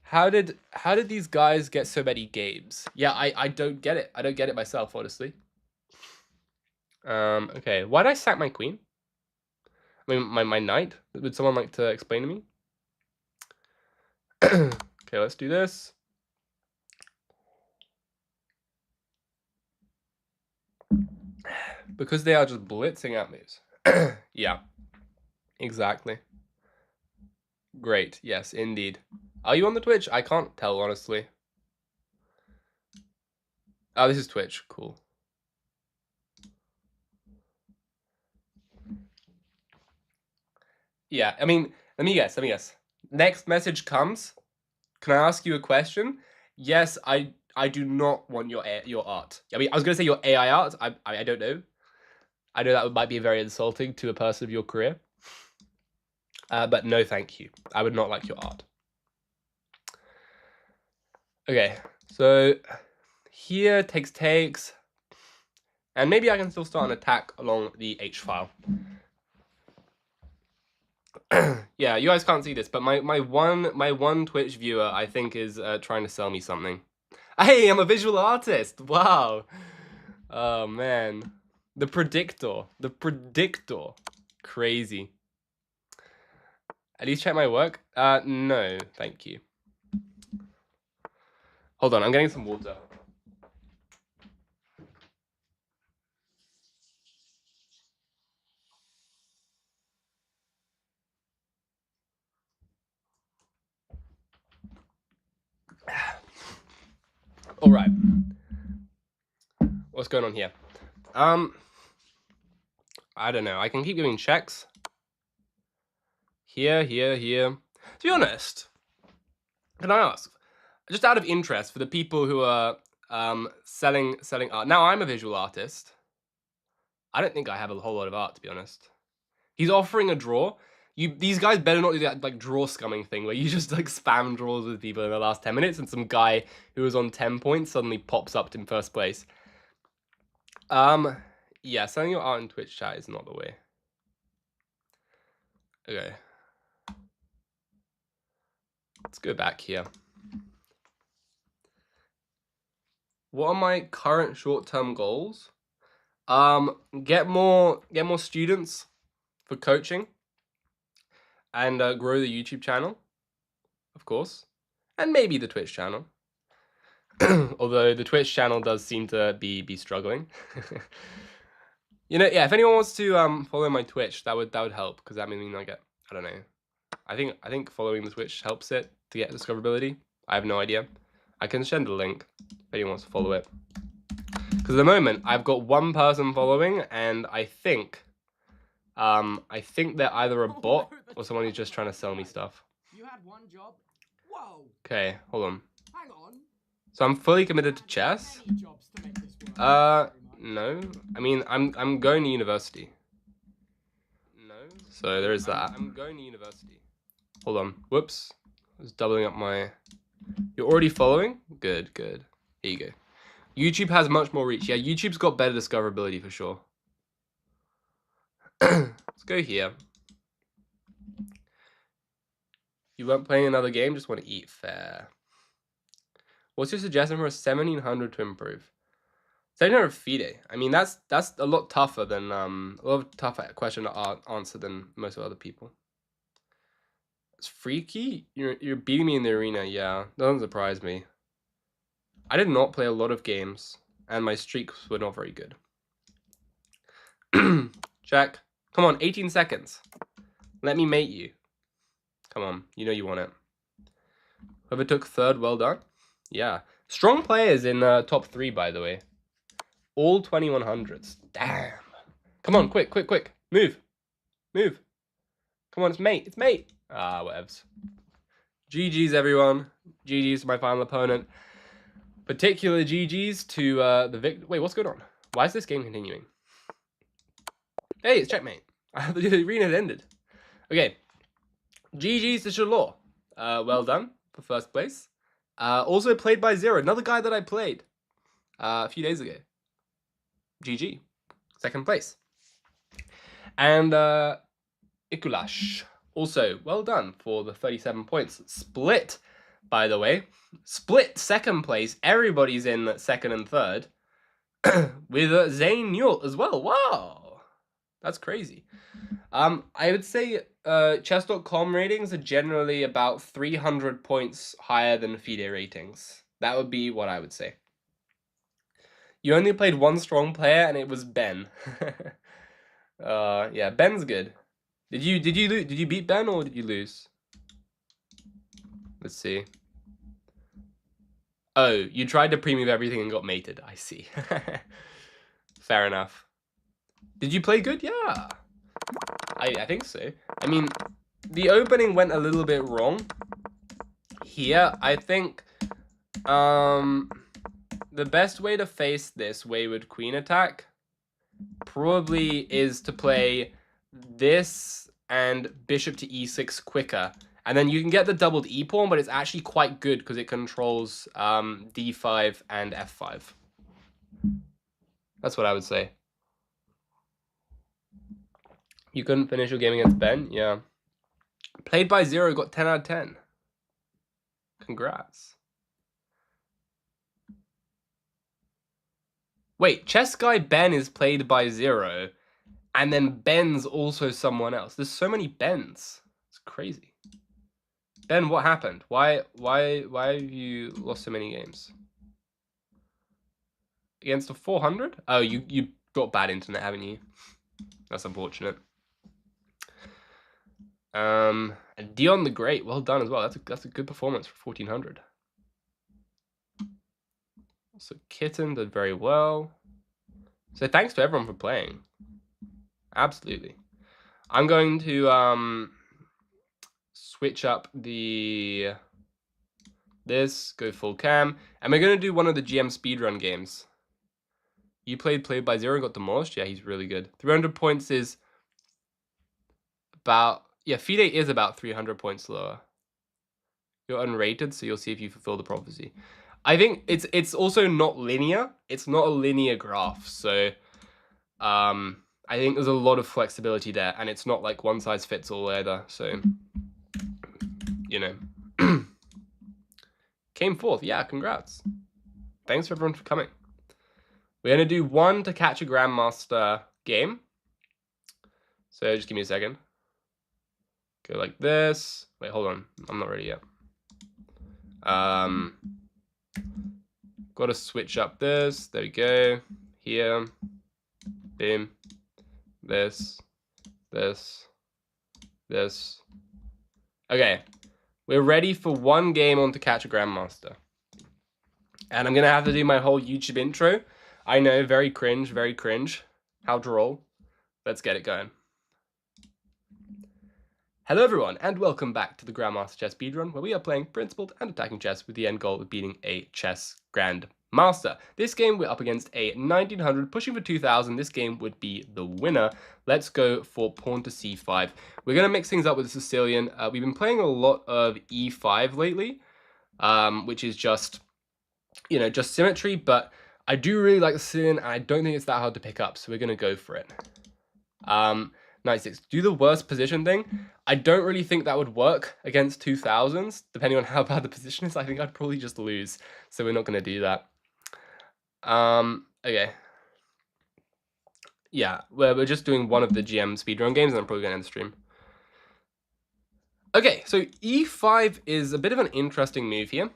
How did these guys get so many games? Yeah, I don't get it. I don't get it myself, honestly. Okay, why did I sack my queen? I mean, my knight? Would someone like to explain to me? Okay, let's do this. Because they are just blitzing at me. Yeah, exactly. Great, yes, indeed. Are you on the Twitch? I can't tell, honestly. Oh, this is Twitch. Cool. Yeah, I mean, let me guess. Next message comes. Can I ask you a question? Yes, I do not want your art. I mean, I was going to say your AI art. I don't know. I know that might be very insulting to a person of your career. But no, thank you. I would not like your art. Okay, so here takes. And maybe I can still start an attack along the H file. Yeah, you guys can't see this, but my one Twitch viewer, I think, is trying to sell me something. Hey, I'm a visual artist. Wow. Oh man, the predictor. Crazy. At least check my work. No, thank you. Hold on, I'm getting some water. All right. What's going on here? I don't know. I can keep giving checks. Here. To be honest, can I ask, just out of interest, for the people who are selling art. Now, I'm a visual artist. I don't think I have a whole lot of art, to be honest. He's offering a draw. These guys better not do that like draw scumming thing where you just like spam draws with people in the last 10 minutes and some guy who was on 10 points suddenly pops up in first place. Yeah, selling your art in Twitch chat is not the way. Okay. Let's go back here. What are my current short-term goals? Get more students for coaching, and grow the YouTube channel, of course, and maybe the Twitch channel. Although the Twitch channel does seem to be struggling. You know, yeah. If anyone wants to follow my Twitch, that would help, because that means I get, I don't know. I think following the Twitch helps it to get discoverability. I have no idea. I can send a link if anyone wants to follow it. Because at the moment I've got one person following, and I think they're either a bot or someone who's just trying to sell me stuff. You had one job. Whoa. Okay, hold on. Hang on. So I'm fully committed to chess. Many jobs to make this work. No. I mean, I'm going to university. No. So there is that. I'm going to university. Hold on. Whoops. I was doubling up my... You're already following? Good, good. Here you go. YouTube has much more reach. Yeah, YouTube's got better discoverability for sure. Let's go here. You weren't playing another game? Just want to eat. Fair. What's your suggestion for a 1700 to improve? 1700 FIDE. I mean, that's a lot tougher than a lot tougher question to answer than most of other people. It's freaky. You're beating me in the arena. Yeah, doesn't surprise me. I did not play a lot of games, and my streaks were not very good. Check. Come on, 18 seconds. Let me mate you. Come on, you know you want it. Whoever took third, well done. Yeah. Strong players in top 3, by the way. All 2100s. Damn. Come on, quick, quick, quick. Move. Move. Come on, it's mate. It's mate. Ah, whatevs. GG's, everyone. GG's to my final opponent. Particular GG's to the victor. Wait, what's going on? Why is this game continuing? Hey, it's checkmate. The arena had ended. Okay. GG's to Shalor. Well done for first place. Also played by Zero, another guy that I played a few days ago. GG. Second place. And Ikulash. Also, well done for the 37 points. Split, by the way. Split second place. Everybody's in second and third. With Zane Newell as well. Wow. That's crazy. I would say chess.com ratings are generally about 300 points higher than FIDE ratings. That would be what I would say. You only played one strong player, and it was Ben. Yeah, Ben's good. Did you beat Ben, or did you lose? Let's see. Oh, you tried to pre-move everything and got mated. I see. Fair enough. Did you play good? Yeah. I think so. I mean, the opening went a little bit wrong. Here, I think the best way to face this wayward queen attack probably is to play this and bishop to e6 quicker. And then you can get the doubled e pawn, but it's actually quite good because it controls d5 and f5. That's what I would say. You couldn't finish your game against Ben? Yeah. Played by Zero, got 10 out of 10. Congrats. Wait, chess guy Ben is played by Zero, and then Ben's also someone else. There's so many Bens. It's crazy. Ben, what happened? Why have you lost so many games? Against a 400? Oh, you got bad internet, haven't you? That's unfortunate. And Dion the Great, well done as well. That's a good performance for 1400. So Kitten did very well. So thanks to everyone for playing. Absolutely. I'm going to switch up this, go full cam, and we're going to do one of the GM speedrun games. You played by Zero, got demolished. Yeah, he's really good. 300 points is about, yeah, FIDE is about 300 points lower. You're unrated, so you'll see if you fulfill the prophecy. I think it's also not linear. It's not a linear graph, so I think there's a lot of flexibility there, and it's not like one size fits all either. So, you know, came fourth. Yeah, congrats. thanks for everyone for coming. We're going to do one to catch a Grandmaster game. So just give me a second. Go like this. Wait, hold on. I'm not ready yet. Got to switch up this. There we go. Here. Boom. This. This. This. Okay. We're ready for one game on to catch a Grandmaster. And I'm going to have to do my whole YouTube intro. I know, very cringe, very cringe. How droll. Let's get it going. Hello everyone, and welcome back to the Grandmaster Chess Speedrun, where we are playing principled and attacking chess with the end goal of beating a chess Grandmaster. This game we're up against a 1900, pushing for 2000. This game would be the winner. Let's go for pawn to c5. We're going to mix things up with the Sicilian. We've been playing a lot of e5 lately, which is just, you know, just symmetry, but I do really like the Sicilian, and I don't think it's that hard to pick up, so we're going to go for it. Knight 6. Do the worst position thing. I don't really think that would work against 2000s, depending on how bad the position is. I think I'd probably just lose, so we're not going to do that. Okay. Yeah, we're just doing one of the GM speedrun games, and I'm probably going to end the stream. Okay, so e5 is a bit of an interesting move here.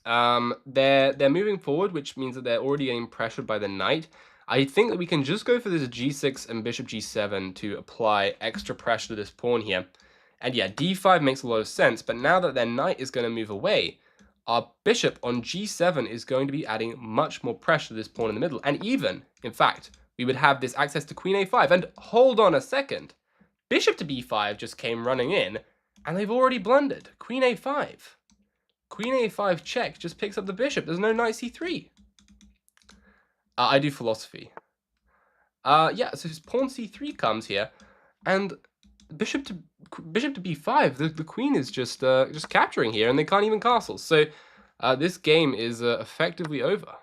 They're moving forward, which means that they're already getting pressured by the knight. I think that we can just go for this g6 and bishop g7 to apply extra pressure to this pawn here. And yeah, d5 makes a lot of sense, but now that their knight is going to move away, our bishop on g7 is going to be adding much more pressure to this pawn in the middle. And even, in fact, we would have this access to queen a5. And hold on a second. Bishop to b5 just came running in, and they've already blundered. Queen a5. Queen a5 check just picks up the bishop. There's no knight c3. I do philosophy. Yeah, so his pawn c3 comes here, and bishop to b5. The queen is just capturing here, and they can't even castle. So this game is effectively over.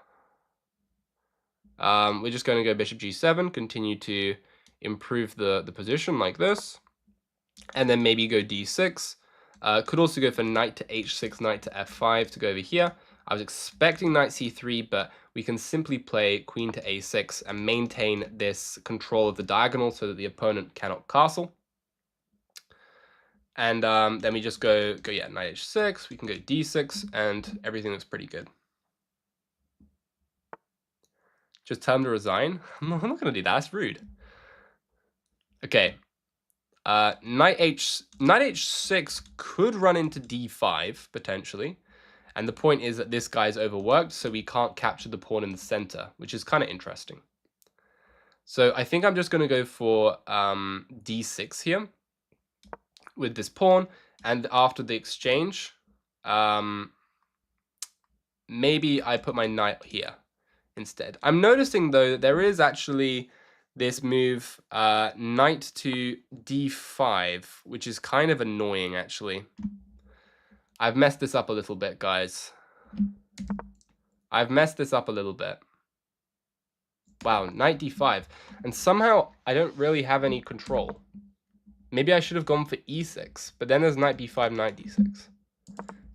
We're just going to go bishop g7, continue to improve the position like this, and then maybe go d6. Could also go for knight to h6, knight to f5 to go over here. I was expecting knight c3, but we can simply play queen to a6 and maintain this control of the diagonal so that the opponent cannot castle. And then we just go yeah, knight h6, we can go d6, and everything looks pretty good. Just tell him to resign? I'm not going to do that, that's rude. Okay. Knight h6 could run into d5, potentially. And the point is that this guy's overworked, so we can't capture the pawn in the center, which is kind of interesting. So I think I'm just going to go for d6 here with this pawn. And after the exchange, maybe I put my knight here instead. I'm noticing, though, that there is actually this move, knight to d5, which is kind of annoying, actually. I've messed this up a little bit, guys. I've messed this up a little bit. Wow, knight d5. And somehow I don't really have any control. Maybe I should have gone for e6, but then there's knight b5, knight d6.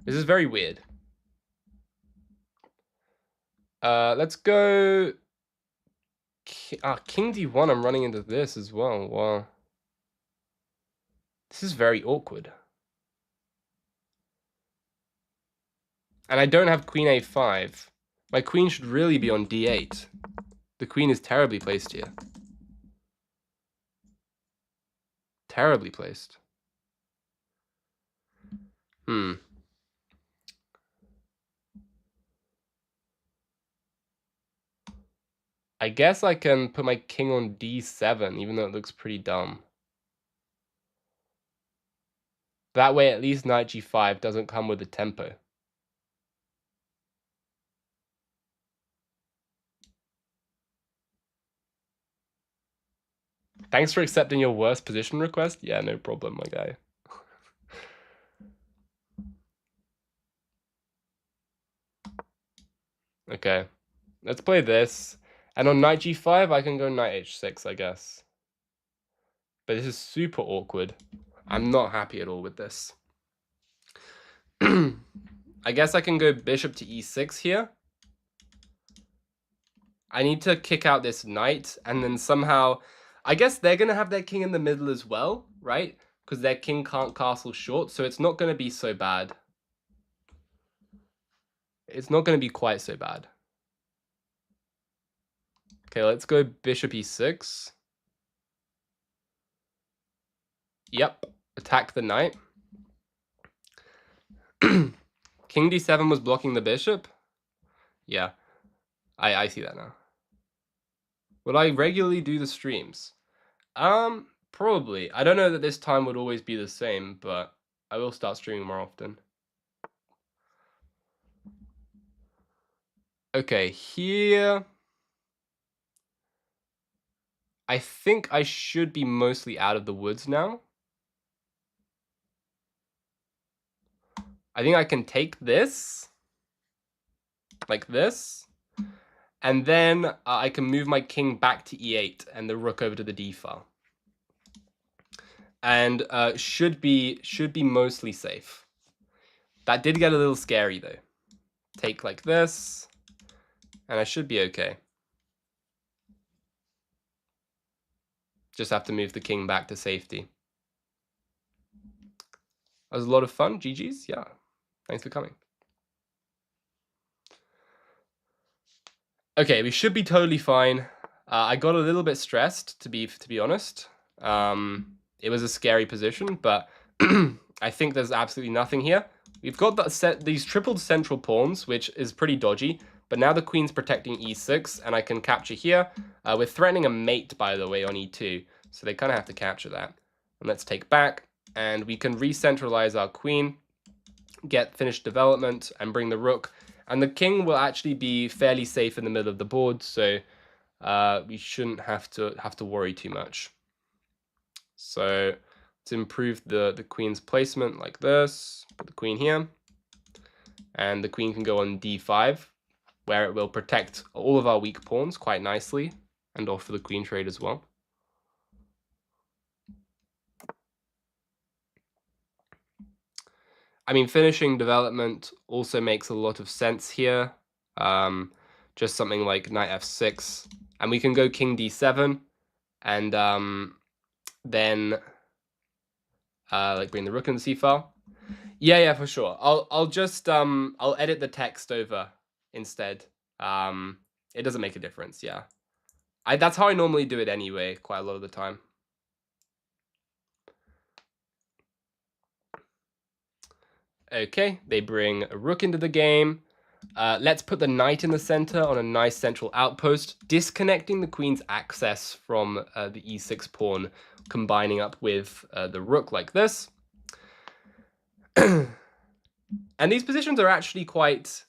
This is very weird. Let's go... king d1, I'm running into this as well. Wow. This is very awkward. And I don't have queen a5. My queen should really be on d8. The queen is terribly placed here. Terribly placed. I guess I can put my king on d7, even though it looks pretty dumb. That way, at least knight g5 doesn't come with a tempo. Thanks for accepting your worst position request. Yeah, no problem, my guy. Okay, let's play this. And on knight g5, I can go knight h6, I guess. But this is super awkward. I'm not happy at all with this. I guess I can go bishop to e6 here. I need to kick out this knight, and then somehow... I guess they're going to have their king in the middle as well, right? Because their king can't castle short, so it's not going to be so bad. It's not going to be quite so bad. Okay, let's go bishop e6. Yep, attack the knight. King d7 was blocking the bishop? Yeah, I see that now. Would I regularly do the streams? Probably. I don't know that this time would always be the same, but I will start streaming more often. Okay, here... I think I should be mostly out of the woods now. I think I can take this. Like this. And then I can move my king back to e8 and the rook over to the d file. And should be mostly safe. That did get a little scary though. Take like this. And I should be okay. Just have to move the king back to safety. That was a lot of fun. GG's. Yeah. Thanks for coming. Okay, we should be totally fine. I got a little bit stressed, to be honest. It was a scary position, but I think there's absolutely nothing here. We've got these tripled central pawns, which is pretty dodgy. But now the queen's protecting e6, and I can capture here. We're threatening a mate, by the way, on e2. So they kind of have to capture that. And let's take back, and we can re-centralize our queen, get finished development, and bring the rook. And the king will actually be fairly safe in the middle of the board, so we shouldn't have to worry too much. So let's improve the queen's placement like this. Put the queen here. And the queen can go on d5, where it will protect all of our weak pawns quite nicely, and offer the queen trade as well. I mean, finishing development also makes a lot of sense here. Just something like knight f6, and we can go king d7, and then like bring the rook in the c file. Yeah, for sure. I'll just I'll edit the text over instead. It doesn't make a difference. Yeah, that's how I normally do it anyway, quite a lot of the time. Okay, they bring a rook into the game. Let's put the knight in the center on a nice central outpost, disconnecting the queen's access from the e6 pawn, combining up with the rook like this. And these positions are actually quite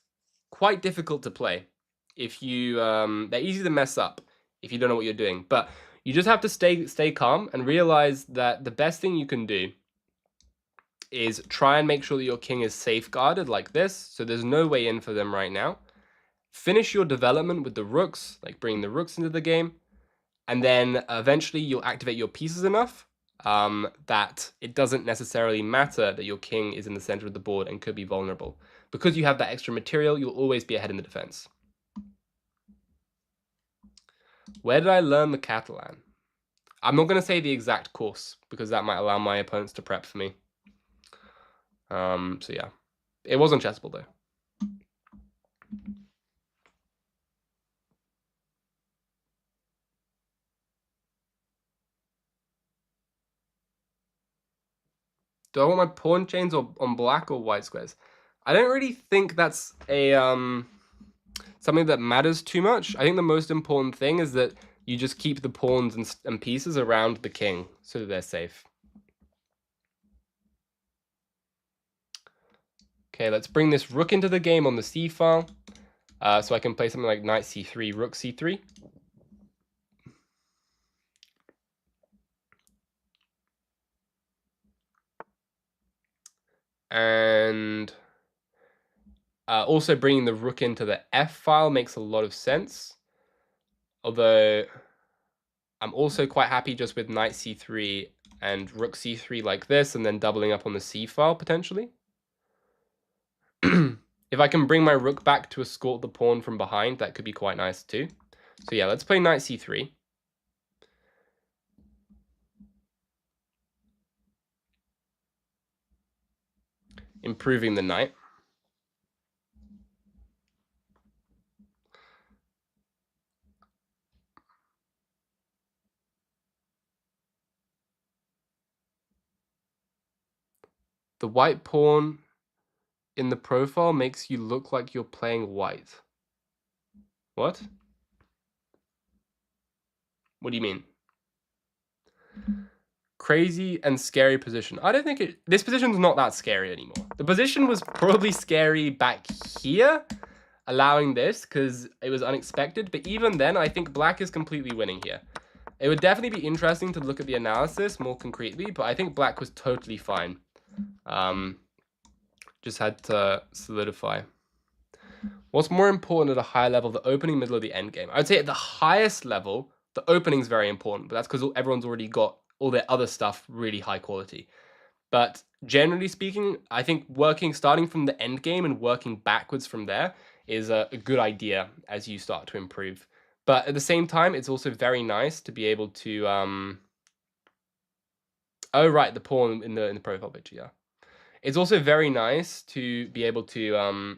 difficult to play. If you, they're easy to mess up if you don't know what you're doing. But you just have to stay calm and realize that the best thing you can do is try and make sure that your king is safeguarded like this, so there's no way in for them right now. Finish your development with the rooks, like bring the rooks into the game, and then eventually you'll activate your pieces enough that it doesn't necessarily matter that your king is in the center of the board and could be vulnerable. Because you have that extra material, you'll always be ahead in the defense. Where did I learn the Catalan? I'm not going to say the exact course, because that might allow my opponents to prep for me. So yeah, it wasn't chessable though. Do I want my pawn chains on black or white squares? I don't really think that's a something that matters too much. I think the most important thing is that you just keep the pawns and pieces around the king so that they're safe. Okay, let's bring this rook into the game on the c file. So I can play something like knight c3, rook c3. And also bringing the rook into the f file makes a lot of sense. Although I'm also quite happy just with knight c3 and rook c3 like this, and then doubling up on the c file potentially. If I can bring my rook back to escort the pawn from behind, that could be quite nice too. So yeah, let's play knight c3. Improving the knight. The white pawn in the profile makes you look like you're playing white. What? What do you mean? Crazy and scary position. I don't think this position's not that scary anymore. The position was probably scary back here, allowing this, because it was unexpected. But even then, I think black is completely winning here. It would definitely be interesting to look at the analysis more concretely, but I think black was totally fine. Just had to solidify. What's more important at a high level, the opening, middle, or the end game? I would say at the highest level, the opening is very important, but that's because everyone's already got all their other stuff really high quality. But generally speaking, I think starting from the end game and working backwards from there is a good idea as you start to improve. But at the same time, it's also very nice to be able to oh right, the pawn in the profile picture, yeah. It's also very nice to be able to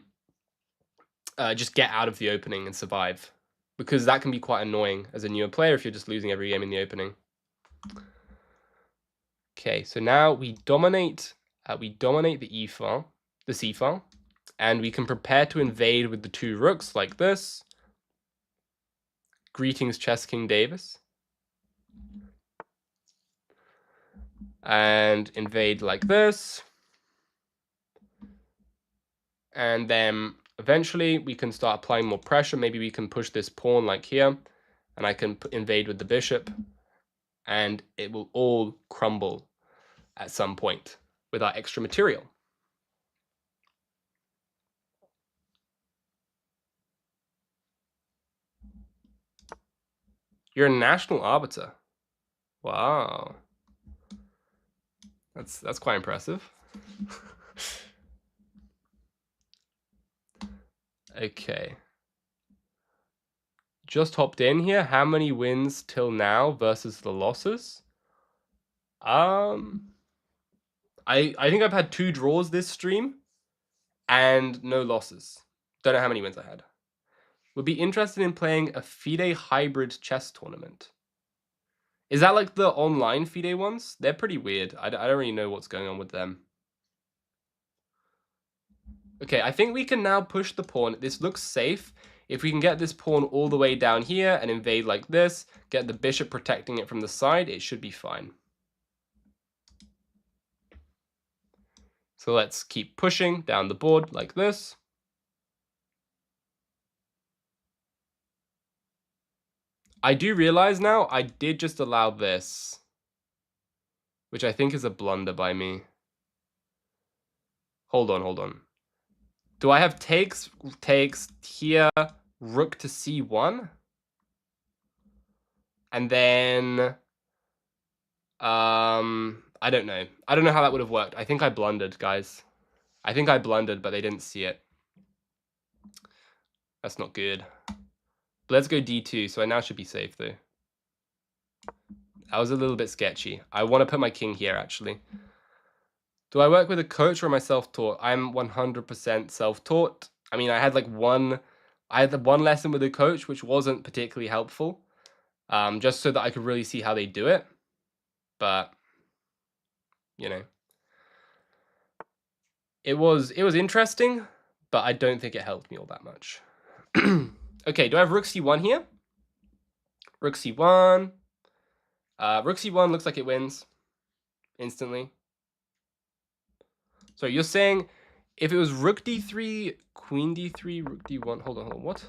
just get out of the opening and survive, because that can be quite annoying as a newer player if you're just losing every game in the opening. Okay, so now we dominate the e file, the c file, and we can prepare to invade with the 2 rooks like this. Greetings, Chess King Davis. And invade like this. And then eventually we can start applying more pressure. Maybe we can push this pawn like here, and I can invade with the bishop, and it will all crumble at some point with our extra material. You're a national arbiter. Wow. That's quite impressive. Okay. Just hopped in here. How many wins till now versus the losses? I think I've had 2 draws this stream and no losses. Don't know how many wins I had. Would be interested in playing a FIDE hybrid chess tournament. Is that like the online FIDE ones? They're pretty weird. I don't really know what's going on with them. Okay, I think we can now push the pawn. This looks safe. If we can get this pawn all the way down here and invade like this, get the bishop protecting it from the side, it should be fine. So let's keep pushing down the board like this. I do realize now I did just allow this, which I think is a blunder by me. Hold on. Do I have takes here, rook to c1? And then, I don't know. I don't know how that would have worked. I think I blundered, guys. I think I blundered, but they didn't see it. That's not good. But let's go d2, so I now should be safe, though. That was a little bit sketchy. I want to put my king here, actually. Do I work with a coach or am I self-taught? I'm 100% self-taught. I mean, I had one lesson with a coach, which wasn't particularly helpful, just so that I could really see how they do it. But, you know, it was interesting, but I don't think it helped me all that much. Okay, do I have rook c1 here? Rook c1. Rook c1 looks like it wins instantly. So you're saying if it was rook d3, queen d3, rook d1, hold on, what?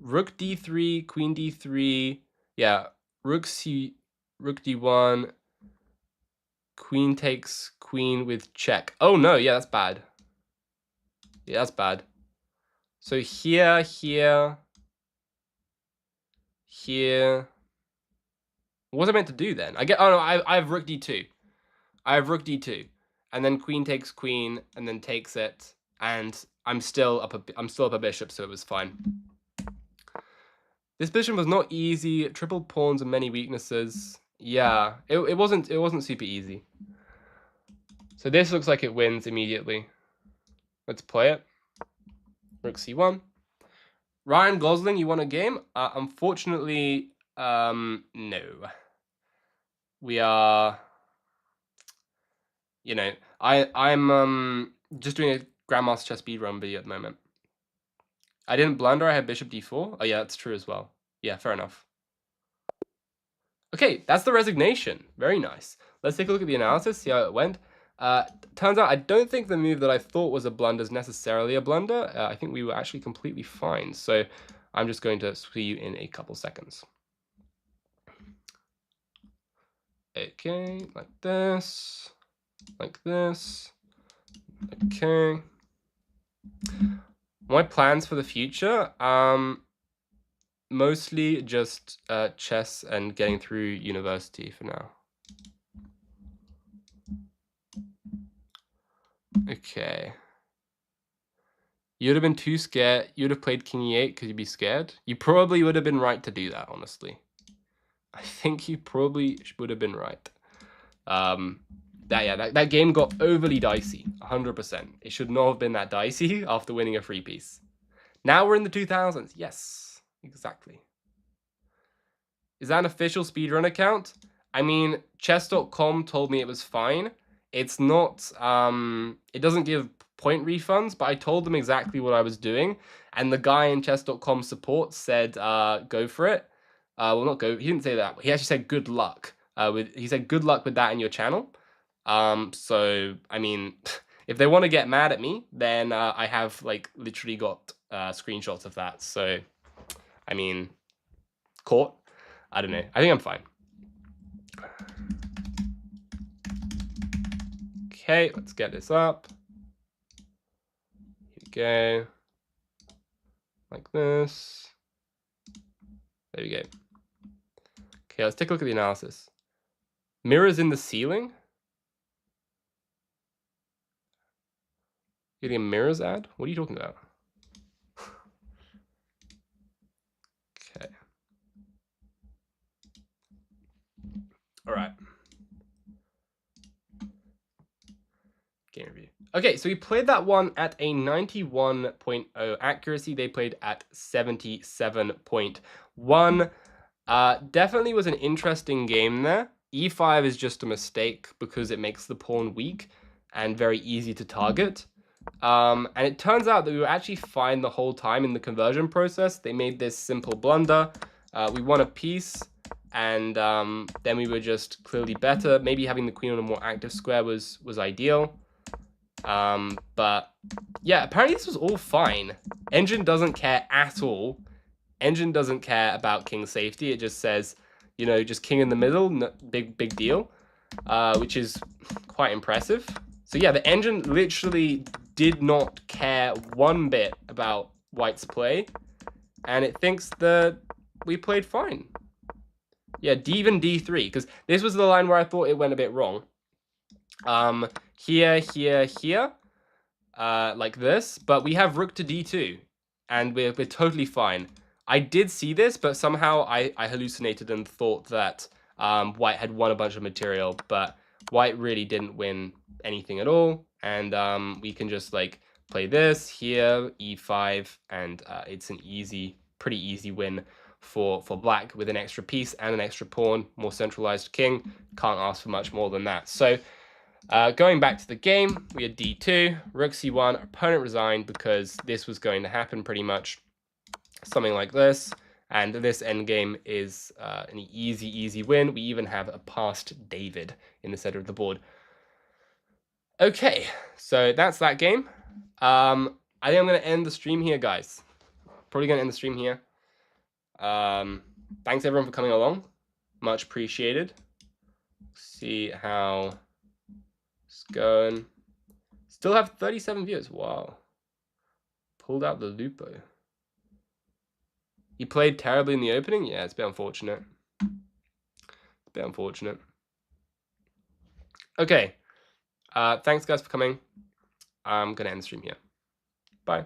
Rook d3, queen d3, yeah, rook d1, queen takes queen with check. Oh no, yeah, that's bad. Yeah, that's bad. So here. What was I meant to do then? Oh no, I have rook d2. I have rook d2, and then queen takes queen, and then takes it, and I'm still up a bishop, so it was fine. This position was not easy. Triple pawns and many weaknesses. Yeah, it wasn't super easy. So this looks like it wins immediately. Let's play it. Rook c1. Ryan Gosling, you want a game? Unfortunately, no. We are, you know, I'm just doing a Grandmaster Chess speedrun video at the moment. I didn't blunder. I had Bishop d4. Oh yeah, that's true as well. Yeah, fair enough. Okay, that's the resignation. Very nice. Let's take a look at the analysis, see how it went. Turns out I don't think the move that I thought was a blunder is necessarily a blunder. I think we were actually completely fine. So I'm just going to see you in a couple seconds. Okay, like this. Like this. Okay. My plans for the future, mostly just chess and getting through university for now. Okay. You'd have been too scared. You'd have played king e8 because you'd be scared. You probably would have been right to do that, honestly. I think you probably would have been right. That game got overly dicey, 100%. It should not have been that dicey after winning a free piece. Now we're in the 2000s. Yes, exactly. Is that an official speedrun account? I mean, chess.com told me it was fine. It's not, it doesn't give point refunds, but I told them exactly what I was doing. And the guy in chess.com support said, go for it. Well, not go, he didn't say that. He actually said good luck. He said good luck with that in your channel. So, I mean, if they want to get mad at me, then I have like literally got screenshots of that. So, I mean, court. I don't know. I think I'm fine. Okay, let's get this up. Here we go. Like this. There we go. Okay, let's take a look at the analysis. Mirrors in the ceiling? Getting a mirrors ad? What are you talking about? Okay. All right. Game review. Okay, so we played that one at a 91.0 accuracy. They played at 77.1. Definitely was an interesting game there. E5 is just a mistake because it makes the pawn weak and very easy to target. And it turns out that we were actually fine the whole time in the conversion process. They made this simple blunder. We won a piece, and then we were just clearly better. Maybe having the queen on a more active square was ideal. But yeah, apparently this was all fine. Engine doesn't care at all. Engine doesn't care about king safety. It just says, you know, just king in the middle, big deal, which is quite impressive. So yeah, the engine literally did not care one bit about white's play, and it thinks that we played fine. Yeah, even d3, because this was the line where I thought it went a bit wrong. Here, like this, but we have rook to d2, and we're totally fine. I did see this, but somehow I hallucinated and thought that white had won a bunch of material, but white really didn't win anything at all, and we can just like play this here, e5, and it's an pretty easy win for black with an extra piece and an extra pawn, more centralized king. Can't ask for much more than that. So going back to the game, we had d2, rook c1, opponent resigned because this was going to happen pretty much. Something like this, and this endgame is an easy win. We even have a passed David in the center of the board. Okay, so that's that game. I think I'm going to end the stream here, guys. Probably going to end the stream here. Thanks everyone for coming along. Much appreciated. See how it's going. Still have 37 viewers. Wow. Pulled out the Lupo. He played terribly in the opening? Yeah, it's a bit unfortunate. It's a bit unfortunate. Okay. Thanks, guys, for coming. I'm going to end the stream here. Bye.